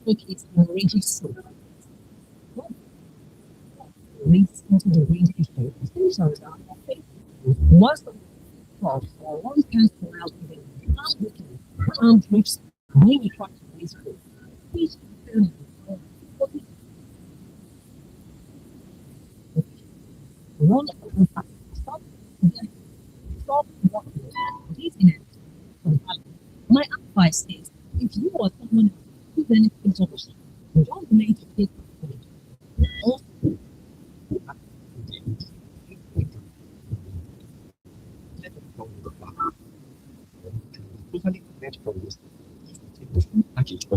It's already so. Leads into the range issue. Essentials are once the or one cancel out the arm trips, maybe try to raise food. Please one stop walking. My advice is if you or someone who benefits of it, don't make it big. Also,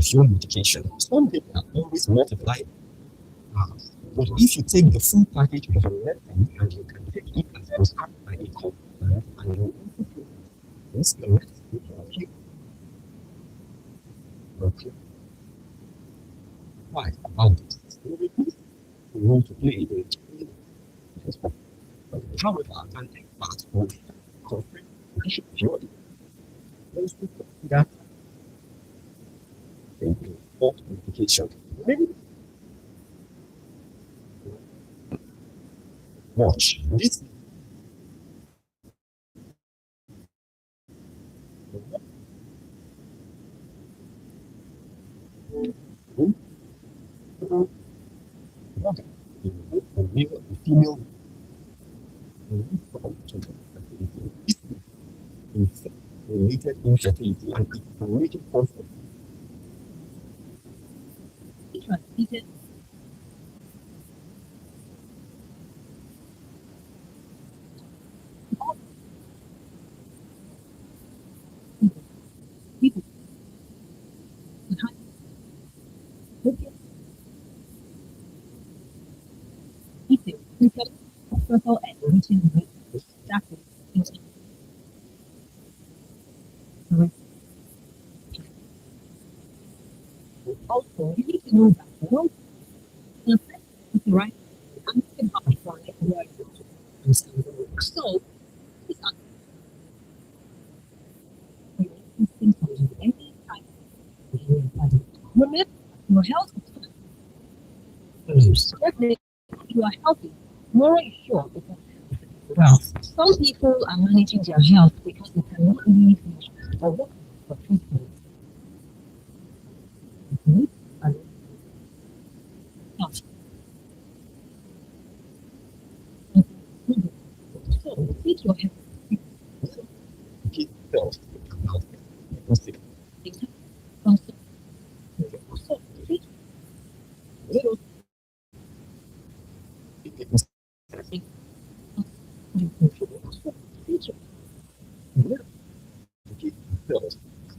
of your medication. Some people are always multiplying. But if you take the full package of a medicine and you can take it as prescribed by a consultant and you also feel this, the rest will help you. Okay. Why about this? We want to play it. However, an expert will confirm the issue purely. Those people that they will fault medication. Maybe watch this. The female related infertility and its related concept. Hospital and reaching exactly. Also, you need to know that the world is right. I'm thinking about before I work. So, these are symptoms of any type of human body. Remember, your health is definitely you are healthy. More sure because well, some people are managing their health because they cannot leave or work for treatment. So, treat your health.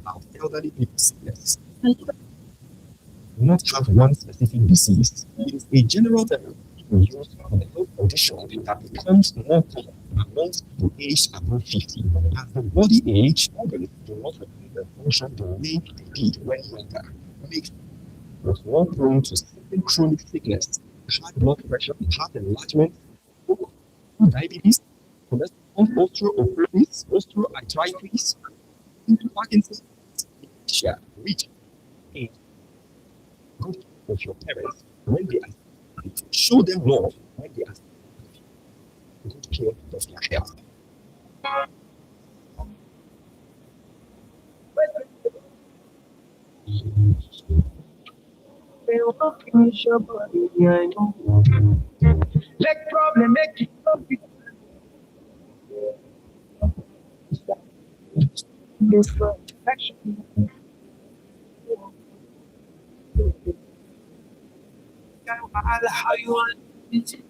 About elderly people's sickness. Not have one specific disease. It is a general term used for the health condition that becomes more common amongst people aged above 50. As the body age, organs do not repeat the function the way they did when younger. Makes was more prone to certain chronic sickness, high blood pressure, heart enlargement, diabetes, osteoarthritis, osteoarthritis, Parkinson's, dementia, which is good of your parents when they are show them love when they are good care of their health. Let problem make it happy. This perfection. How you want it?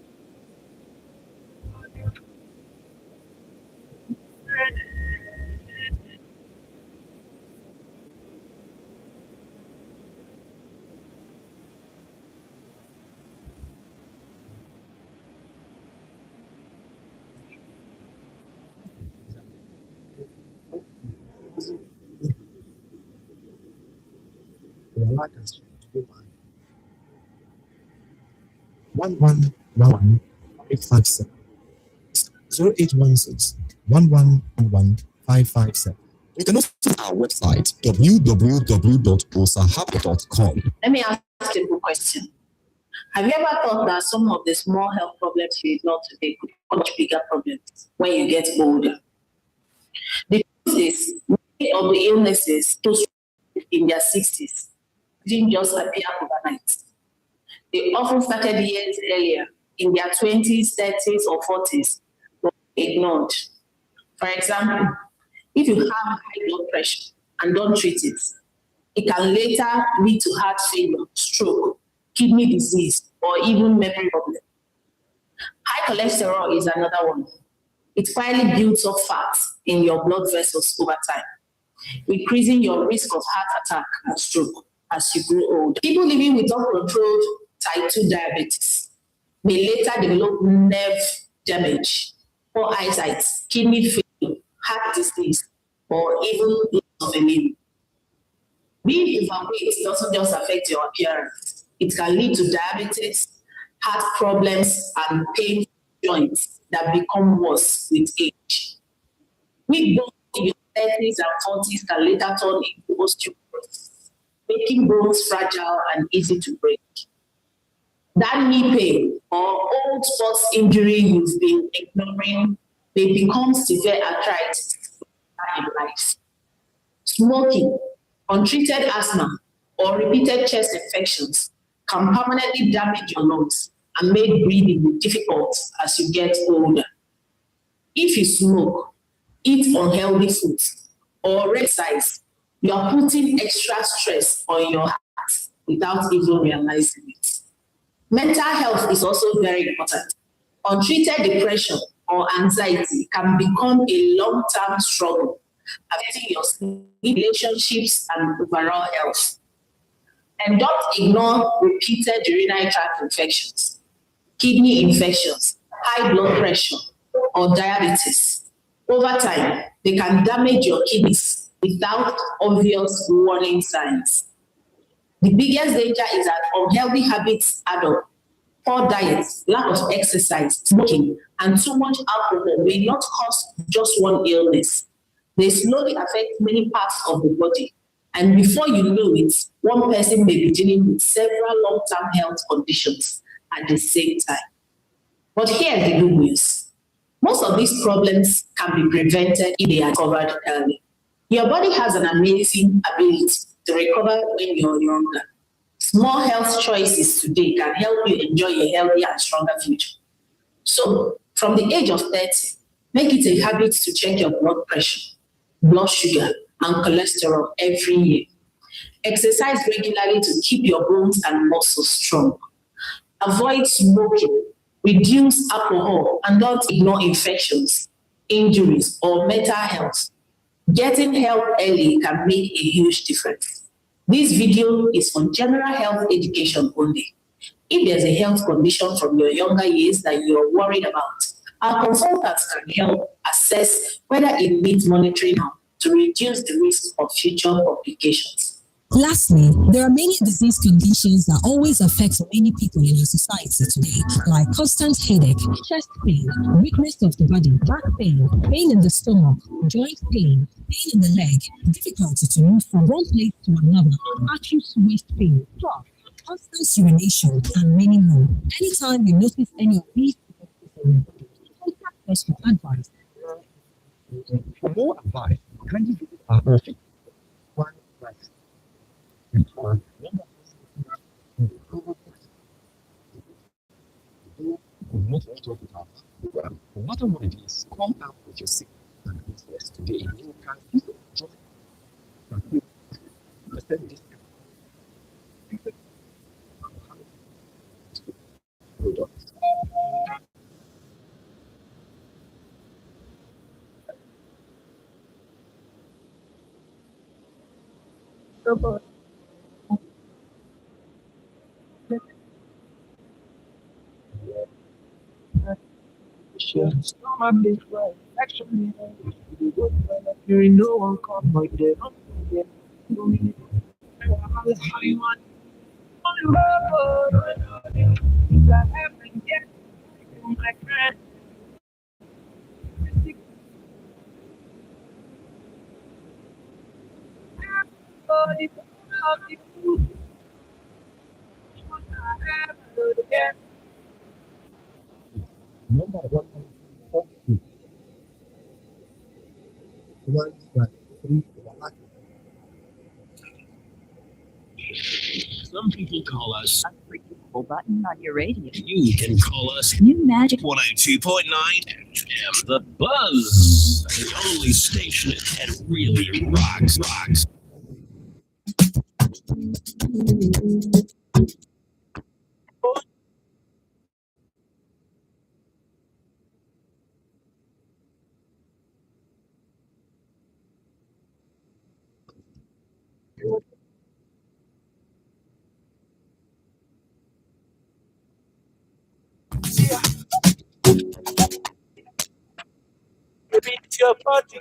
Like us, 1111 557 0816 111557. You can also visit our website www.osahab.com. Let me ask a simple question. Have you ever thought that some of the small health problems you ignore today could become much bigger problems when you get older? The truth is, many of the illnesses those in their 60s didn't just appear overnight. They often started years earlier, in their 20s, 30s, or 40s, but ignored. For example, if you have high blood pressure and don't treat it, it can later lead to heart failure, stroke, kidney disease, or even memory problem. High cholesterol is another one. It quietly builds up fat in your blood vessels over time, increasing your risk of heart attack and stroke. as you grow old. People living with uncontrolled type 2 diabetes may later develop nerve damage, poor eyesight, kidney failure, heart disease, or even loss of a limb. Being overweight doesn't just affect your appearance. It can lead to diabetes, heart problems, and painful joints that become worse with age. Weak bones in your 30s and 40s can later turn into osteoporosis, making bones fragile and easy to break. That knee pain or old sports injury you've been ignoring may become severe arthritis in life. Smoking, untreated asthma, or repeated chest infections can permanently damage your lungs and make breathing difficult as you get older. If you smoke, eat unhealthy foods, or exercise, you are putting extra stress on your heart without even realizing it. Mental health is also very important. Untreated depression or anxiety can become a long-term struggle, affecting your sleep, relationships, and overall health. And don't ignore repeated urinary tract infections, kidney infections, high blood pressure, or diabetes. Over time, they can damage your kidneys without obvious warning signs. The biggest danger is that unhealthy habits add up. Poor diet, lack of exercise, smoking, and too much alcohol may not cause just one illness. They slowly affect many parts of the body. And before you know it, one person may be dealing with several long-term health conditions at the same time. But here's the good news. Most of these problems can be prevented if they are covered early. Your body has an amazing ability to recover when you're younger. Small health choices today can help you enjoy a healthier and stronger future. So, from the age of 30, make it a habit to check your blood pressure, blood sugar, and cholesterol every year. Exercise regularly to keep your bones and muscles strong. Avoid smoking, reduce alcohol, and don't ignore infections, injuries, or mental health. Getting help early can make a huge difference. This video is for general health education only. If there's a health condition from your younger years that you're worried about, our consultants can help assess whether it needs monitoring now to reduce the risk of future complications. Lastly, there are many disease conditions that always affect many people in our society today, like constant headache, chest pain, weakness of the body, back pain, pain in the stomach, joint pain, pain in the leg, difficulty to move from one place to another, acute waist pain, cough, constant urination, and many more. Anytime you notice any of these contact us for advice. For more advice, kindly visit our office. One price. No matter what it is, come out with your sick and business today. You can use joy and understand this products. Stomach is right. Actually, you go to you no one come by there. How you want? My friend. Number 142. 153. Some people call us Unforgettable button on your radio. You can call us New Magic 102.9 FM. The Buzz, the only station that really rocks. your body.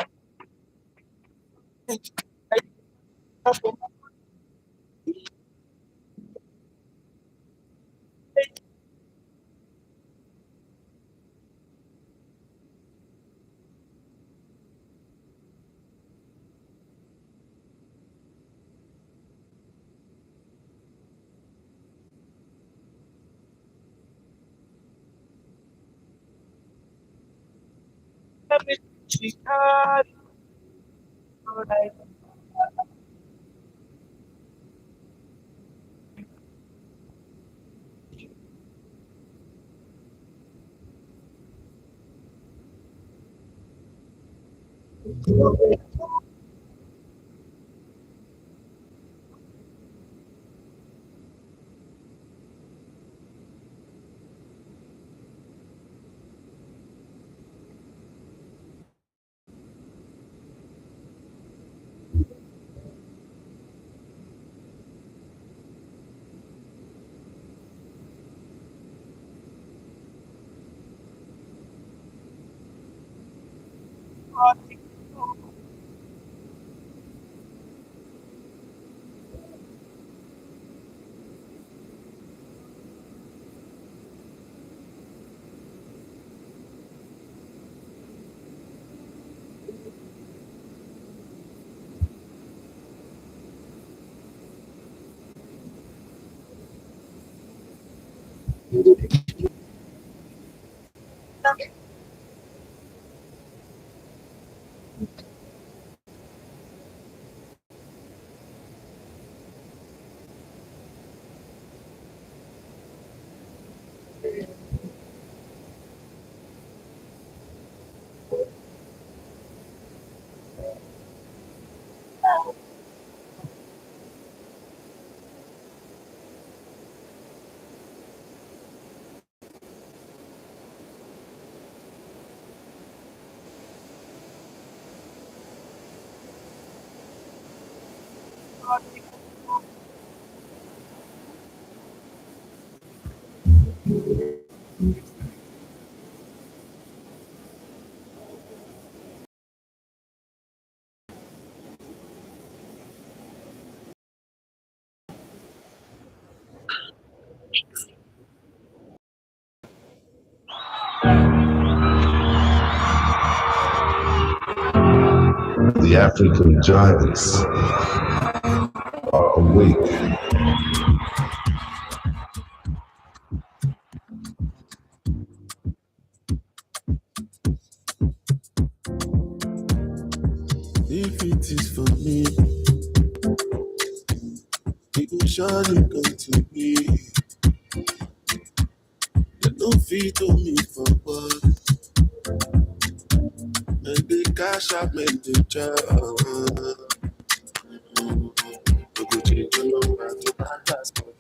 The African giants are awake. If it is for me, it will surely come to me. They don't feed on me for what, and they cash out me the job. We go change your number to my passport.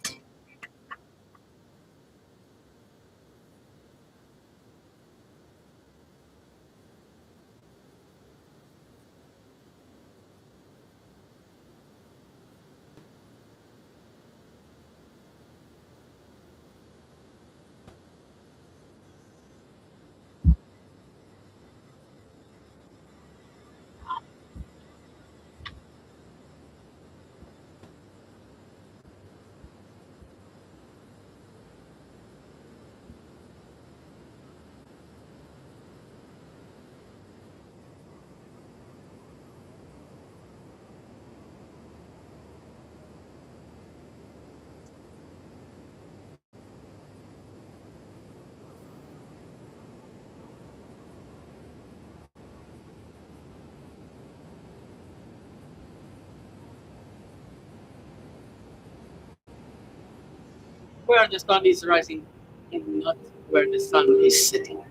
Where the sun is rising and not where the sun is setting.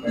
Hey,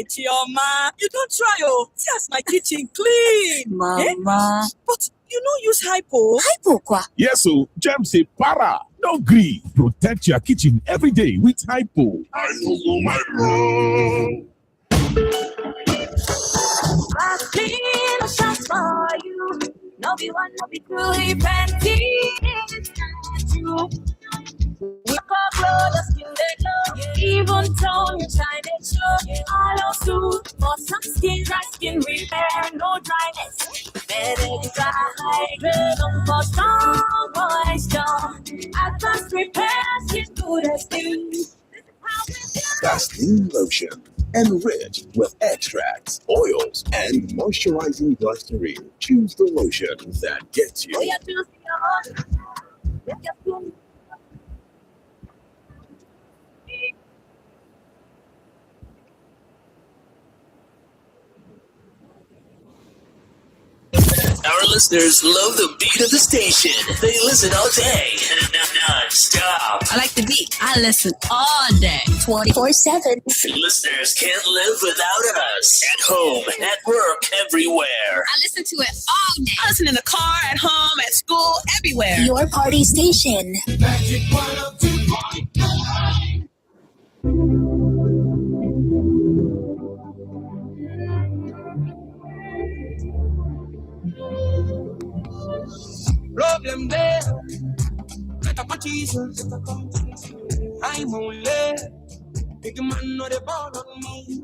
Chioma, you don't try, oh. See as my kitchen clean. Mama. But you don't use hypo. Hypo kwa? Yes, so Jam say para. No green. Protect your kitchen every day with Hypo. Clean shots for you. No be one, no be two, he plenty. It's not true. We call glow, the skin they glow. Even tone, you shine it show. All our suit for some skin, dry skin repair, no dryness. Better dry, rhythm for strong moisture. Advanced repair, skin good as new. Vaseline lotion, enriched with extracts, oils, and moisturizing glycerin. Choose the lotion that gets you. Oh, yeah, choose your own. Let your skin. Our listeners love the beat of the station. They listen all day, non-stop. I like the beat. I listen all day. 24/7. Listeners can't live without us. At home, at work, everywhere. I listen to it all day. I listen in the car, at home, at school, everywhere. Your party station. Magic 102.9. Problem there. Let up Jesus. I'm only. Big man, no, they ball on me.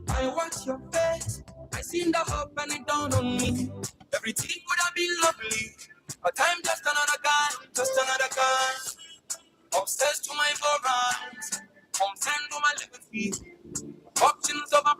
I watch your face. I seen the hope and it dawned on me. Everything would have been lovely. A time just another guy, just another guy. Upstairs to my barracks. Home send to my liberty. Options of a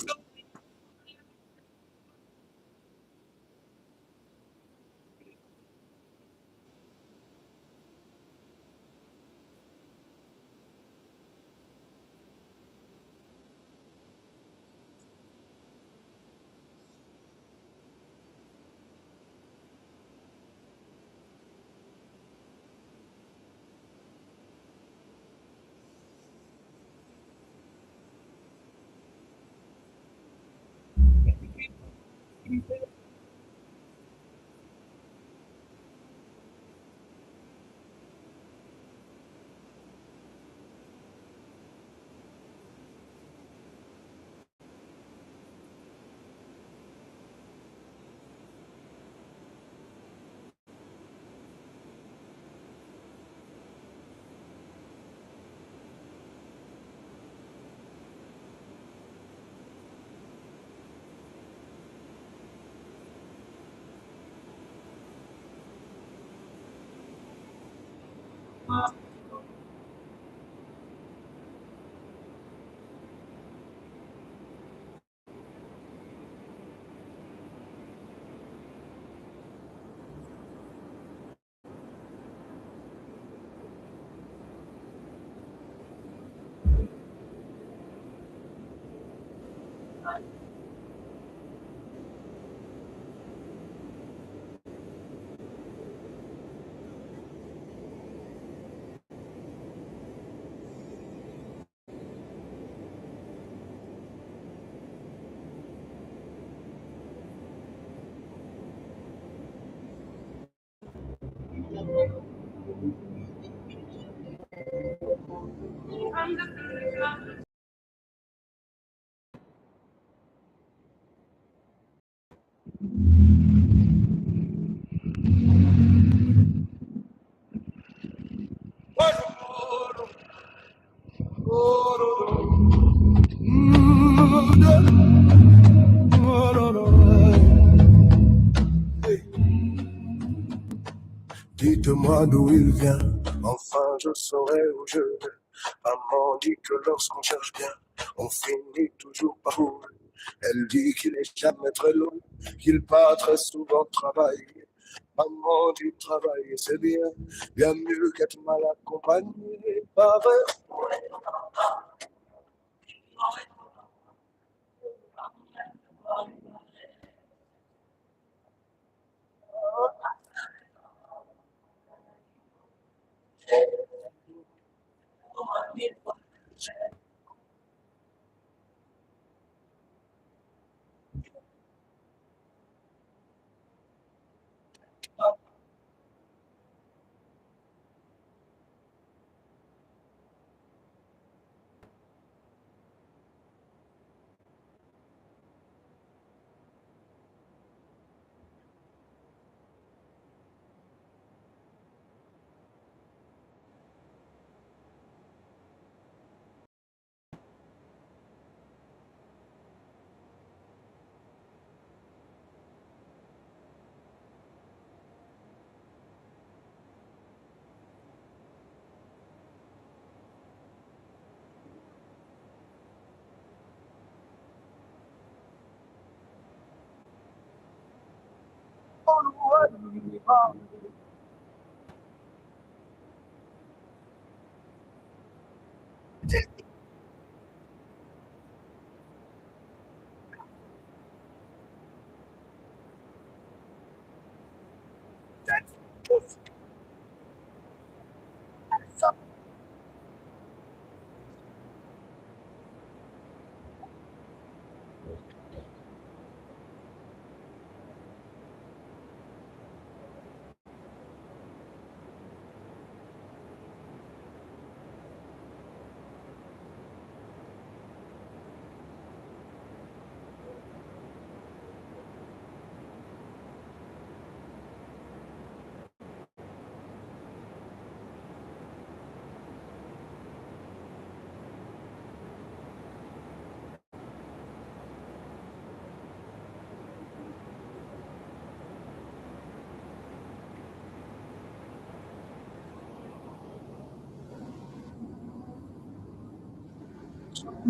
Dites-moi d'où il vient, enfin je saurai où je vais. Maman dit que lorsqu'on cherche bien, on finit toujours par trouver. Elle dit qu'il est jamais très long, qu'il part très souvent travailler. Maman du travail, c'est bien. Bien mieux qu'être mal accompagné. Pas vrai.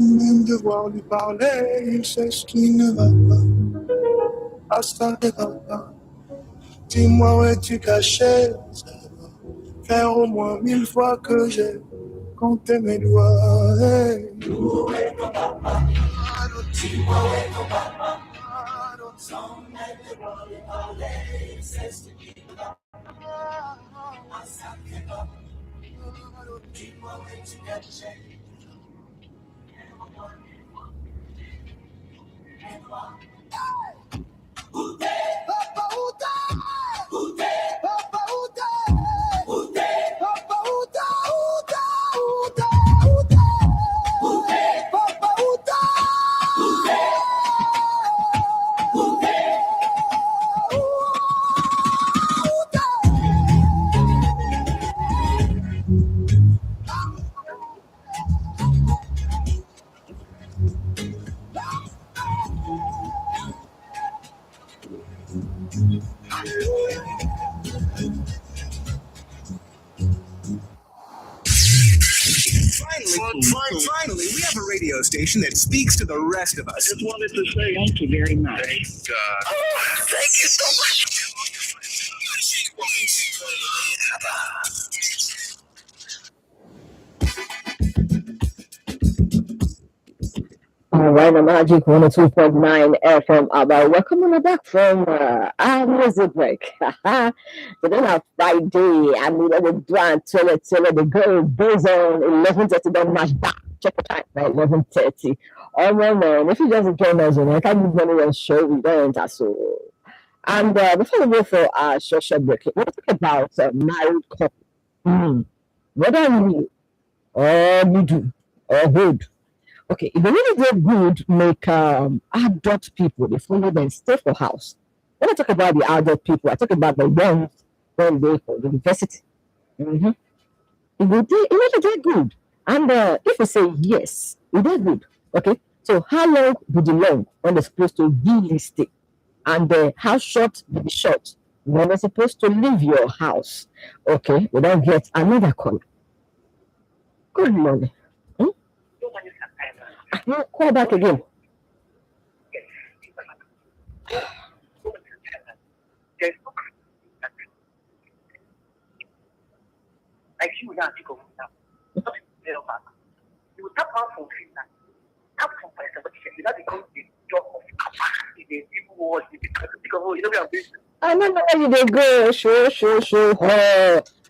Même devoir lui parler, il sait ce qui ne va pas. À ça ne va pas. Dis-moi où es-tu caché? Faire au moins 1000 fois que j'ai compté mes doigts. Hey. Dis-moi où est ton papa? Dis-moi où est ton papa? Sans même devoir lui parler, il sait ce qui ne va pas. À ça ne va pas. Dis-moi où es-tu caché? Finally, we have a radio station that speaks to the rest of us. I just wanted to say thank you very much. Thank God. Thank you so much. All right, the Magic 102.9 FM. Welcome on back from our music break. So then on Friday, I mean, the brand, tell it, the girl goes on 11:30, don't match back. Check the time, right? 11:30. Oh, man, if you just join us, I can't give money on show, we don't enter. So, and before we go for our social break, we'll talk about married couple. Whether you or you do or good. Okay, if you really get good, make adult people, they follow them, stay for house. When I talk about the adult people, I talk about the ones when they for the university. Mm-hmm. If you really get good, and if you say yes, you get good. Okay, so how long do the long when they're supposed to really stay? And how short do the short when they're supposed to leave your house? Okay, we don't get another call. Good morning. No, call back again. like you now, think of now. Not very fast. You will tap out from Finland. Tap from myself, but you not become the job of capacity, the people who because you know we are busy. I don't know where they go. Show.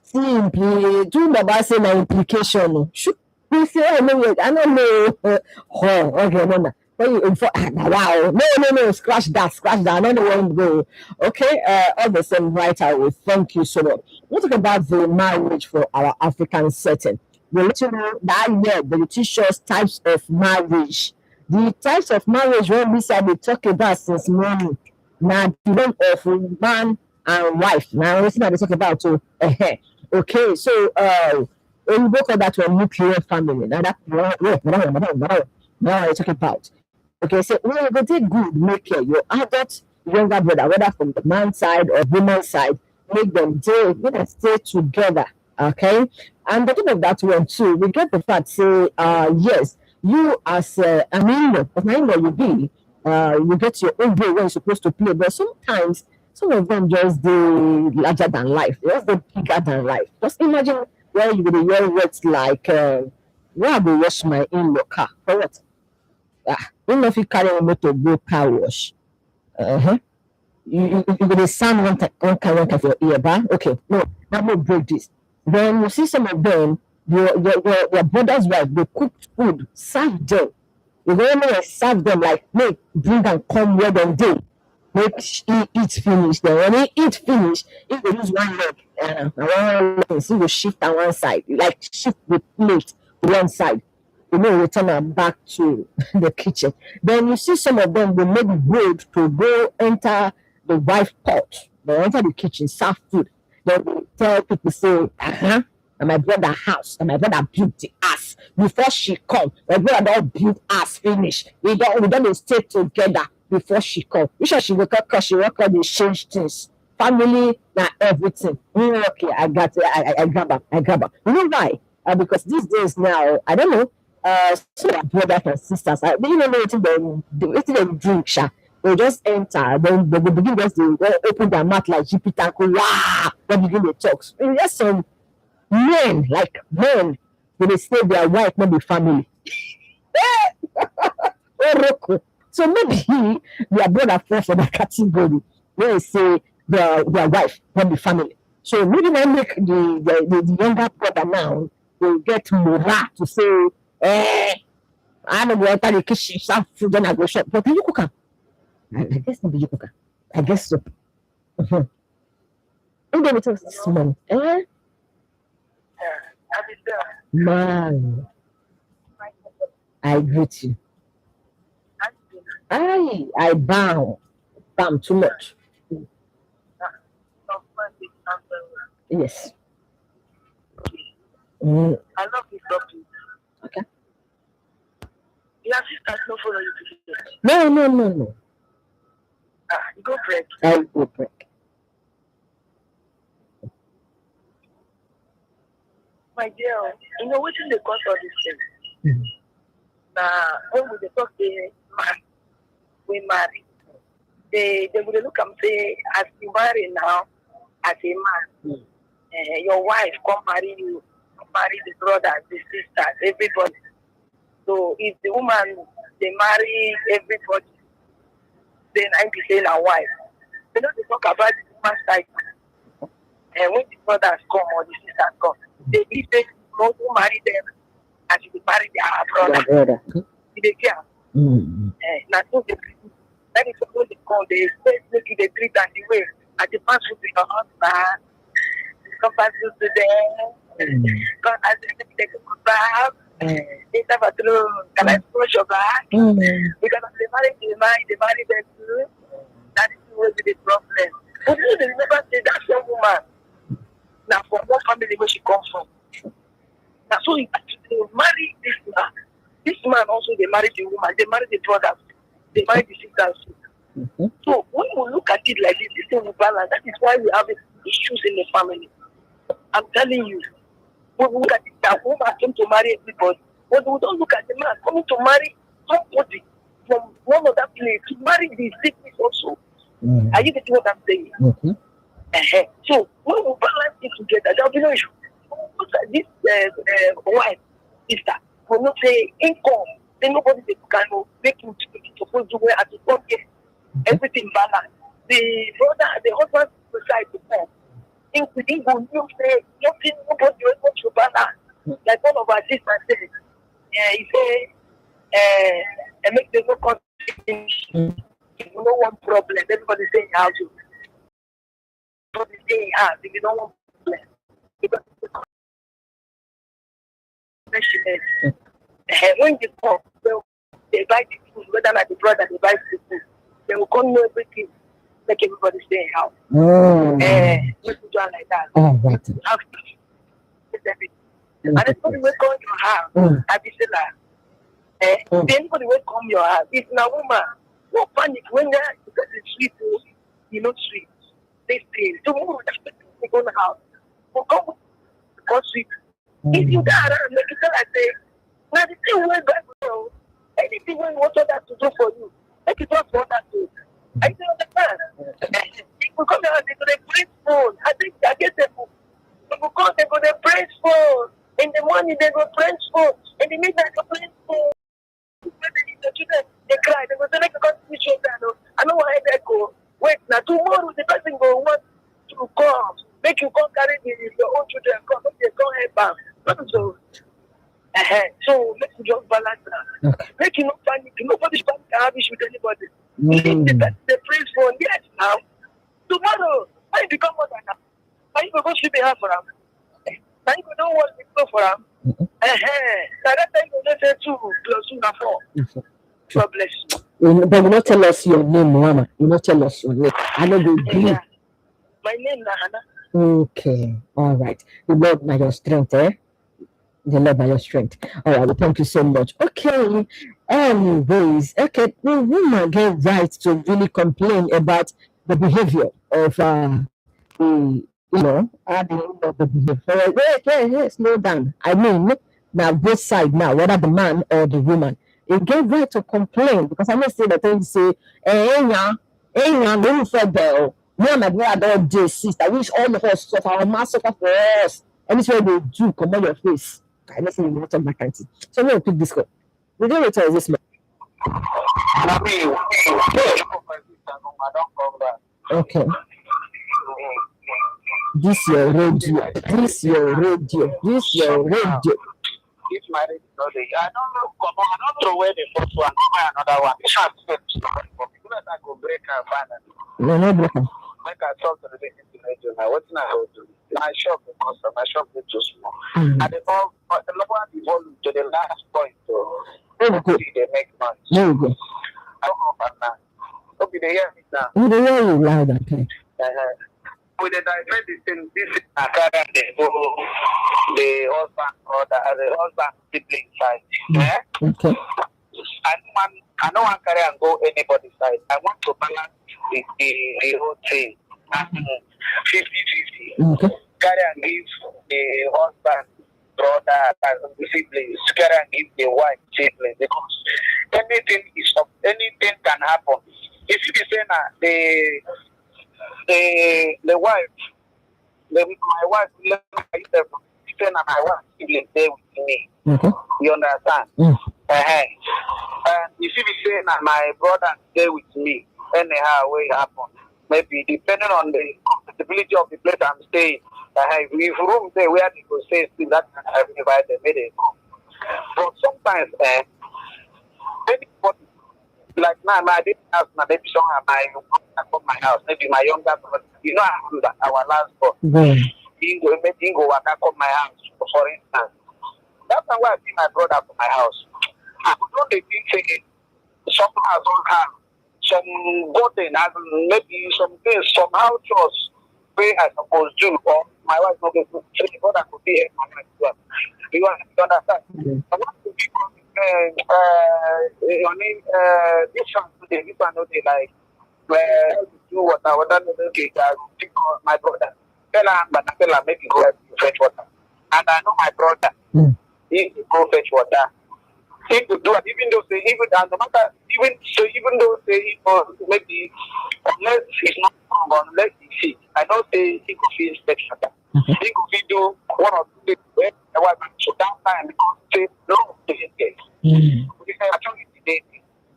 Simply, do Baba say my implication. Should we say I don't know. Okay, no. Wow, no, scratch that. I don't know where to go. Okay, all the same, right? I will thank you so much. We'll talk about the marriage for our African setting. We'll let you know that year they will teach us types of marriage. The types of marriage when we say we talk about since morning. Now, the one of man and wife. Now, we see that we talk about too. Okay, so when we go for that one nuclear family. Now I talk about. Okay, so we are going to take good, make care your adult younger brother, whether from the man's side or woman's side, make them stay together. Okay, and the top of that one too, we get the fact say, yes, you as an in-law, you be, you get your own way when you're supposed to play, but sometimes some of them just do larger than life, just the bigger than life. Just imagine where you would hear words like, where I will wash my in-law car for what? Even if you carry a motor go car wash, you will sound one kind of your ear, but okay, no, that will break this. Then you see some of them, your brother's wife, they cook food, serve them. You go in and serve them like, make, bring and come where them do. Make eat finish. Then when he eat finish, if they use one leg, so you shift on one side, like shift the plate to one side. Return them back to the kitchen. Then you see some of them will make bread to go enter the wife pot. They enter the kitchen, serve food. Then they tell people say, and my brother house, and my brother built the ass. Before she come, my brother don't build ass finish. We don't stay together before she come. We sure she will come because she work on the change things. Family, now everything. Okay, I got it. I grab her. You know why? Because these days now, I don't know. So brothers and sisters, they don't know what they drink. They just enter, then they begin to open their mouth like Jupiter and go, wow, they begin to talk. There's some men, they say their wife, not the family. So maybe their brother falls for that category where they say their wife, not the family. So maybe they make the younger brother now, they get morale to say, I don't go enter the kitchen, some food, then I go shop. But you cook. I guess not you cook. I guess so. I'm going to talk this morning. Man, I greet you. I bow too much. Yes. I love this topic. Okay. Your sisters don't follow you to the No. You go break. I go break. My dear, you know what is the cause of this thing? When we talk the man, we marry. They would look and say, as you marry now, as a man, your wife come marry you, marry the brothers, the sisters, everybody. So if the woman, they marry everybody, then I be saying a wife. They talk about the woman's side. And when the brothers come or the sisters come, they believe they go to marry them and you marry their brother. They care. Now, so that is what they call the make the treat and the way. And the pass to your husband, come pass to them, come as they come back. They have a true, can I approach your back? Because they marry them too. That is always the problem. But you never say that some woman. Now, from what family where she comes from. Now, so they marry this man. This man also, they marry the woman. They marry the brothers. They marry the sisters. So, when we look at it like this, this thing will balance. That is why we have issues in the family. I'm telling you. When we look at it, that woman came to marry everybody. But we don't look at the man coming to marry somebody from one other place, to marry the sickness also. Are you getting what I'm saying? So, when we balance it together, there will be no issue. this wife, sister, will not say income. Then nobody can make him supposed to wear at the point everything balanced. The brother, the husband decide to come. Including go you say nothing, nobody will go to balance. Like one of our sisters said, he say, and make them no contribution. If you don't want problem, everybody say in house. Everybody say in house if you don't want problem. Because when they come, they buy the food, whether like the brother, they buy the food. They will come know everything, make everybody stay in house. Just do it like that. Right. And anybody will come to your house, I be say like, anybody will come to your house. If na woman, no panic when you sleep, you not sleep. They stay. Tomorrow, they go to the house. So come sleep. If you die around, make it like say, now the thing will go. Anything when you want that to do for you, make it just want that to. I don't understand. If we come here, they go to praise phone. I think I get them. If we come, they go to praise phone. In the morning, they go praise phone. In the midnight, they praise phone. The children, they cry. They go to make a constitution. I know why they go. Wait, now tomorrow the person go want to come. Make you come carry your own children come. Make you come help them. So, so let's just balance that. Okay. Make you not panic. Nobody's panic to have issue with anybody. The praise for yes now. Tomorrow, when you become more than that, now you go sleep in half for them. Now you don't want to go for them. Now that time you don't say 2 plus 2 na 4. God bless you. But you not tell us your name, Mama. You not tell us your name. I know the Yeah. My name is Hannah. Okay, all right. The Lord by your strength, The Lord by your strength. All right, well, thank you so much. Okay, anyways, okay, the woman get right to really complain about the behavior of the behavior. Wait, slow down. I mean, now both sides now, whether the man or the woman, it get right to complain because I may say the thing say, don't feel bad. Me and my brother all day, sister. I wish all of us suffer, our mass suffer for us. And this way they do come on your face. I don't think you want to back at it. So we'll pick this call. We don't return this man. Okay. This your radio. This my radio. I don't know. I don't throw away the first one. Buy another one. This one is because I go break and find it. No breaker. Make I talk to the radio now. What's not how to do? My shop is custom. My shop is too small. And the lower the volume to the last point. So they make noise. There you go. I don't know about that. Okay, they hear me now. We don't hear you loud, okay. With the diabetes in this the husband or the husband sibling side. Okay. I don't want to carry and go anybody's side. I want to balance the whole thing. 50-50. Okay. Carry and give the husband, brother, siblings. Carry and give the wife, siblings. Because anything can happen. If you say now the wife, my wife, my wife sibling stay with me. Okay. You understand? And if you be saying that my brother stay with me, anyhow way happen. Maybe depending on the compatibility of the place I'm staying. If room there where they go stay, still that can have they made it. But sometimes anybody like now I didn't have my baby song at my house, maybe my younger brother. You know I do that our last born. He go work at my house, for instance. That's why I see my brother from my house. I don't think something has all have some burden as maybe some things somehow just where I suppose do or my wife not get to say brother could be a man as well. You understand? I want to be your name this one today, this one today like where do what I would think my brother. Tell her maybe go fetch water. And I know my brother. He go fetch water. He could do it, even though say even and no matter even though say maybe unless he's not strong, unless he's sick, I don't say he could feel fetch water. He could do 1 or 2 days Actually, today,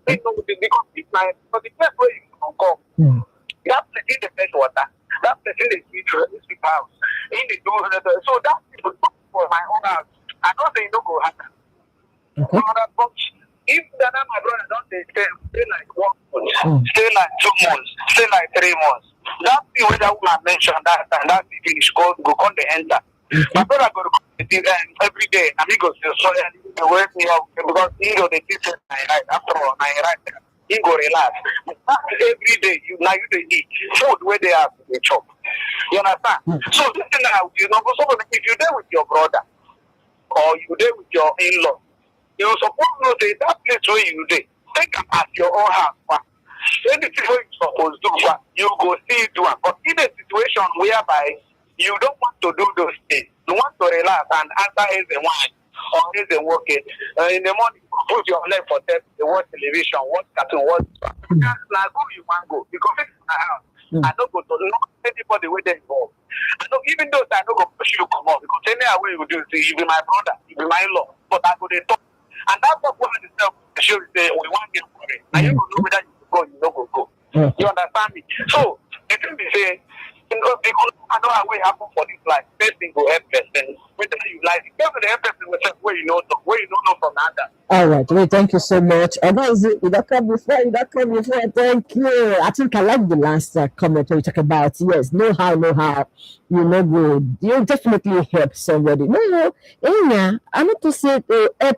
they know because it's like, but the place where you can come, that place in the fresh water, that place in the sweet house, in the door, so that people for my own house. I don't say no go happen. Okay. But if that my brother don't stay like 1 month, stay like 2 months, stay like 3 months, that thing where that woman mentioned that and that finish go come the enter. My brother go to every day and he goes to so and he wake me up because he go the teacher my right after all my right he go relax. But every day you eat food where they have to chop. You understand? So this thing now you know so if you're there with your brother or you there with your in-law, you're supposed to know that place where you there. Take them at your own house. Anything what you're supposed to do, you go see it do. But in a situation whereby you don't want to do those things, you want to relax and answer as a wine or as a working. In the morning, put your leg for them, you watch television, watch cartoon, watch. Now go you want go because it's my house. I don't go to not anybody where they involved. I know even though I don't go push you come on because any way you do, you be my brother, you be my in-law, but I go they talk. And that's what woman itself show say we want to get for it. And you don't know whether you go, you don't go. You understand me? So the thing is say, you know, because I know how it happen for this life. First thing go help person. Whether you like it, the help person will say where you know from other. All right, well, thank you so much. And that is it. You don't come before. Thank you. I think I like the last comment where you talk about yes, know how. You know, good. You definitely help somebody. No, I'm not to say help